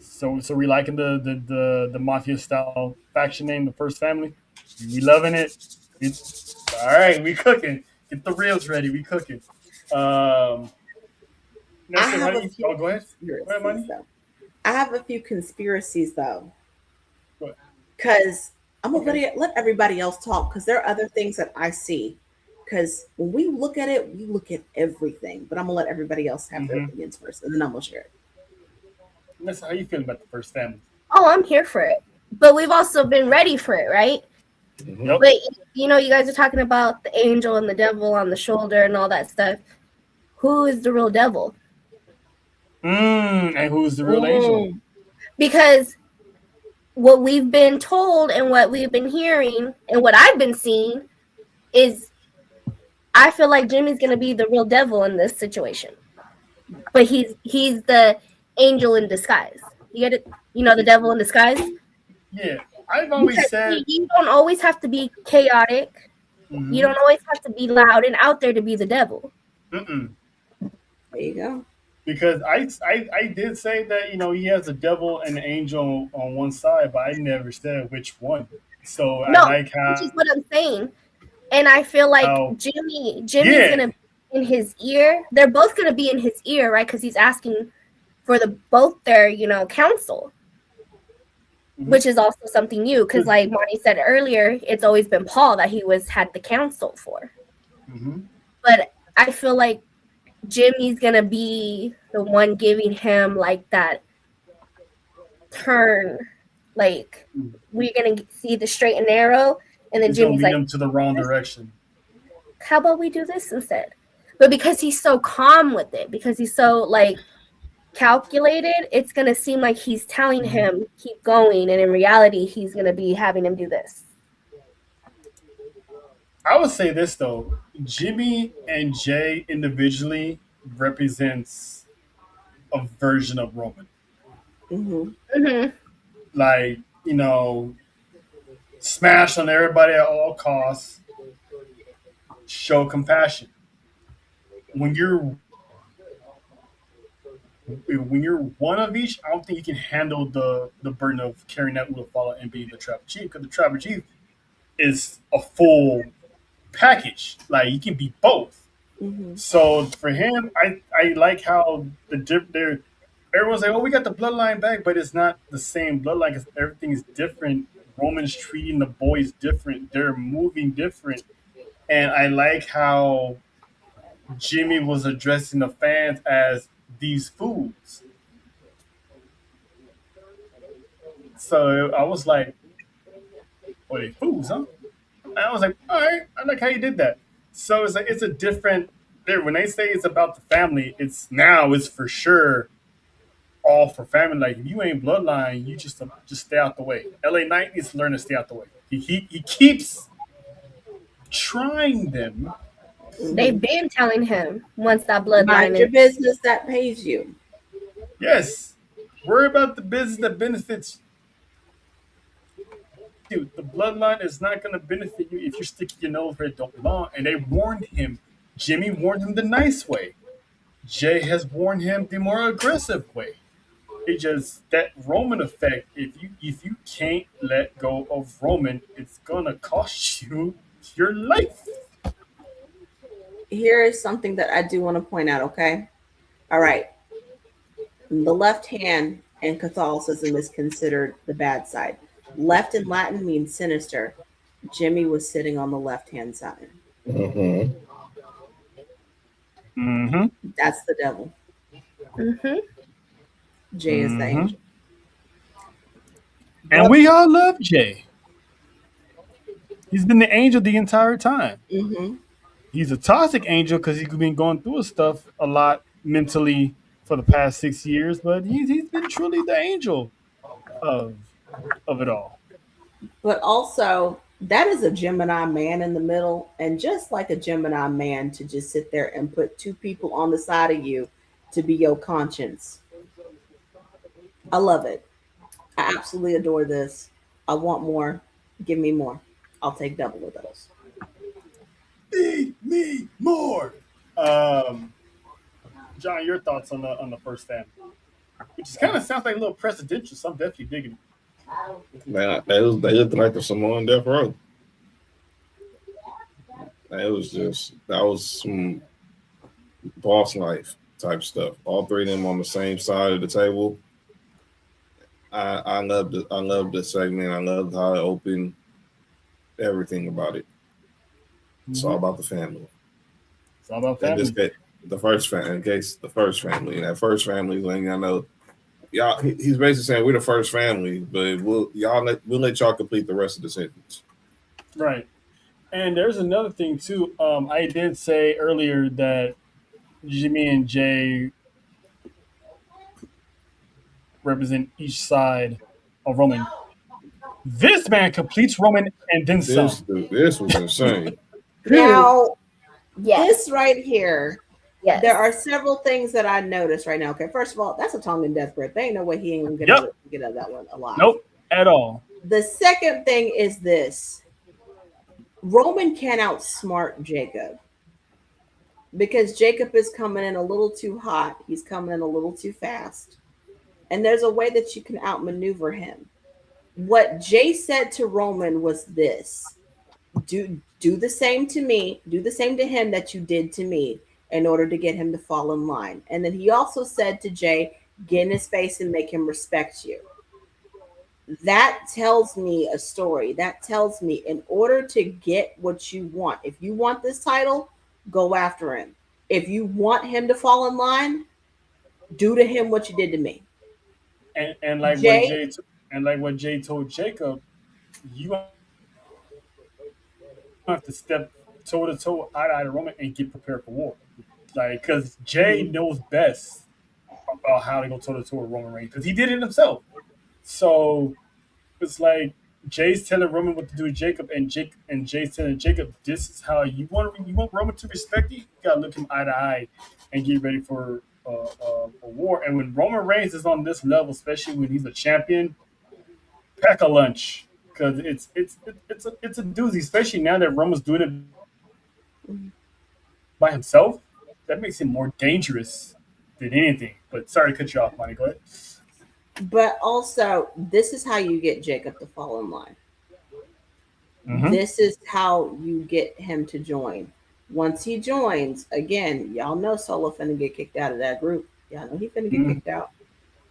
So we liking the mafia style faction name, the first family. We loving it. All right, we cooking. Get the reels ready. We cooking. Go ahead. Go ahead, Money. I have a few conspiracies though, because I'm gonna let everybody else talk because there are other things that I see. Because when we look at it, we look at everything. But I'm gonna let everybody else have their opinions first, and then I'm gonna share it. Nessa, how you feeling about the first family? Oh, I'm here for it. But we've also been ready for it, right? Yep. But you guys are talking about the angel and the devil on the shoulder and all that stuff. Who is the real devil? And who's the real angel? because what we've been told and what we've been hearing and what I've been seeing is I feel like Jimmy's gonna be the real devil in this situation, but he's the angel in disguise. You get it? You know, the devil in disguise. Yeah, I've always said you don't always have to be chaotic. mm-hmm. You don't always have to be loud and out there to be the devil. Mm-mm. There you go. Because I did say that he has the devil and the angel on one side, but I never said which one. So No, I like which is what I'm saying, and I feel like Jimmy's yeah. gonna be in his ear. They're both gonna be in his ear, right? Because he's asking for both their counsel, Mm-hmm. which is also something new. Because like Monty said earlier, it's always been Paul that he had the counsel for. Mm-hmm. But I feel like Jimmy's gonna be the one giving him like that turn, like we're gonna see the straight and narrow, and then Jimmy's lead like, him to the wrong direction. How about we do this instead? But because he's so calm with it, because he's so like calculated, it's gonna seem like he's telling him keep going, and in reality, he's gonna be having him do this. I would say this though: Jimmy and Jay individually represents a version of Roman. Mm-hmm. Mm-hmm. Like smash on everybody at all costs. Show compassion. When you're one of each, I don't think you can handle the burden of carrying that Ulafala and being the trapper chief, because the trapper chief is a full package. Like you can be both. Mm-hmm. So for him, I like how everyone's like, oh, we got the bloodline back, but it's not the same bloodline because everything is different. Roman's treating the boys different. They're moving different. And I like how Jimmy was addressing the fans as these fools. So I was like, oh, they fools, huh? And I was like, all right, I like how you did that. So it's like it's a different. When they say it's about the family, it's for sure all for family. Like if you ain't bloodline, you just stay out the way. LA Knight needs to learn to stay out the way. He keeps trying them. They've been telling him once that bloodline. Mind your business that pays you. Yes, worry about the business that benefits you. The bloodline is not going to benefit you if you're sticking your nose where it don't belong. And they warned him. Jimmy warned him the nice way. Jay has warned him the more aggressive way. It just that Roman effect. If you can't let go of Roman, it's gonna cost you your life. Here is something that I do want to point out. Okay, all right. The left hand in Catholicism is considered the bad side. Left in Latin means sinister. Jimmy was sitting on the left hand side. Mm-hmm. Mm-hmm. That's the devil. Mm-hmm. Jay is the angel. And we all love Jay. He's been the angel the entire time. Mm-hmm. He's a toxic angel because he's been going through his stuff a lot mentally for the past 6 years, but he's been truly the angel of it all. But also, that is a Gemini man in the middle, and just like a Gemini man to just sit there and put two people on the side of you to be your conscience. I love it. I absolutely adore this. I want more. Give me more. I'll take double of those. Feed me more. John, your thoughts on the first family? Which kind of sounds like a little presidential. So I'm definitely digging it. They looked like the Samoan Death Row. That was some boss life type stuff. All three of them on the same side of the table. I loved it. I loved the segment. I loved how it opened. Everything about it. It's all about the family. It's all about family. The first family. In case the first family, and that first family, letting y'all know, y'all. He's basically saying we're the first family, but we'll let y'all complete the rest of the sentence. Right. And there's another thing too. I did say earlier that Jimmy and Jay represent each side of Roman. This man completes Roman and then some. This was insane. Now, Yes. this right here, Yes. there are several things that I noticed right now. Okay, first of all, that's a Tongan death grip. There ain't no way he ain't gonna get out of that one alive. Nope, at all. The second thing is this: Roman can outsmart Jacob because Jacob is coming in a little too hot. He's coming in a little too fast, and there's a way that you can outmaneuver him. What Jay said to Roman was this: do the same to me, do the same to him that you did to me in order to get him to fall in line. And then he also said to Jay, get in his face and make him respect you. That tells me a story. That tells me in order to get what you want, if you want this title, go after him. If you want him to fall in line, do to him what you did to me. And like what Jay told Jacob, you have to step toe to toe, eye to eye to Roman, and get prepared for war. Like, because Jay knows best about how to go toe to toe with Roman Reigns, because he did it himself. So it's like Jay's telling Roman what to do with Jacob, and Jay's telling Jacob, "This is how you want Roman to respect you. You gotta look him eye to eye and get ready for a war." And when Roman Reigns is on this level, especially when he's a champion, pack a lunch, because it's a doozy, especially now that Roman's doing it by himself. That makes him more dangerous than anything. But sorry to cut you off, Monty. Go ahead. But also, this is how you get Jacob to fall in line. Mm-hmm. This is how you get him to join. Once he joins, again, y'all know Solo finna get kicked out of that group. Y'all know he finna get kicked out.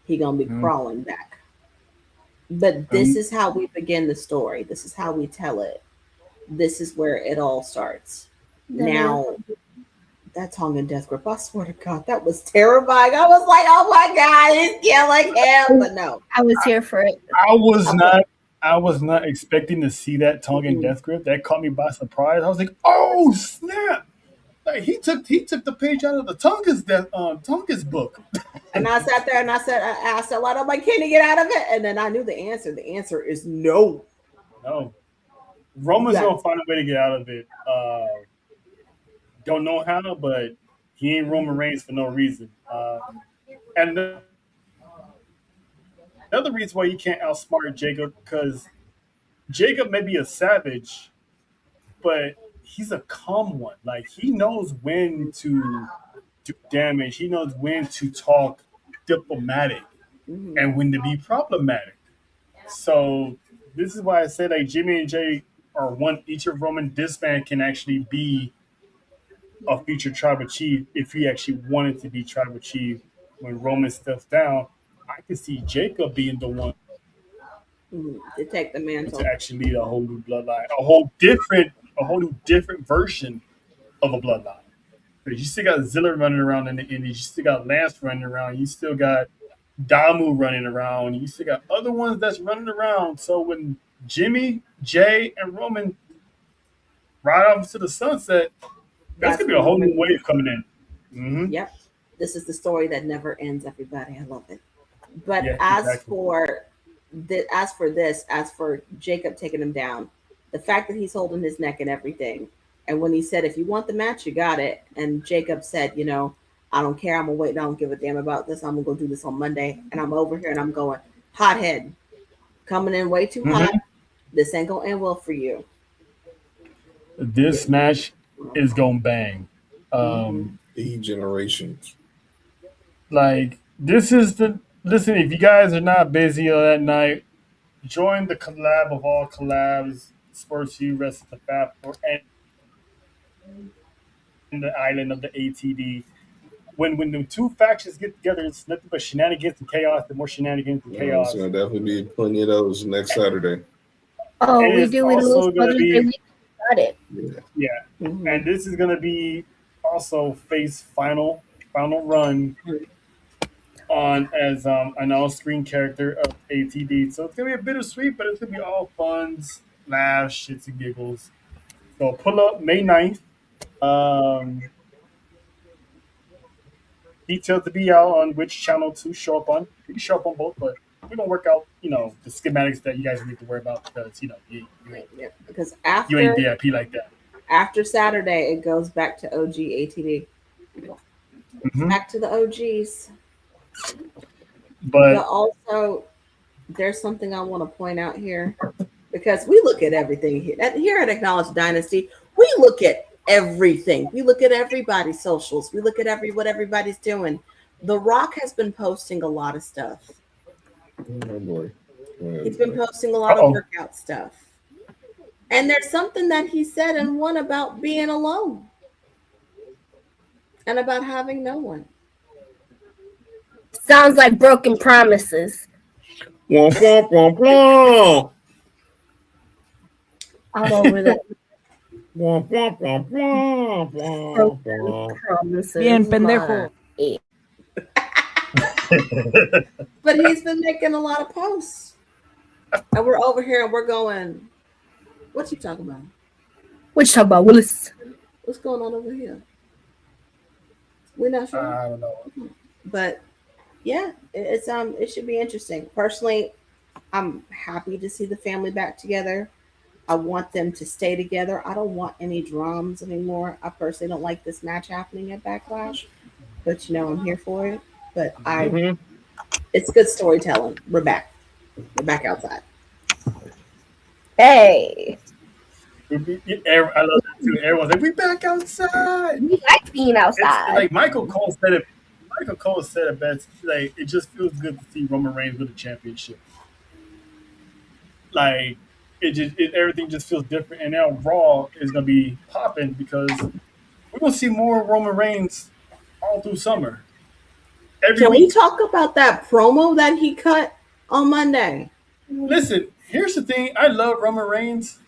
He gonna be crawling back. But this is how we begin the story. This is how we tell it. This is where it all starts. Now, that Tongan death grip, I swear to God, that was terrifying. I was like, oh my God, he's killing him. But no. I was here for it. I was not expecting to see that Tongan death grip. That caught me by surprise. I was like, oh snap. Like he took the page out of the Tonga's book. And I sat there and I asked a lot. I'm like, can he get out of it? And then I knew the answer. The answer is no. No. Roman's gonna find a way to get out of it. Don't know how, but he ain't Roman Reigns for no reason. And another reason why you can't outsmart Jacob, because Jacob may be a savage, but he's a calm one. Like, he knows when to do damage. He knows when to talk diplomatic and when to be problematic. So this is why I said, like, Jimmy and Jay are one each of Roman. This man can actually be a future tribal chief if he actually wanted to be tribal chief when Roman steps down. I could see Jacob being the one to take the mantle, to actually lead a whole new bloodline, a whole new different version of a bloodline. Because you still got Zilla running around in the Indies, you still got Lance running around, you still got Damu running around, you still got other ones that's running around. So when Jimmy, Jay, and Roman ride off to the sunset, that's gonna be a whole new wave coming in. Mm-hmm. Yep, this is the story that never ends. Everybody, I love it. But Yeah, as for Jacob taking him down, the fact that he's holding his neck and everything, and when he said, "If you want the match, you got it," and Jacob said, "You know, I don't care. I'm gonna wait. I don't give a damn about this. I'm gonna go do this on Monday." And I'm over here and I'm going, hothead, coming in way too hot. This ain't gonna end well for you. This match is gonna bang. Generations. Like, this is the listen. If you guys are not busy on that night, join the collab of all collabs, S4UWrestling, the Fab Four, and the island of the ATD. When the two factions get together, it's nothing but shenanigans and chaos. The more shenanigans and chaos. There's gonna definitely be plenty of those next Saturday. Oh, And we it's do. We also lose gonna Mother's be- Day week. Got it. Yeah, and this is gonna be also Face's final run on as an on-screen character of ATD. So it's gonna be a bittersweet, but it's gonna be all funs, laughs, shits and giggles. So pull up May 9th. details to be out on which channel to show up on. We can show up on both, but we're gonna work out, the schematics that you guys need to worry about because because you ain't VIP like that. After Saturday, it goes back to OG ATV. Back to the OGs. But also, there's something I want to point out here because we look at everything here at Acknowledged Dynasty. We look at everything. We look at everybody's socials. We look at what everybody's doing. The Rock has been posting a lot of stuff. Oh boy. He's been posting a lot of workout stuff. And there's something that he said in one about being alone and about having no one. Sounds like broken promises. Womp, womp, womp, womp. I'm over that. Womp, womp, womp, womp, womp, womp. Promises. Bien pendejo. But he's been making a lot of posts. And we're over here and we're going, what you talking about? What you talking about, Willis? What's going on over here? We're not sure. I don't know. But yeah, it should be interesting. Personally, I'm happy to see the family back together. I want them to stay together. I don't want any dramas anymore. I personally don't like this match happening at Backlash, but I'm here for it. But it's good storytelling. We're back. We're back outside. Hey. I love that too. Everyone's like, we back outside. We like being outside. Like Michael Cole said it. Michael Cole said it best. Like, it just feels good to see Roman Reigns with a championship. Like, everything just feels different. And now Raw is gonna be popping because we're gonna see more Roman Reigns all through summer. Can we talk about that promo that he cut on Monday? Listen, here's the thing. I love Roman Reigns,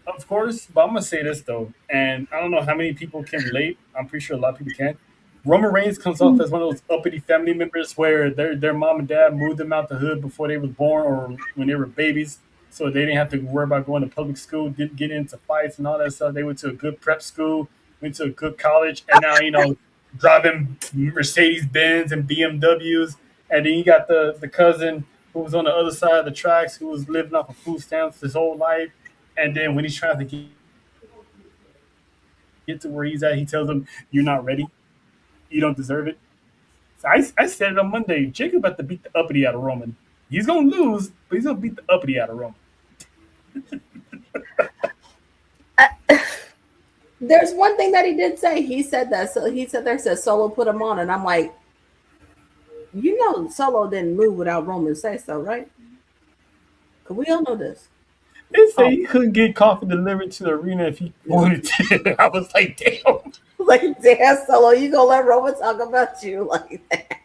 of course, but I'm gonna say this though, and I don't know how many people can relate. I'm pretty sure a lot of people can. Roman Reigns comes off as one of those uppity family members where their mom and dad moved them out the hood before they was born or when they were babies, so they didn't have to worry about going to public school, didn't get into fights and all that stuff. They went to a good prep school, went to a good college, and now driving Mercedes Benz and BMWs. And then you got the cousin who was on the other side of the tracks who was living off of food stamps his whole life. And then when he's trying to get to where he's at, he tells him, "You're not ready. You don't deserve it." So I said it on Monday. Jacob about to beat the uppity out of Roman. He's gonna lose, but he's gonna beat the uppity out of Roman. There's one thing that he did say. He said that. So he said Solo put him on, and I'm like, Solo didn't move without Roman say so, right? Because we all know this. They say he couldn't get coffee delivered to the arena if he wanted to. I was like, damn. Like, damn, Solo, you gonna let Roman talk about you like that?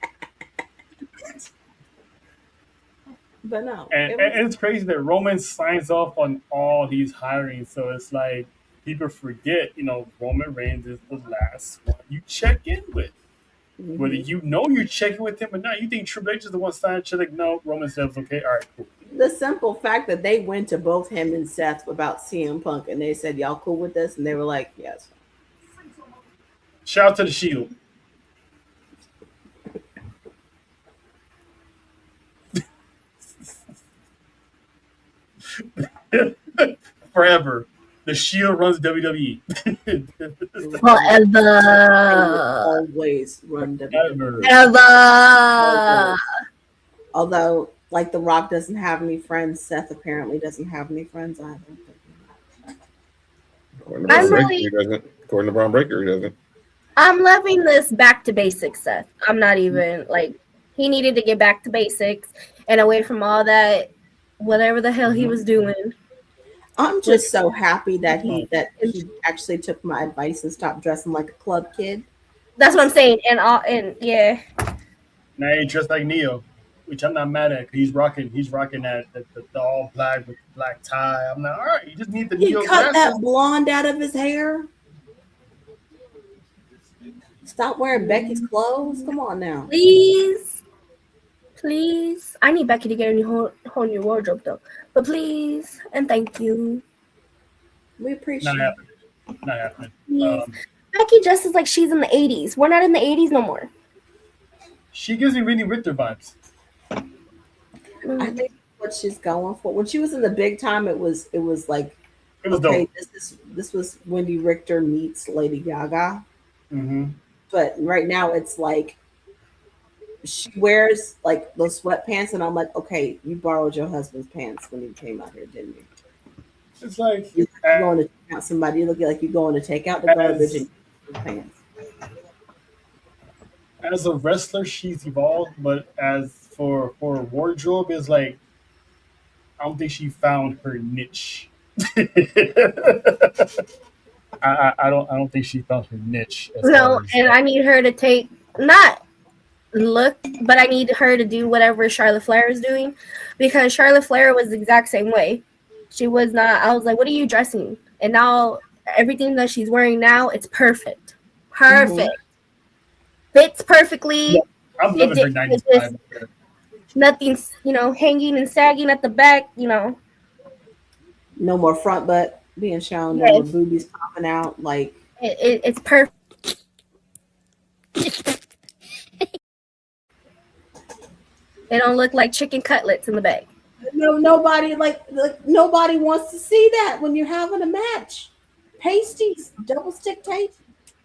But no. And it's crazy that Roman signs off on all these hirings. So it's like people forget, Roman Reigns is the last one you check in with. Mm-hmm. Whether you're checking with him or not, you think Triple H is the one signing check? Like, no, Roman says, okay, all right, cool. The simple fact that they went to both him and Seth about CM Punk and they said, y'all cool with this? And they were like, yes. Shout out to the Shield. Forever. The Shield runs WWE. Forever. Always run WWE. Ever. Although, like, The Rock doesn't have any friends, Seth apparently doesn't have any friends either. According to Braun Breaker, he doesn't. I'm loving this back to basics, Seth. I'm not even, he needed to get back to basics and away from all that, whatever the hell he was doing. I'm just so happy that he actually took my advice and stopped dressing like a club kid. That's what I'm saying. And yeah. Now he dressed like Neo, which I'm not mad at. He's rocking that the all black with black tie. I'm not all right. You just need the Neo. He cut that blonde out of his hair. Stop wearing Becky's clothes. Come on now. Please. I need Becky to get a whole new wardrobe though. But please and thank you. We appreciate it. Not happening. Becky dresses like she's in the 80s. We're not in the 80s no more. She gives me really Richter vibes. I think what she's going for. When she was in the big time, it was like, It was okay, dope. this was Wendy Richter meets Lady Gaga. Mm-hmm. But right now it's like she wears like those sweatpants, and I'm like, okay, you borrowed your husband's pants when you came out here, didn't you? It's like You're going to take out somebody. You look like you're going to take out the garbage and pants. As a wrestler, she's evolved, but as for wardrobe, is like I don't think she found her niche. I don't think she found her niche. No, and I need her to take not look, but I need her to do whatever Charlotte Flair is doing, because Charlotte Flair was the exact same way. She was not. I was like, "What are you dressing?" And now everything that she's wearing now, it's perfect, fits perfectly. Yeah, I'm loving her 95. Nothing's hanging and sagging at the back. No more front butt being shown. No more boobies popping out. Like it's perfect. They don't look like chicken cutlets in the bag. No, nobody like nobody wants to see that when you're having a match. Pasties, double stick tape,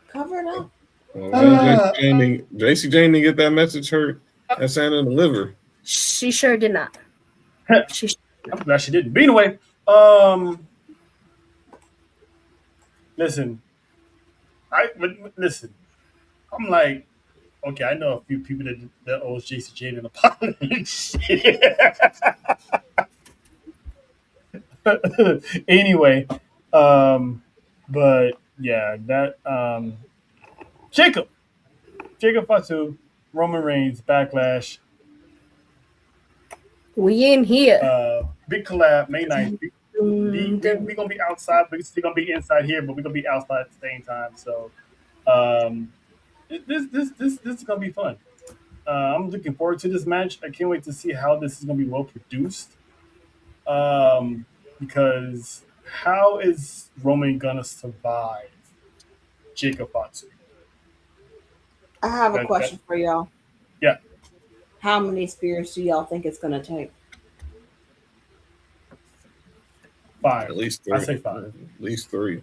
cover it up. JC Jane didn't get that message hurt at Santa in the liver. She sure did not. I'm glad she didn't. But anyway, listen. Listen. I'm like, okay, I know a few people that owes JC Jane an apology. Anyway, but yeah, that Jacob Fatu, Roman Reigns, Backlash. We in here. Big collab, May 9th. We're gonna be outside, but we're still gonna be inside here, but we're gonna be outside at the same time. So this is gonna be fun. I'm looking forward to this match. I can't wait to see how this is gonna be well produced. Because how is Roman gonna survive Jacob Fatu? I have a question for y'all. Yeah. How many spears do y'all think it's gonna take? 5. At least 3. I say 5. At least 3.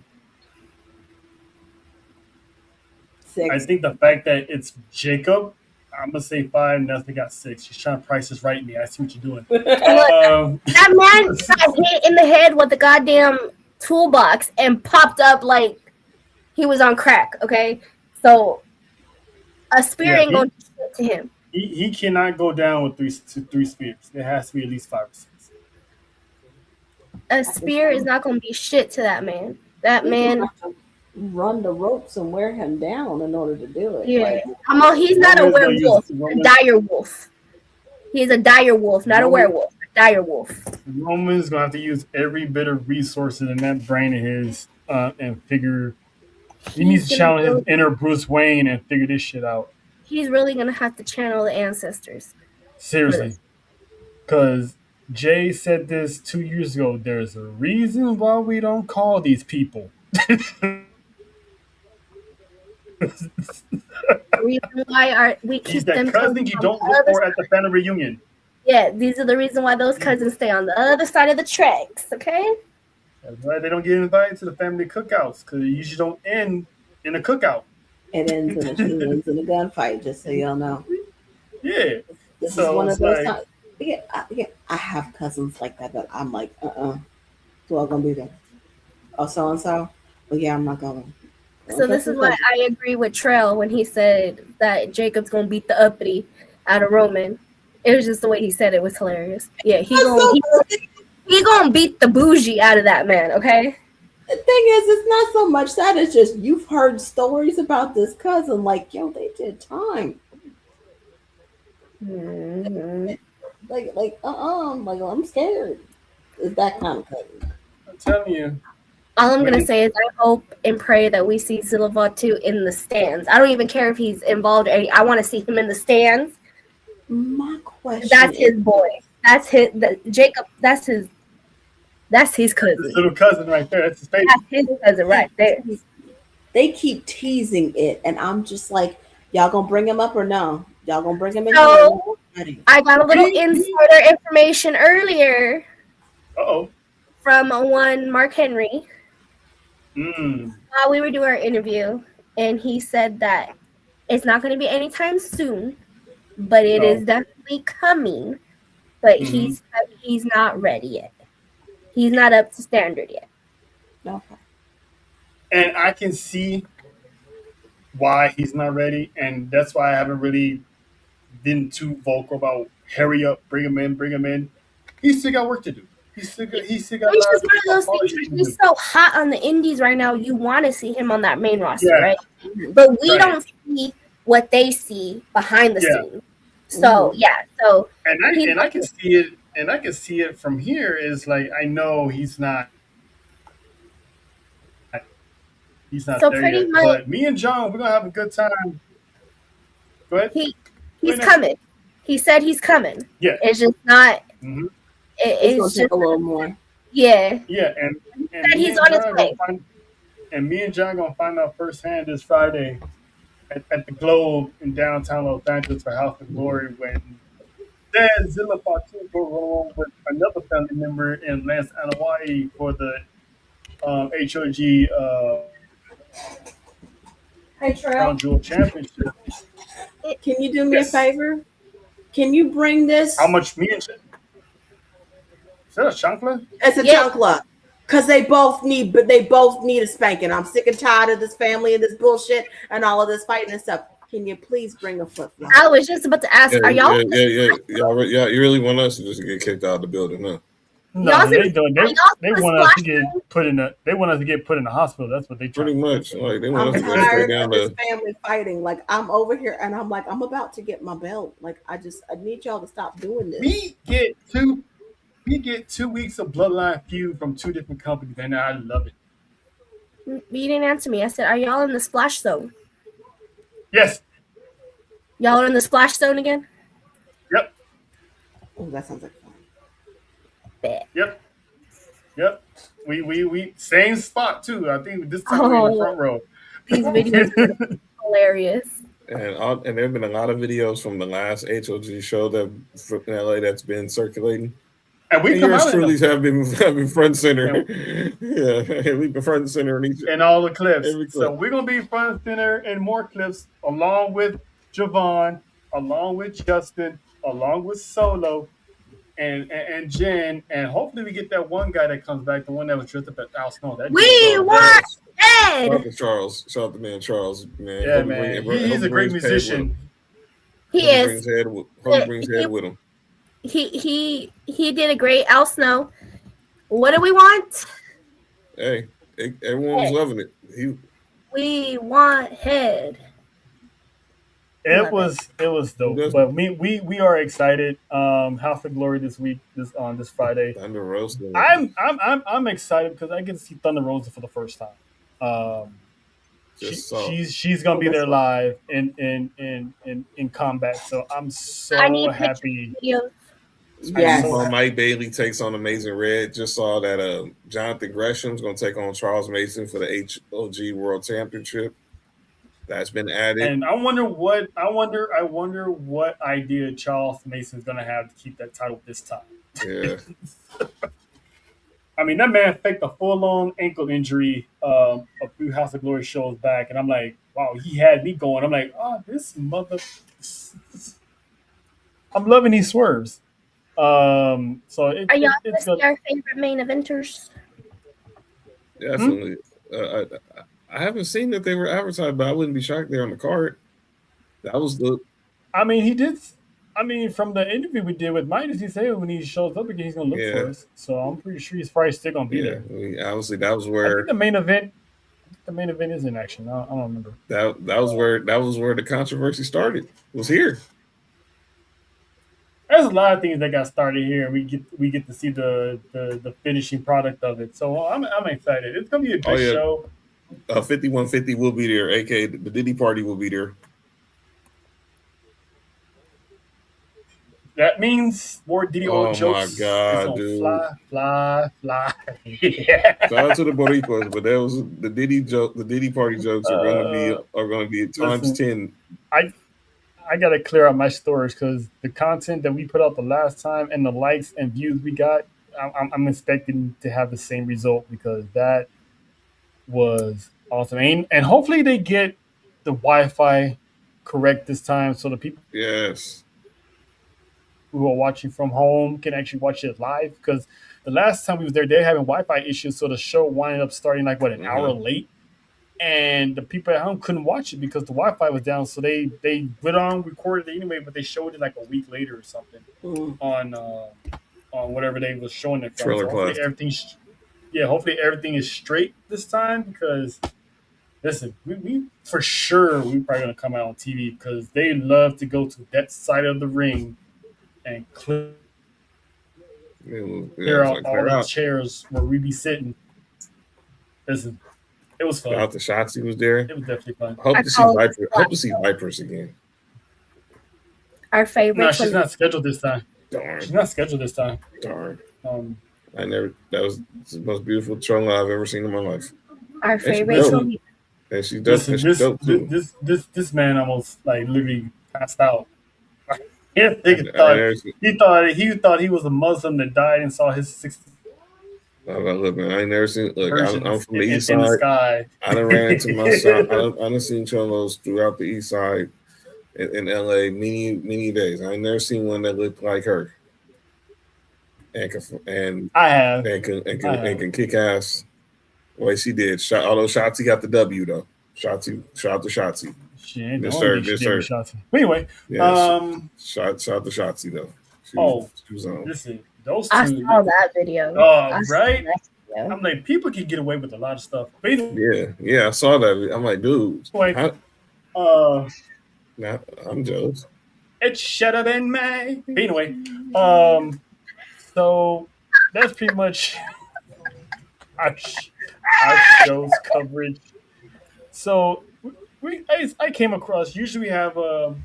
6. I think the fact that it's Jacob, I'm gonna say 5. Nelson got 6. She's trying to price this right me. I see what you're doing. That man got hit in the head with the goddamn toolbox and popped up like he was on crack. Okay, so a spear ain't gonna do shit to him. He cannot go down with 3 spears. There has to be at least 5 or 6. A spear is not gonna be shit to that man. That man run the ropes and wear him down in order to do it. Yeah, he's not a werewolf. He's a dire wolf. He's a dire wolf, not a werewolf. A dire wolf. Roman's gonna have to use every bit of resources in that brain of his and figure. He needs to channel his inner Bruce Wayne and figure this shit out. He's really gonna have to channel the ancestors. Seriously, because Jay said this 2 years ago. There's a reason why we don't call these people. Reason why we keep them cousin you don't look for at the family reunion. Yeah, these are the reason why those cousins stay on the other side of the tracks. Okay. That's why they don't get invited to the family cookouts, because it usually don't end in a cookout. It ends in a gunfight. Just so y'all know. Yeah. This is one of those times. Yeah, I have cousins like that, but I'm like, who are gonna be there? Oh, so and so. Well, yeah, I'm not going. So this is why I agree with Trell when he said that Jacob's gonna beat the uppity out of Roman. It was just the way he said it was hilarious. Yeah, he gonna beat the bougie out of that man. Okay. The thing is, it's not so much that, it's just you've heard stories about this cousin, like, yo, they did time. Mm-hmm. Like I'm scared. It's that kind of cousin. I'm telling you. All I'm gonna say is I hope and pray that we see Silva too in the stands. I don't even care if he's involved. I want to see him in the stands. My question. That's his boy. That's his Jacob. That's his cousin. His little cousin right there. That's his baby. That's his cousin right there. They keep teasing it, and I'm just like, y'all gonna bring him up or no? Y'all gonna bring him in here? So I got a little insider information earlier Uh-oh. from one Mark Henry. Mm. We were doing our interview, and he said that it's not going to be anytime soon, but it is definitely coming. But he's not ready yet. He's not up to standard yet. Okay. And I can see why he's not ready, and that's why I haven't really been too vocal about hurry up, bring him in, bring him in. He's still got work to do. He's still got a It's lot just one of those of things. polishing to He's do. so hot on the indies right now. You want to see him on that main roster, Yeah. right? But we Right. don't see what they see behind the Yeah. scenes. So yeah, so And I can see it, and I can see it from here. Is like I know he's not so there pretty yet. much But me and John, we're gonna have a good time. Go ahead. he's coming. He said he's coming. Yeah. It's just not. Mm-hmm. It's gonna It's take just a little more. yeah. Yeah, and Said me he's and on his John way. me and John gonna find out firsthand this Friday at the Globe in downtown Los Angeles for House of Glory when Dan Zilla Fatu go along with another family member in Lance, Hawaii for the HOG Hey, Crown Trail. Jewel Championship. Can you do me Yes. a favor? Can you bring this? How much me and is that a chancla? It's a chancla. Cause they both need a spanking. I'm sick and tired of this family and this bullshit and all of this fighting and stuff. Can you please bring a flip flop? I was just about to ask, are y'all? Yeah. You really want us to just get kicked out of the building, huh? No, Y'all they in- don't. are y'all They in want us to splash get put in the. They want us to get put in the hospital. That's what they try. Pretty much. Like they want I'm us to go straight tired down of this the. family fighting. Like I'm over here and I'm like, I'm about to get my belt. Like I need y'all to stop doing this. We get 2 weeks of bloodline feud from 2 different companies, and I love it. You didn't answer me. I said, are y'all in the splash zone? Yes. Y'all are in the splash zone again? Yep. Oh, that sounds like fun. Bet. Yep. We same spot too. I think this time we're in the front row. These videos are hilarious. And there have been a lot of videos from the last HOG show that in LA that's been circulating. And we come yours out truly have been front center. Yeah, we've been front and center in all the clips. Every clip. So we're gonna be front and center in more clips, along with Javon, along with Justin, along with Solo, and Jen, and hopefully we get that one guy that comes back, the one that was dressed up at Al Snow. That We want Ed. Shout out to Charles. Shout out to man Charles. Man, Yeah, man. He's a great musician. He is. Hope he brings head with him. He did a great Al Snow. What do we want? Hey, everyone was loving it. We want head. It was dope. But we are excited. House of Glory this week, this Friday. Thunder Rosa. I'm excited because I get to see Thunder Rosa for the first time. She's gonna be there live in combat. So I'm so happy. Yes. Mike Bailey takes on Amazing Red. Just saw that Jonathan Gresham's going to take on Charles Mason for the HOG World Championship. That's been added. And I wonder what idea Charles Mason's going to have to keep that title this time. Yeah. I mean, that man faked a full-on ankle injury a few House of Glory shows back, and I'm like, wow, he had me going. I'm like, oh, this mother. I'm loving these swerves. So are y'all going to see our favorite main eventers? Definitely. I haven't seen that they were advertised, but I wouldn't be shocked they're on the card. That was the. I mean, he did. I mean, from the interview we did with Midas, he said when he shows up again, he's going to look for us. So I'm pretty sure he's probably still going to be there. I mean, obviously, that was where I think the main event is in action. I don't remember. That was where the controversy started. Was here. There's a lot of things that got started here, and we get to see the finishing product of it. So I'm excited. It's gonna be a good show. 5150 will be there, aka the Diddy Party will be there. That means more DDO Oh jokes my is god, gonna dude! fly. Yeah. Shout out to the Boricuas, but that was the Diddy joke. The Diddy party jokes are gonna be times Listen, 10. I gotta clear out my storage because the content that we put out the last time and the likes and views we got, I'm expecting to have the same result because that was awesome. And hopefully they get the Wi-Fi correct this time, so the people Yes. who are watching from home can actually watch it live. Because the last time we was there, they were having Wi-Fi issues, so the show wound up starting like what an hour late, and the people at home couldn't watch it because the Wi-Fi was down. So they went on recorded it anyway, but they showed it like a week later or something on whatever they was showing it from. Trailer So hopefully Plus. hopefully everything is straight this time because listen, we for sure we probably gonna come out on TV because they love to go to that side of the ring and clear out Like, all the chairs where we be sitting. Listen, it was fun. Out the Shotzi was there. It was definitely fun. Hope to see Vipers again. Our favorite. No, she's not scheduled this time. Darn. She's not scheduled this time. Darn. That was the most beautiful trolling I've ever seen in my life. Our favorite. And she does. This man almost like literally passed out. He thought he was a Muslim that died and saw his 60. Look, man, I ain't never seen. Look, I'm from the east side. In the sky. I done ran into my son. I done seen cholos throughout the east side in LA many days. I ain't never seen one that looked like her. And I have and can kick ass. Well, she did. Although Shotzi got the W though. Shout out to Shotzi. She ain't the only thing she did with Shotzi. But anyway, shout out to Shotzi though. She was on. Listen, those two. I saw that video. Right? I'm like, people can get away with a lot of stuff. But anyway, yeah, I saw that. I'm like, dude. I'm jealous. It should have been me. But anyway, so that's pretty much our show's coverage. So I came across. Usually we have a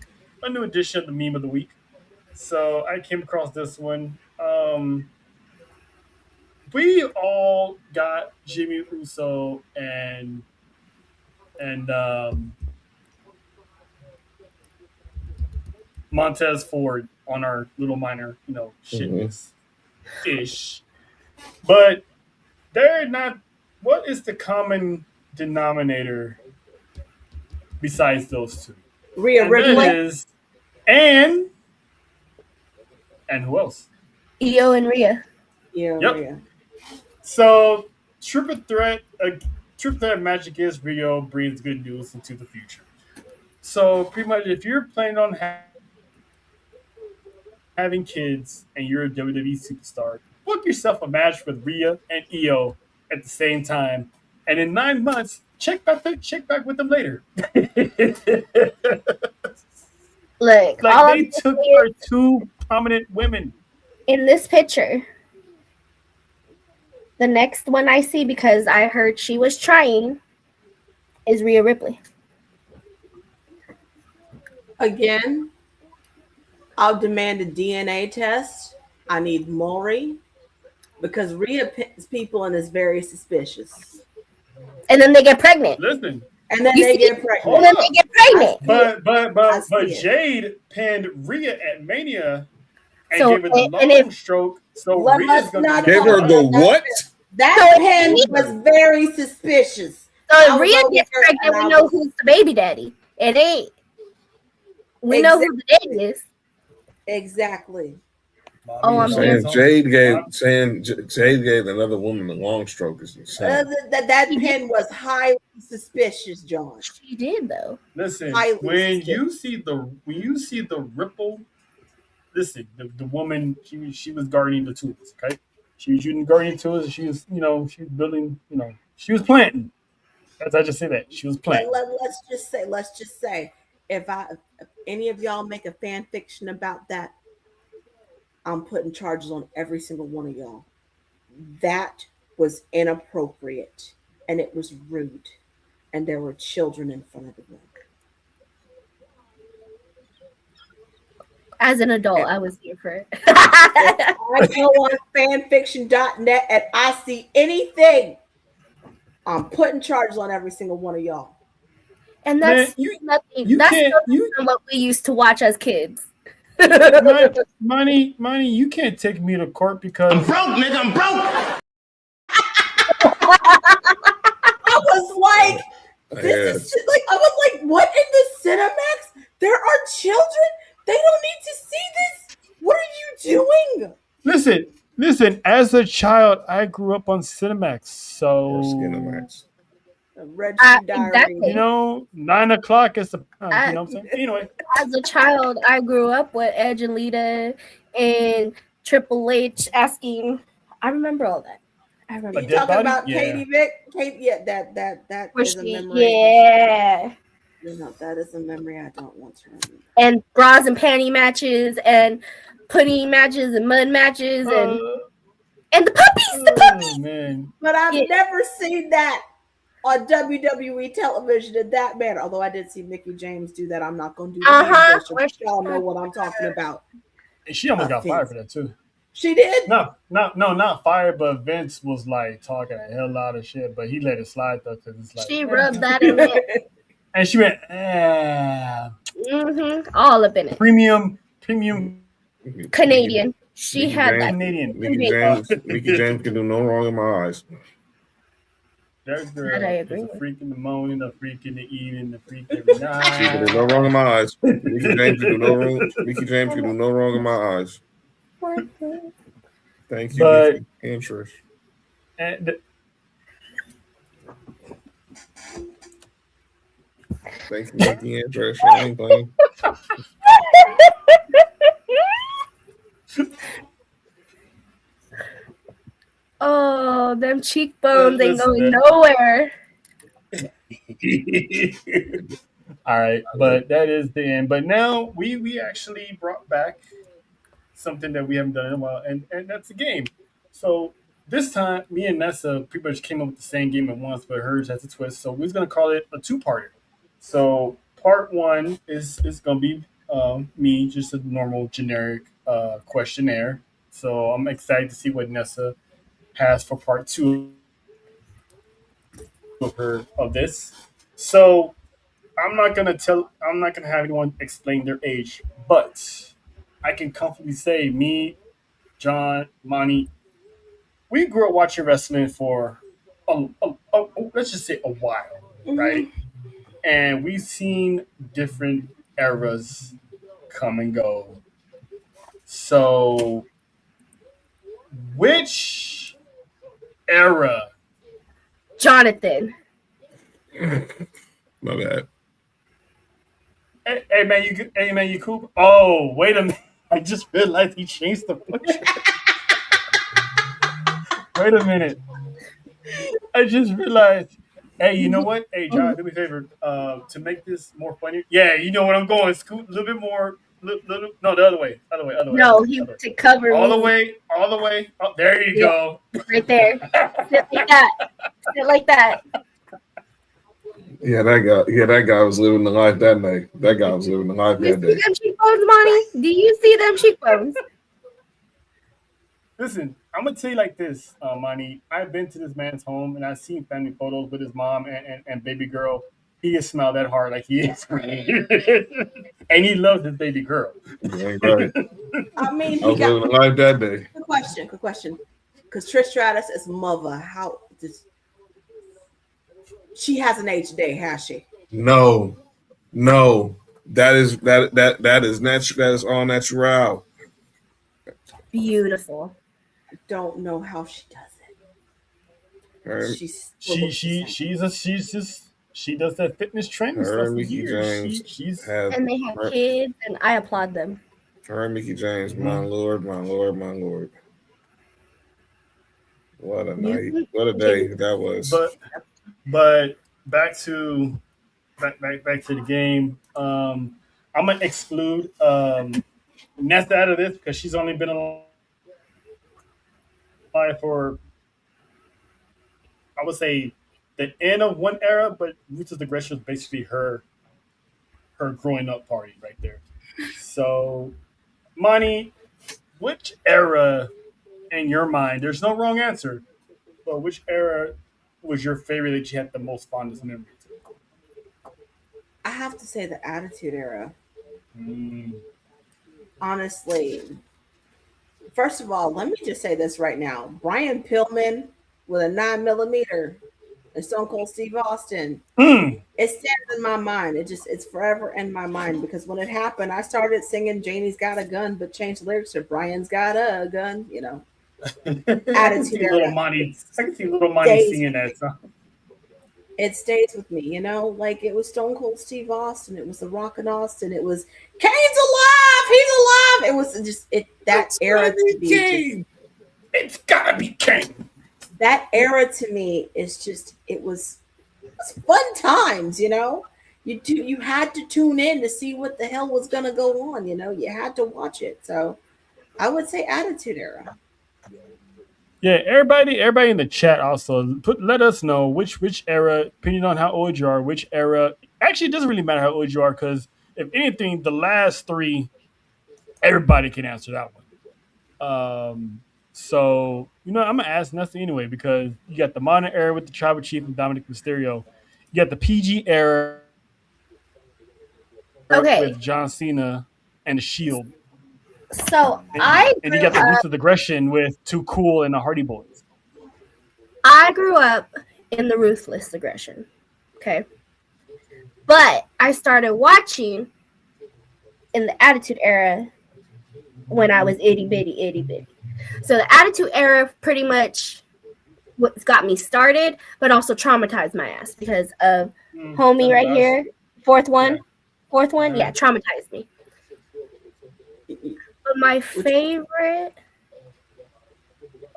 new edition of the meme of the week. So I came across this one. We all got Jimmy Uso and Montez Ford on our little minor, shitness ish. But they're not. What is the common denominator besides those two? Rhea Ripley and who else? Io and Rhea. Yeah. Yep. Rhea. So triple threat magic is Rio brings good news into the future. So pretty much, if you're planning on having kids and you're a WWE superstar, book yourself a match with Rhea and Io at the same time, and in 9 months, check back with them later. Look, they took our two prominent women in this picture. The next one I see, because I heard she was trying, is Rhea Ripley. Again, I'll demand a DNA test. I need Maury, because Rhea pins people and is very suspicious. And then they get pregnant. Listen. And then they get pregnant. And then they get pregnant. But Jade pinned Rhea at Mania and gave her the long stroke. So Rhea's going to give her the what? That pin was very suspicious. So if Rhea gets pregnant, we know who's the baby daddy. It ain't. We know who the daddy is. Exactly. Oh, I'm saying Jade gave another woman the long stroke is insane. That pin was highly suspicious, John. She did though. Listen, when you see the ripple, listen, the woman she was guarding the tools, okay? She was using guarding tools. She was, she was building, she was planting. As I just say that she was planting. Let's just say, if any of y'all make a fan fiction about that, I'm putting charges on every single one of y'all. That was inappropriate, and it was rude, and there were children in front of the room. As an adult, I was here for it. I go on fanfiction.net and I see anything, I'm putting charges on every single one of y'all. And that's Man, nothing. you That's can't nothing from what we used to watch as kids. money, you can't take me to court because I'm broke, nigga. I'm broke. I was like, this is like, I was like, what in the Cinemax? There are children. They don't need to see this. What are you doing? listen. As a child, I grew up on Cinemax, so Cinemax. Red Shoe Diary. Exactly. you know, 9 o'clock is the you know what I'm saying. Anyway, As a child, I grew up with Edge and Lita and Triple H asking. I remember all that. I remember. You talking about Yeah. Katie Vick? That is a memory. Yeah. No, that is a memory I don't want to remember. And bras and panty matches and pudding matches and mud matches and the puppies. Man. But I've never seen that on WWE television in that manner. Although I did see Mickey James do that. I'm not going to do that. Y'all know what I'm talking about. She almost got fired for that too. She did? No, not fired, but Vince was like talking a hell lot of shit, but he let it slide though because it's like she rubbed that in it. And she went, all up in it. Premium Canadian. She had that. Canadian. Mickey James can do no wrong in my eyes. That girl is a freak in the morning, a freak in the evening, a freak every She can night. do no wrong in my eyes. Mickey James can do no wrong. Mickey James can do no wrong in my eyes. Thank you, But Mickey and Trish. And Thank you, Mickey and Trish. I ain't playing. Oh, them cheekbones ain't going nowhere. all right, but that is the end. But now we actually brought back something that we haven't done in a while, and that's a game. So this time, me and Nessa pretty much came up with the same game at once, but hers has a twist. So we're gonna call it a two-parter. So part one is gonna be me, just a normal generic questionnaire. So I'm excited to see what Nessa has for part two of this. So I'm not gonna have anyone explain their age, but I can comfortably say me, John, Monty, we grew up watching wrestling for let's just say a while, right? And we've seen different eras come and go. So which era? Jonathan. My bad. Hey man, you cool? Oh, wait a minute. I just realized he changed the picture. Wait a minute. I just realized. Hey, you know what? Hey, John, do me a favor. To make this more funny. Yeah, you know what I'm going. Scoot a little bit more. No, the other way. No, he to cover all me. the way. Oh, there you go. Right there. Sit like that. Sit like that. Yeah, that guy was living the life that night. That guy was living the life that day. You see them cheekbones, Monty? Do you see them cheekbones? Listen, I'm gonna tell you like this, Monty. I've been to this man's home and I've seen family photos with his mom and baby girl. He can smile that hard like he is, and he loves his baby girl. Yeah, right. I mean, I was living the life that day. Good question. Because Trish Stratus is mother. How does she hasn't aged today, has she? No. That is natural. That is all natural. Beautiful. I don't know how she does it. Right. She does that fitness training stuff for years. And they have kids, and I applaud them. Her and Mickey James, my lord. What a night! What a day that was! But back to the game. I'm gonna exclude Nesta out of this because she's only been alive for, I would say, the end of one era, but Roots of Aggression was basically her growing up party right there. So Monty, which era in your mind? There's no wrong answer, but which era was your favorite that you had the most fondest memory to? I have to say the Attitude Era. Mm. Honestly, first of all, let me just say this right now: Brian Pillman with a 9mm and Stone Cold Steve Austin. Mm. It stands in my mind. It's forever in my mind because when it happened, I started singing "Janie's Got a Gun," but changed the lyrics to "Brian's Got a Gun." You know, Attitude Era. I can see little Monty singing that song. It stays with me, you know, like it was Stone Cold Steve Austin, it was The Rockin' Austin, it was Kane's alive, he's alive. It was just that it's era to be Kane. It's gotta be Kane. That era to me is just it was fun times, you know. You had to tune in to see what the hell was gonna go on, you know. You had to watch it. So I would say Attitude Era. Yeah, everybody in the chat also let us know which era, depending on how old you are, which era. Actually, it doesn't really matter how old you are because if anything, the last three, everybody can answer that one. So I'm gonna ask nothing anyway because you got the modern era with the Tribal Chief and Dominic Mysterio, you got the PG era with John Cena and the Shield. So and you got the Roots of Aggression with Too Cool and the Hardy Boys. I grew up in the Ruthless Aggression. Okay. But I started watching in the Attitude Era when I was itty bitty. So the Attitude Era pretty much what's got me started, but also traumatized my ass because of homie right here. Fourth one, traumatized me. But my favorite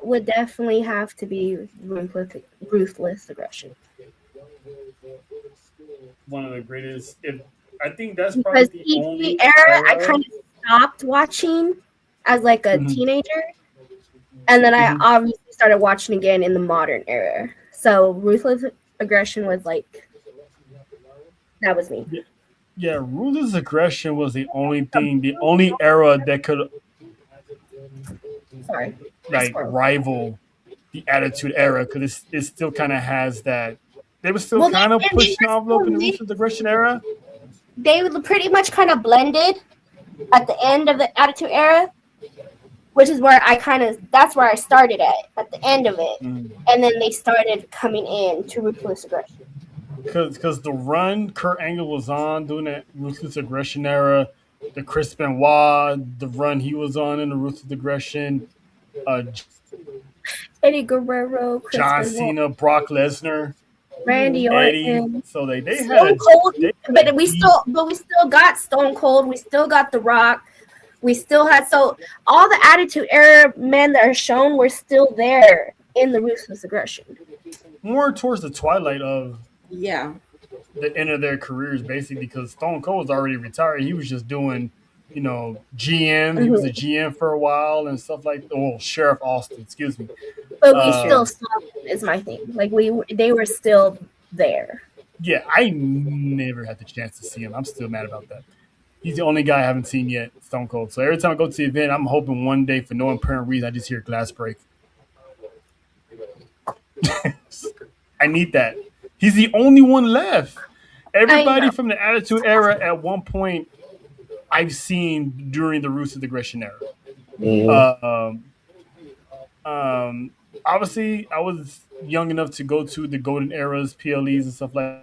would definitely have to be Ruthless Aggression. One of the greatest. I think that's probably because the only era I kind of stopped watching as like a teenager, and then I obviously started watching again in the modern era. So Ruthless Aggression was like that was me. Yeah, Ruthless Aggression was the only era that could rival the Attitude Era because it still kind of has that. They were still kind of pushing the envelope in the Ruthless Aggression era. They were pretty much kind of blended at the end of the Attitude Era, which is where that's where I started at the end of it, and then they started coming in to Ruthless Aggression. Because the run Kurt Angle was on during that Ruthless Aggression era, the Chris Benoit, the run he was on in the Ruthless Aggression, Eddie Guerrero, John Cena, Brock Lesnar, Randy Orton. So they Stone Cold, but we still got Stone Cold. We still got The Rock. We still had all the Attitude Era men that are shown were still there in the Ruthless Aggression. More towards the twilight of the end of their careers, basically, because Stone Cold was already retired. He was just doing, GM. He was a GM for a while and stuff like. Oh, Sheriff Austin, excuse me. But we still saw them, is my thing. Like they were still there. Yeah, I never had the chance to see him. I'm still mad about that. He's the only guy I haven't seen yet, Stone Cold. So every time I go to the event, I'm hoping one day, for no apparent reason, I just hear glass break. I need that. He's the only one left. Everybody from the Attitude Era at one point I've seen during the Ruthless Aggression era. Obviously, I was young enough to go to the Golden Eras, PLEs, and stuff like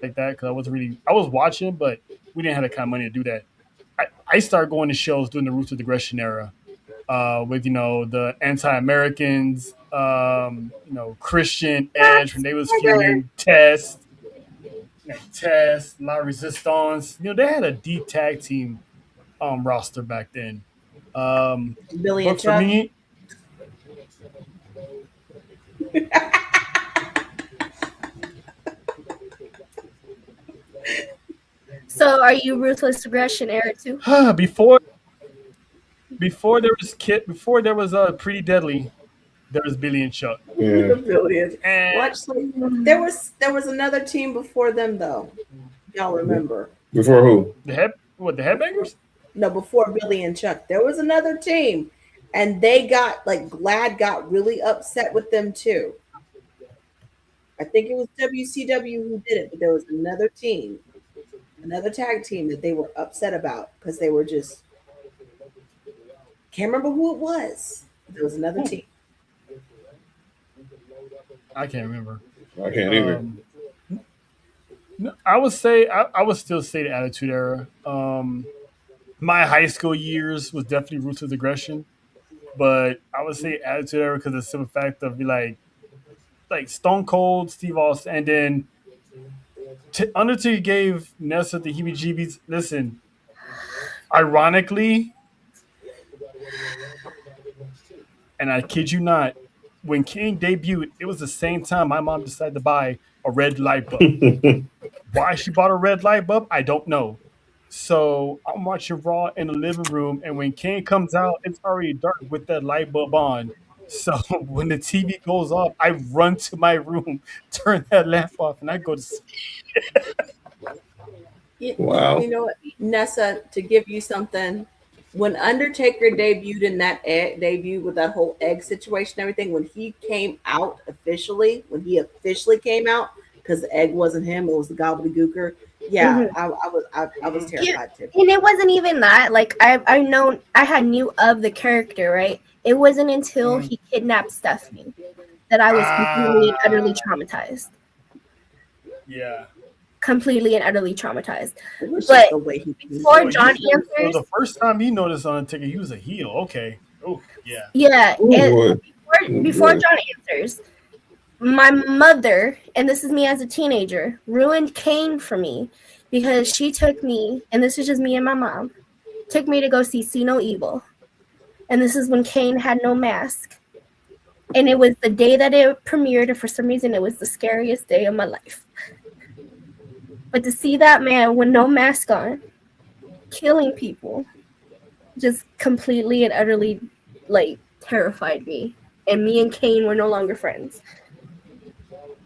that because I was watching, but we didn't have the kind of money to do that. I started going to shows during the Ruthless Aggression era with the Anti-Americans, Christian, Edge when they was feuding, Test, La Resistance. They had a deep tag team roster back then. Billy and Chuck. Me, So, are you Ruthless Aggression era too? Before there was Pretty Deadly, there was Billy and Chuck. Yeah. There was another team before them though. Y'all remember? Before who? The Headbangers? No, before Billy and Chuck, there was another team, and they got like Glad got really upset with them too. I think it was WCW who did it, but there was another team, another tag team that they were upset about because they were just can't remember who it was. There was another team. I can't remember. I can't either. I would say I would still say the Attitude Era. My high school years was definitely Ruthless Aggression, but I would say Attitude Era because of the simple fact of like Stone Cold, Steve Austin, and then Undertaker gave Nessa the heebie-jeebies. Listen, ironically, and I kid you not, when King debuted, it was the same time my mom decided to buy a red light bulb. Why she bought a red light bulb, I don't know. So I'm watching Raw in the living room, and when Kane comes out, it's already dark with that light bulb on. So when the TV goes off, I run to my room, turn that lamp off, and I go to sleep. Wow. You know what, Nessa, to give you something, when Undertaker debuted in that debut with that whole egg situation, everything, when he came out officially, came out, because the egg wasn't him, it was the gobbledygooker. Yeah, I was terrified too. And it wasn't even that. Like I had knew of the character, right? It wasn't until he kidnapped Stephanie that I was completely and utterly traumatized. Yeah. Completely and utterly traumatized. But before John answers, the first time he noticed Undertaker, he was a heel. Okay. Oh, yeah. Yeah. And before John answers, my mother, and this is me as a teenager, ruined Kane for me because she took me, and this is just me and my mom, took me to go see No Evil. And this is when Kane had no mask. And it was the day that it premiered, and for some reason it was the scariest day of my life. But to see that man with no mask on, killing people, just completely and utterly, like, terrified me. And me and Kane were no longer friends.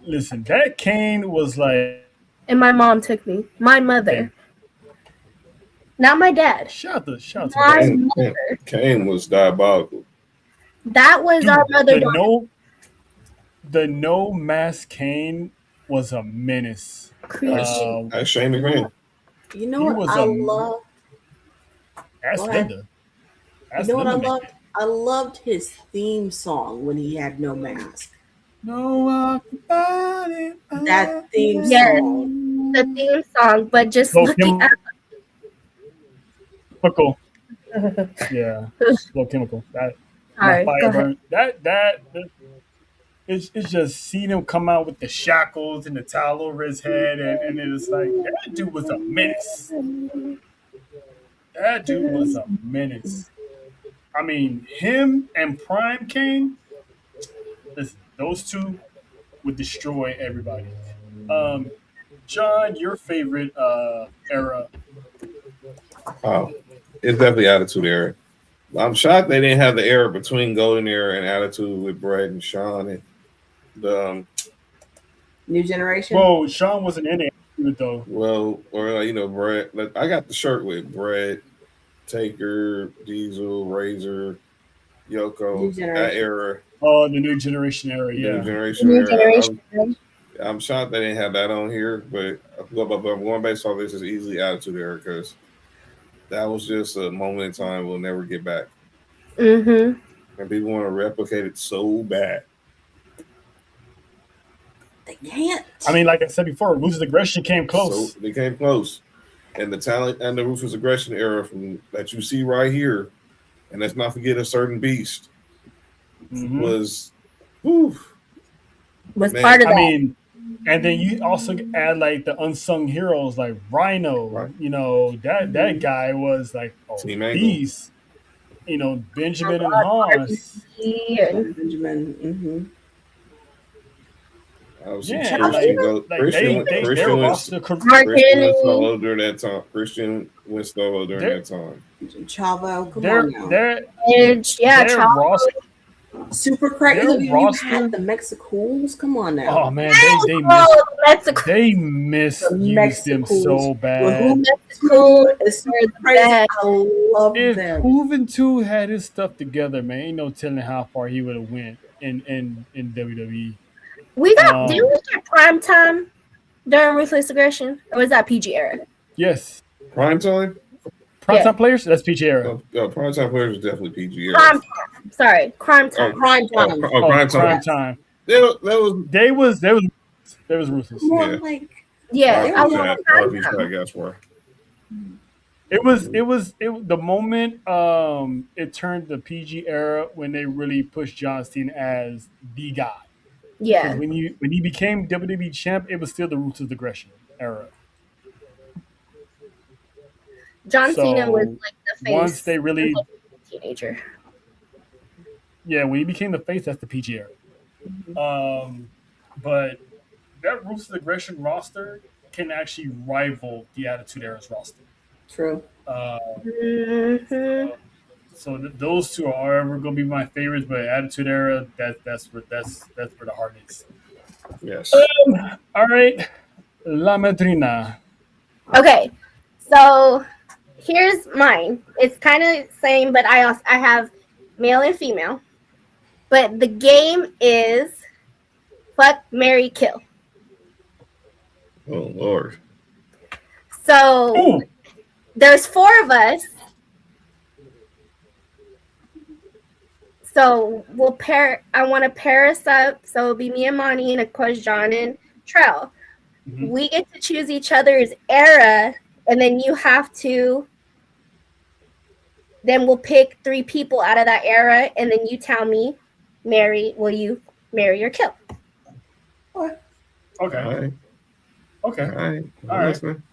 Listen, that Kane was like... And my mom took me. My mother. Not my dad. Shout to my mother. Kane was diabolical. That was our mother. The no mask Kane was a menace. That's Shane McMahon. You know what I love? That's Linda. You know what I loved? I loved his theme song when he had no mask. No, that theme song. Yes, the theme song, but just looking at chemical. Yeah, low chemical. That Sorry, fire burn. That it's just seeing him come out with the shackles and the towel over his head, and it was like that dude was a menace. That dude was a menace. I mean, him and Prime Kane, listen, those two would destroy everybody. John, your favorite era? Oh, it's definitely Attitude Era. I'm shocked they didn't have the era between Golden Era and Attitude with Brett and Sean and the New Generation. Well, Sean wasn't in it though. Well, or Brett. I got the shirt with Brett, Taker, Diesel, Razor, Yoko. That era. Oh, the New Generation era. Yeah, New Generation era. I'm shocked they didn't have that on here, but going based off this is easily Attitude Era because that was just a moment in time we'll never get back. Mm-hmm. And people want to replicate it so bad. They can't. I mean, like I said before, Ruthless Aggression came close. So they came close. And the talent and the Ruthless Aggression era from that you see right here, and let's not forget a certain beast, was part of that. I mean, and then you also add like the unsung heroes like Rhino. Right. You know, that guy was like a beast. You know, Benjamin and Hans. Benjamin. Mm-hmm. Christian went solo during that time. Chavo, come on now. Their roster, Super crazy. Their You roster- had the Mexicools. Come on now. Oh man, Mexico. they misused them so bad. Mexico is so crazy. bad. I love If them. Juventud had his stuff together, man, ain't no telling how far he would have went in WWE. We got. Did we get prime time during Ruthless Aggression, or was that PG era? Yes, Prime time? Prime players. That's PG era. Prime time players is definitely PG era. Prime time. Sorry, crime time. Prime time. Prime time. They was ruthless. More Yeah. like Yeah, I want RP Chat, guess what? It was the moment it turned the PG era when they really pushed John Cena as the guy. Yeah. When he became WWE champ, it was still the Ruthless Aggression era. John So, Cena was like the face. once they really, teenager. yeah, when he became the face, that's the PG era. But that Ruthless Aggression roster can actually rival the Attitude Era's roster. True. So those two are ever going to be my favorites, but Attitude Era, that's where the heart is. Yes. All right, La Madrina. Okay, so here's mine. It's kind of same, but I have male and female. But the game is fuck, marry, kill. Oh Lord. So there's 4 of us. So we'll pair. I want to pair us up. So it'll be me and Monty, and of course John and Trell. Mm-hmm. We get to choose each other's era, and then you have to. Then we'll pick 3 people out of that era, and then you tell me, will you marry or kill? Okay. All right. Okay. All right. All right. Listening.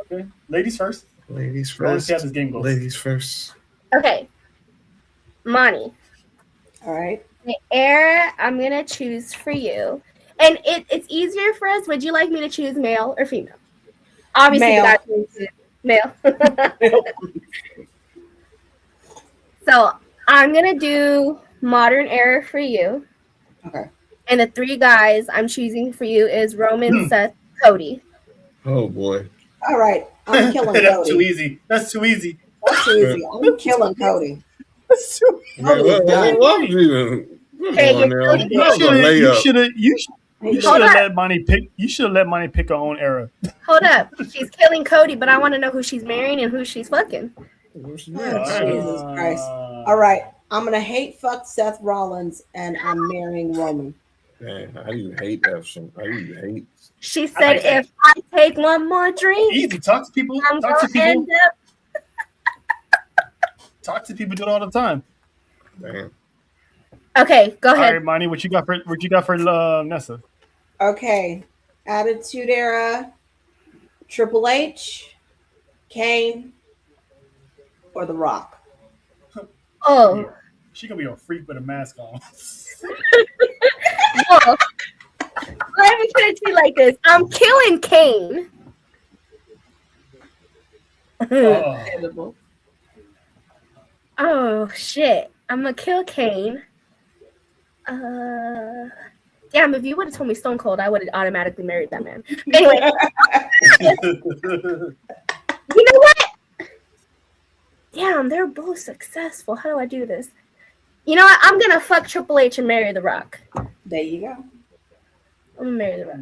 Okay. Ladies first. Ladies Let's first. see how this game goes. Ladies first. Okay. Monty. All right. The era I'm gonna choose for you, and it's easier for us. Would you like me to choose male or female? Obviously, Male. Male. So I'm gonna do modern era for you. Okay. And the 3 guys I'm choosing for you is Roman, Seth, Cody. Oh boy. All right. I'm killing Cody. That's too easy. That's too easy. I'm killing Cody. That's too easy. Man, what was even? Hey, on there? That was a layup. You should have let Monty pick. You should have let Monty pick her own era. Hold up. She's killing Cody, but I want to know who she's marrying and who she's fucking. Oh, Jesus Christ. All right. I'm going to hate fuck Seth Rollins, and I'm marrying Roman. Man, how do you hate that? How do you hate? She said, if I take one more drink, Easy. Talk to people. I'm going to end up. Talk to people. Do it all the time. Man. Okay, go ahead. All right, Monty. What you got for Nessa? Okay. Attitude Era, Triple H, Kane, or The Rock. Oh. She gonna be a freak with a mask on. Well, let me put it to you like this. I'm killing Kane. Oh, shit. I'm gonna kill Kane. Damn, if you would have told me Stone Cold, I would have automatically married that man. Anyway. You know what? Damn, they're both successful. How do I do this? You know what? I'm gonna fuck Triple H and marry The Rock. There you go. I'm gonna marry The Rock.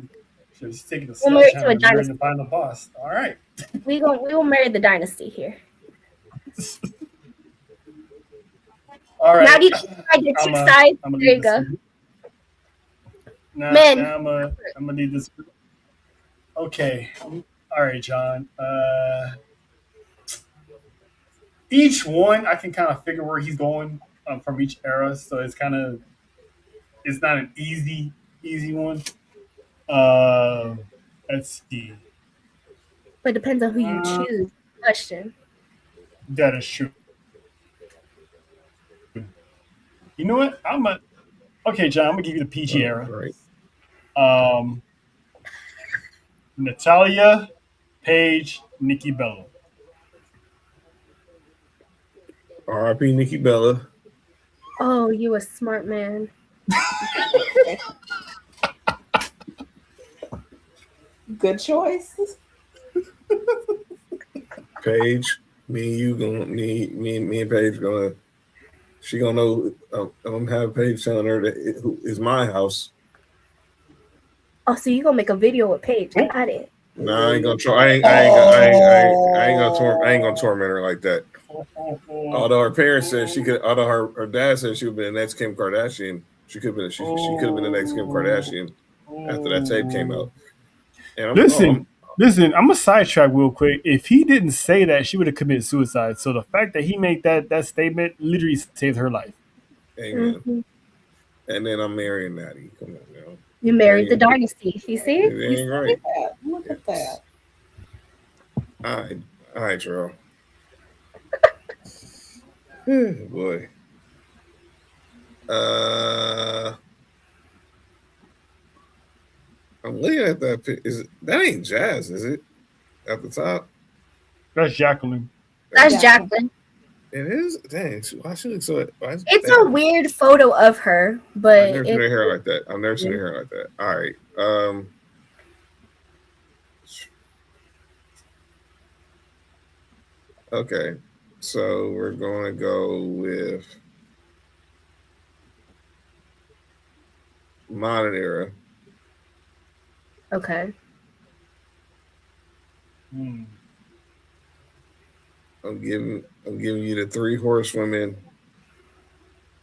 She's taking the we'll marry to a dynasty. To find the boss. All right. We will marry the dynasty here. All right. Now do you decide your chick size? There you go. Now Men. I'm gonna need this. Okay. All right, John. Each one I can kind of figure where he's going from each era, so it's not an easy one. Let's see. But it depends on who you choose. Question. That is true. You know what? Okay, John. I'm gonna give you the PG era. Right. Natalia, Paige, Nikki Bella. R.I.P. Nikki Bella. Oh, you a smart man. Good choice. Paige, me and you gonna me and Paige gonna. She gonna know. I'm gonna have Paige telling her that it's my house. Oh, so you gonna make a video with Paige? Got it. No, I ain't gonna try. I ain't gonna torment her like that. Although her parents said she could. Although her dad said she would be the next Kim Kardashian. She could have been. She could have been the next Kim Kardashian after that tape came out. And Listen, I'm gonna sidetrack real quick. If he didn't say that, she would have committed suicide. So the fact that he made that statement literally saved her life. Amen. Mm-hmm. And then I'm marrying Natty. Come on, now. You married the dynasty. You see? It ain't right. Look at that. All right, Terrell. Boy. I'm looking at that. That ain't Jazz, is it? At the top. That's Jacqueline. That's Jacqueline. It is. Dang. Why she look so? It's a weird photo of her, but I've never seen her hair like that. I've never seen her hair like that. All right. Okay. So we're going to go with modern era. Okay. I'm giving you the 3 horsewomen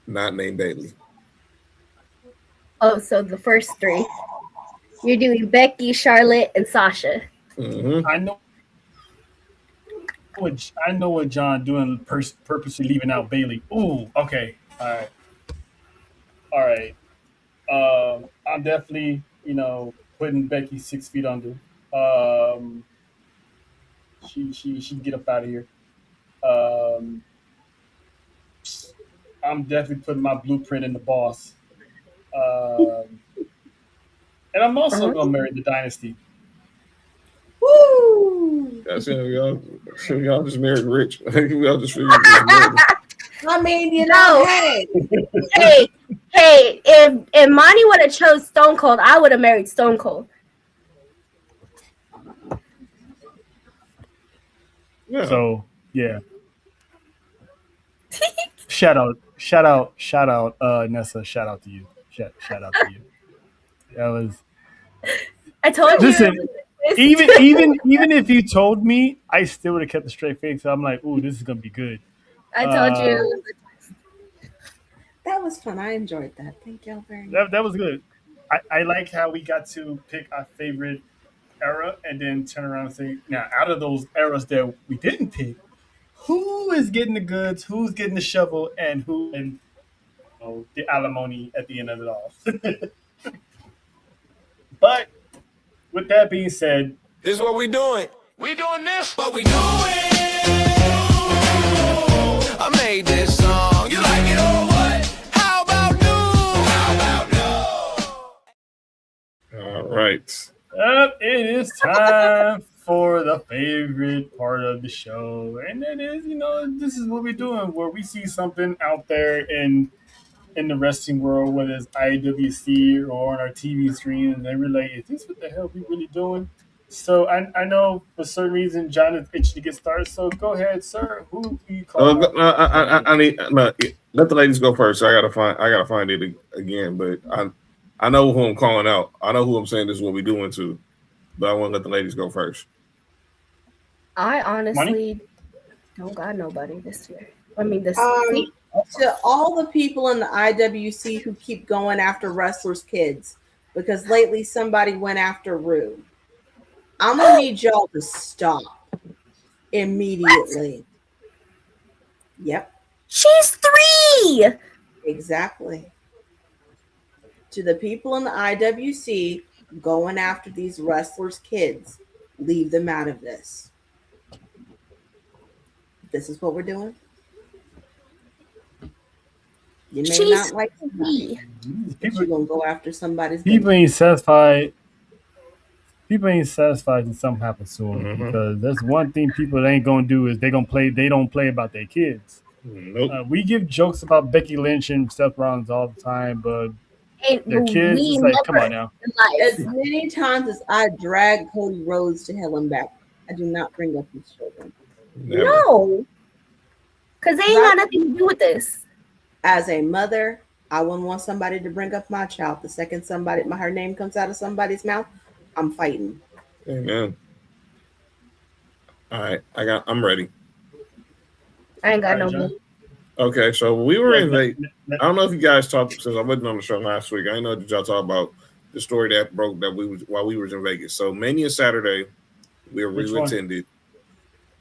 not named Bailey. Oh, so the first 3. You're doing Becky, Charlotte, and Sasha. Mm-hmm. I know what John doing purposely leaving out Bailey. Ooh, okay. All right. I'm definitely, putting Becky 6 feet under. She can get up out of here. I'm definitely putting my blueprint in the boss. And I'm also gonna marry the dynasty. Woo! That's y'all just married rich. Y'all just figured I mean, hey. hey, if Monty would have chose Stone Cold, I would have married Stone Cold. Yeah. So yeah. Shout out, Nessa. Shout out to you. Shout out to you. That was. I told you. Listen, even if you told me, I still would have kept a straight face. So I'm like, ooh, this is gonna be good. I told you. That was fun. I enjoyed that. Thank y'all very much. That was good. I like how we got to pick our favorite era and then turn around and say, now out of those eras that we didn't pick, who is getting the goods, who's getting the shovel, and who and the alimony at the end of it all. But with that being said, this is what we doing. We doing this, but we doing. I made this song. You like it or what? How about new? All right. It is time for the favorite part of the show, and it is, this is what we're doing, where we see something out there in the wrestling world, whether it's IWC or on our TV screen, and they relate, is this what the hell we really doing? So I know for certain reason John is itching to get started. So go ahead, sir. Who do you call? I need let the ladies go first. I gotta find it again, but I know who I'm calling out. I know who I'm saying this is what we're doing to, but I want to let the ladies go first. I honestly don't got nobody this year. I mean, this to all the people in the IWC who keep going after wrestlers' kids, because lately somebody went after Rue. I'm gonna need y'all to stop immediately. What? Yep. She's 3. Exactly. To the people in the IWC going after these wrestlers' kids, leave them out of this. This is what we're doing. You may not like somebody, but you're gonna go after somebody's. People ain't satisfied. People ain't satisfied when something happens to them, because that's one thing people ain't gonna do is they don't play about their kids. Nope. We give jokes about Becky Lynch and Seth Rollins all the time, but And their kids, we it's like, come never on now. in life. As many times as I drag Cody Rhodes to hell and back, I do not bring up his children. Never. No, because they ain't got nothing to do with this. As a mother, I wouldn't want somebody to bring up my child. The second her name comes out of somebody's mouth, I'm fighting. Amen. All right, I'm ready. I ain't got All no right, money. Okay, so we were in Vegas. Yeah, I don't know if you guys talked since I wasn't on the show last week. I know that y'all talk about the story that broke that while we was in Vegas. So Mania Saturday, we attended.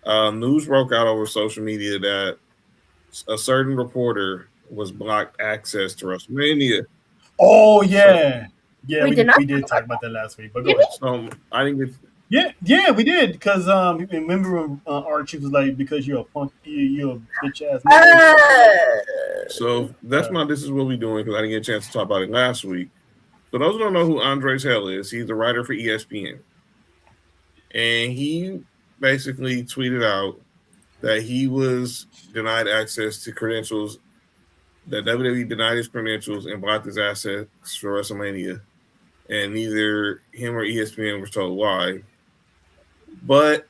News broke out over social media that a certain reporter was blocked access to WrestleMania. Oh yeah, yeah. We did not We did talk about that last week, but go ahead. So I didn't get. Yeah, we did because remember when Archie was like, because you're a punk, you're a bitch ass. So this is what we're doing because I didn't get a chance to talk about it last week. For those who don't know who Andres Hell is, he's a writer for ESPN, and he basically tweeted out that he was denied access to credentials, that WWE denied his credentials and blocked his assets for WrestleMania, and neither him or ESPN was told why. But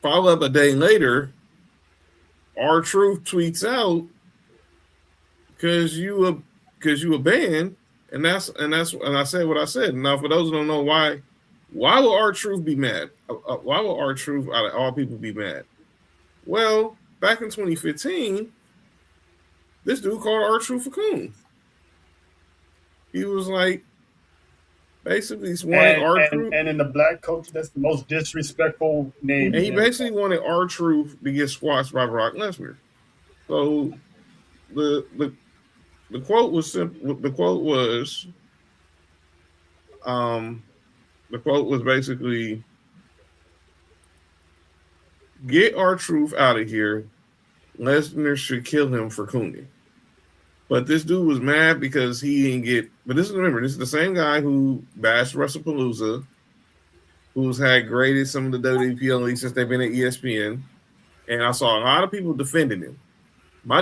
follow up a day later, R-Truth tweets out because you a banned, and I said what I said. Now, for those who don't know why will R-Truth be mad? Why will R-Truth out of all people be mad? Well, back in 2015, this dude called R-Truth a coon. He was like, basically, he's wanted R-Truth. And in the black culture, that's the most disrespectful name. And he basically wanted R-Truth to get squashed by Brock Lesnar. So the quote was simple. The quote was basically, get R-Truth out of here. Lesnar should kill him for cooning. But this dude was mad because he didn't get. But this is the same guy who bashed WrestlePalooza, who's had graded some of the WWP leagues since they've been at ESPN, and I saw a lot of people defending him.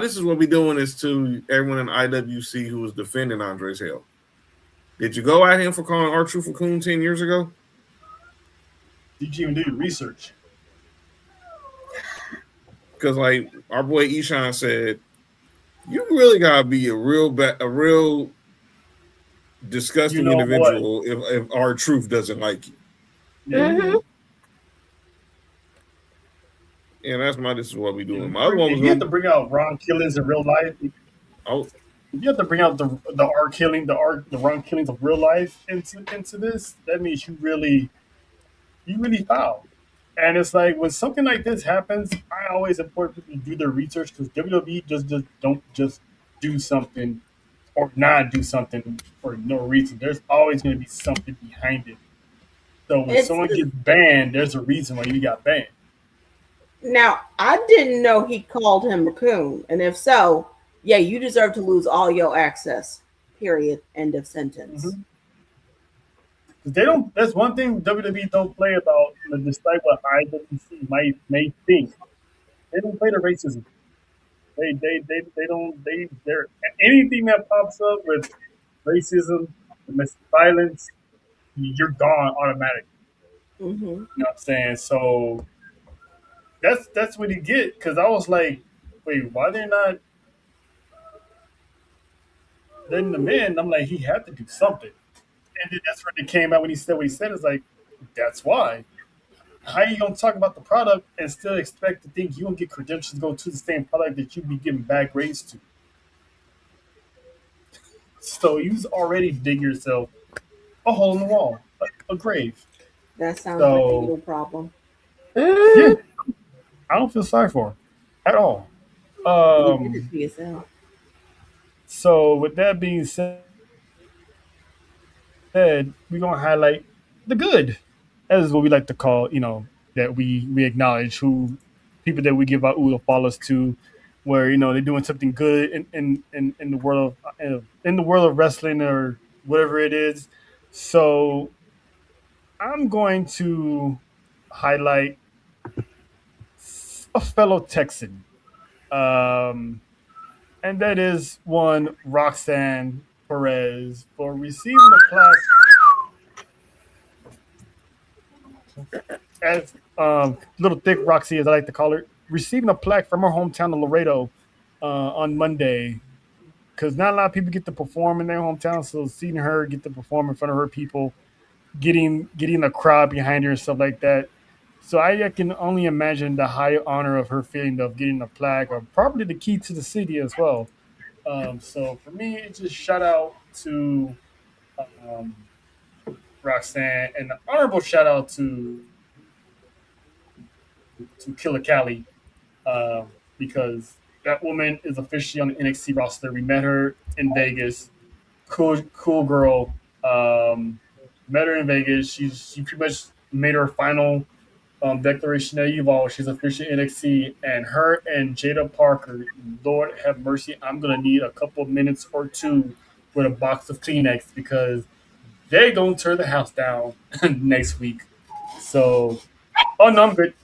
This is what we're doing is to everyone in IWC who was defending Andres Hale. Did you go at him for calling R-Truth a coon 10 years ago? Did you even do your research? Because like our boy Eshawn said, you really gotta be a real disgusting individual if R-Truth doesn't like you. Mm-hmm. And this is what we doing. My other one was, you have to bring out Ron killings in real life. Oh, you have to bring out the Ron killings of real life into this. That means you really foul. And it's like when something like this happens, I always implore people to do their research because WWE just don't just do something or not do something for no reason. There's always going to be something behind it. So when someone gets banned, there's a reason why you got banned. Now, I didn't know he called him a coon. And if so, yeah, you deserve to lose all your access. Period. End of sentence. Mm-hmm. They don't. That's one thing WWE don't play about. Despite what IWC may think, they don't play the racism. They don't. They're anything that pops up with racism, domestic violence, you're gone automatically. Mm-hmm. You know what I'm saying? So that's what you get. Because I was like, wait, why they're not letting them in? I'm like, he had to do something. And then that's when it came out when he said what he said. It's like, that's why. How you gonna talk about the product and still expect to think you gonna get credentials to go to the same product that you be giving bad grades to? So you already dig yourself a hole in the wall, a grave. That sounds like a little problem. Yeah, I don't feel sorry for him at all. You did it to yourself. So with that being said, we're gonna highlight the good, as what we like to call, that we acknowledge who people that we give our oodle follows to, where they're doing something good in the world of wrestling or whatever it is. So I'm going to highlight a fellow Texan, And that is one Roxanne Perez for receiving the plaque as little thick Roxy, as I like to call her, receiving a plaque from her hometown of Laredo on Monday. Because not a lot of people get to perform in their hometown, so seeing her get to perform in front of her people, getting the crowd behind her and stuff like that. So I can only imagine the high honor of her feeling of getting a plaque, or probably the key to the city as well. So for me, it's just shout out to um, Roxanne, and an honorable shout out to Killer Cali, because that woman is officially on the NXT roster. We met her in Vegas. Cool girl. Met her in Vegas. She pretty much made her final declaration at Evolve. She's officially NXT, and her and Jada Parker. Lord have mercy, I'm gonna need a couple of minutes or two with a box of Kleenex because they gonna tear the house down next week. So, oh no, I'm good.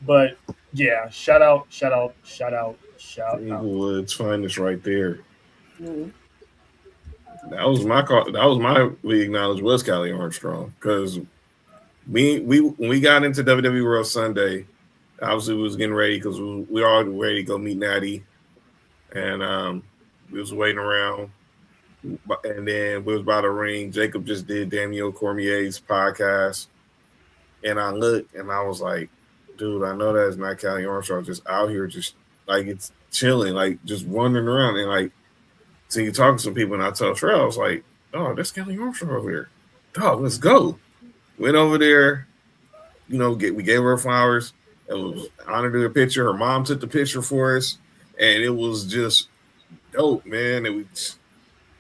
But yeah, shout out. Inglewood's finest right there. That was my call. That was my we acknowledged was Callie Armstrong because we when we got into WWE World Sunday, obviously we was getting ready because we were all ready to go meet Natty, and we was waiting around, and then we was about to ring. Jacob just did Daniel Cormier's podcast, and I looked and I was like, dude, I know that's not Callie Armstrong just out here just like it's chilling, like just wandering around and like. So you talk to some people, and I tell Trell, I was like, "Oh, that's Kelly Armstrong over here. Dog, let's go." Went over there, we gave her flowers. It was honored to the picture. Her mom took the picture for us, and it was just dope, man.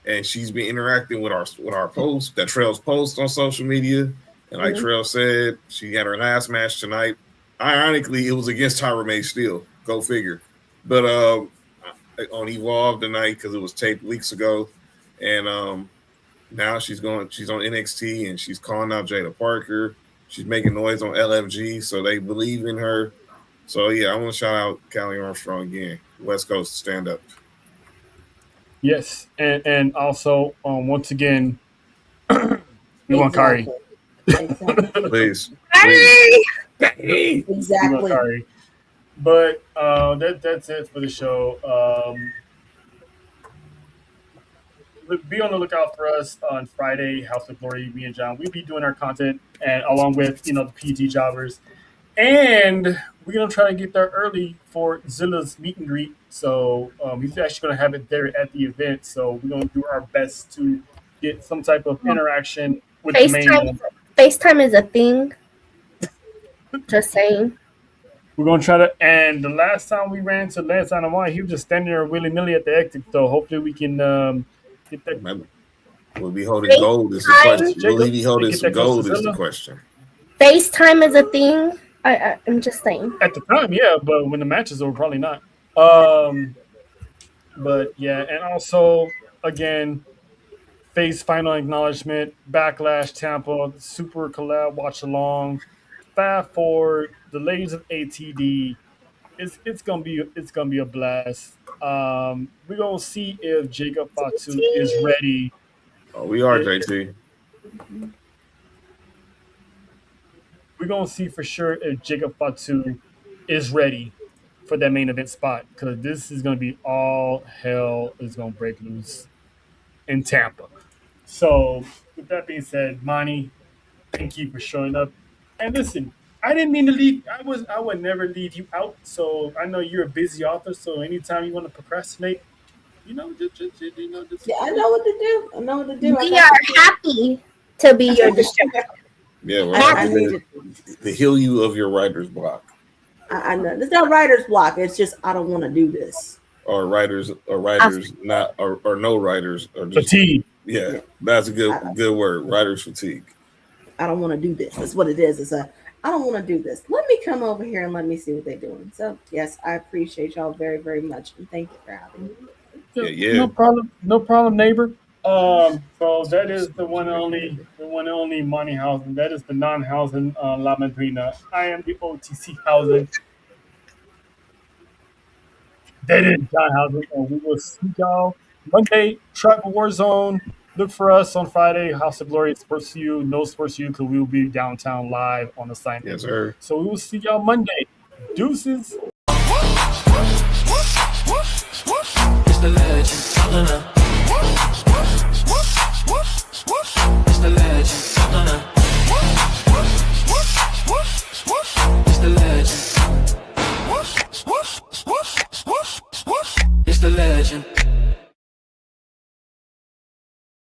And she's been interacting with our posts, that Trell's post on social media. And like Trell said, she had her last match tonight. Ironically, it was against Tyra May Steele. Go figure. But on Evolve tonight because it was taped weeks ago, and now she's on NXT and she's calling out Jada Parker. She's making noise on LFG, so they believe in her. So yeah, I want to shout out Callie Armstrong again. West Coast stand up. Yes, and also once again, we want Kari. Please. Exactly. But that's it for the show. Be on the lookout for us on Friday, House of Glory. Me and John, we'll be doing our content, and along with the PT jobbers, and we're gonna try to get there early for Zilla's meet and greet. So he's actually gonna have it there at the event. So we're gonna do our best to get some type of interaction with the main. FaceTime is a thing. Just saying. We're gonna try to. And the last time we ran into Lance Anamai, he was just standing there willy nilly at the exit. So hopefully we can get that. Will be holding gold is the question. Will he be holding some gold is the question. FaceTime is a thing. I'm just saying. At the time, yeah, but when the match is over, probably not. But yeah, and also again, Face final acknowledgement, Backlash Tampa, Super Collab Watch Along, Fast Forward, the ladies of ATD. It's gonna be a blast. We're gonna see if Jacob Fatu is ready. Oh, we are JT. We're gonna see for sure if Jacob Fatu is ready for that main event spot, because this is gonna be all hell is gonna break loose in Tampa. So with that being said, Monty, thank you for showing up. And listen, I didn't mean to leave. I would never leave you out. So I know you're a busy author. So anytime you want to procrastinate, just yeah, I know what to do. We are happy to be your distributor. Yeah, we're happy to heal you of your writer's block. I know it's not writer's block. It's just I don't want to do this. Or writers, not or no writers, or just fatigue. Yeah, that's a good word. Writers fatigue. I don't want to do this. That's what it is. I don't want to do this. Let me come over here and let me see what they're doing. So yes, I appreciate y'all very, very much, and thank you for having me. Yeah. No problem, neighbor. So that is the one and only money housing. That is the non-housing La Madrina. I am the OTC housing. That is John Housing, and we will see y'all Monday. Tribal War Zone. Look for us on Friday. House of Glory Sports You. No Sports You, because we will be downtown live on assignment. Yes, sir. So we will see y'all Monday. Deuces. It's the legend.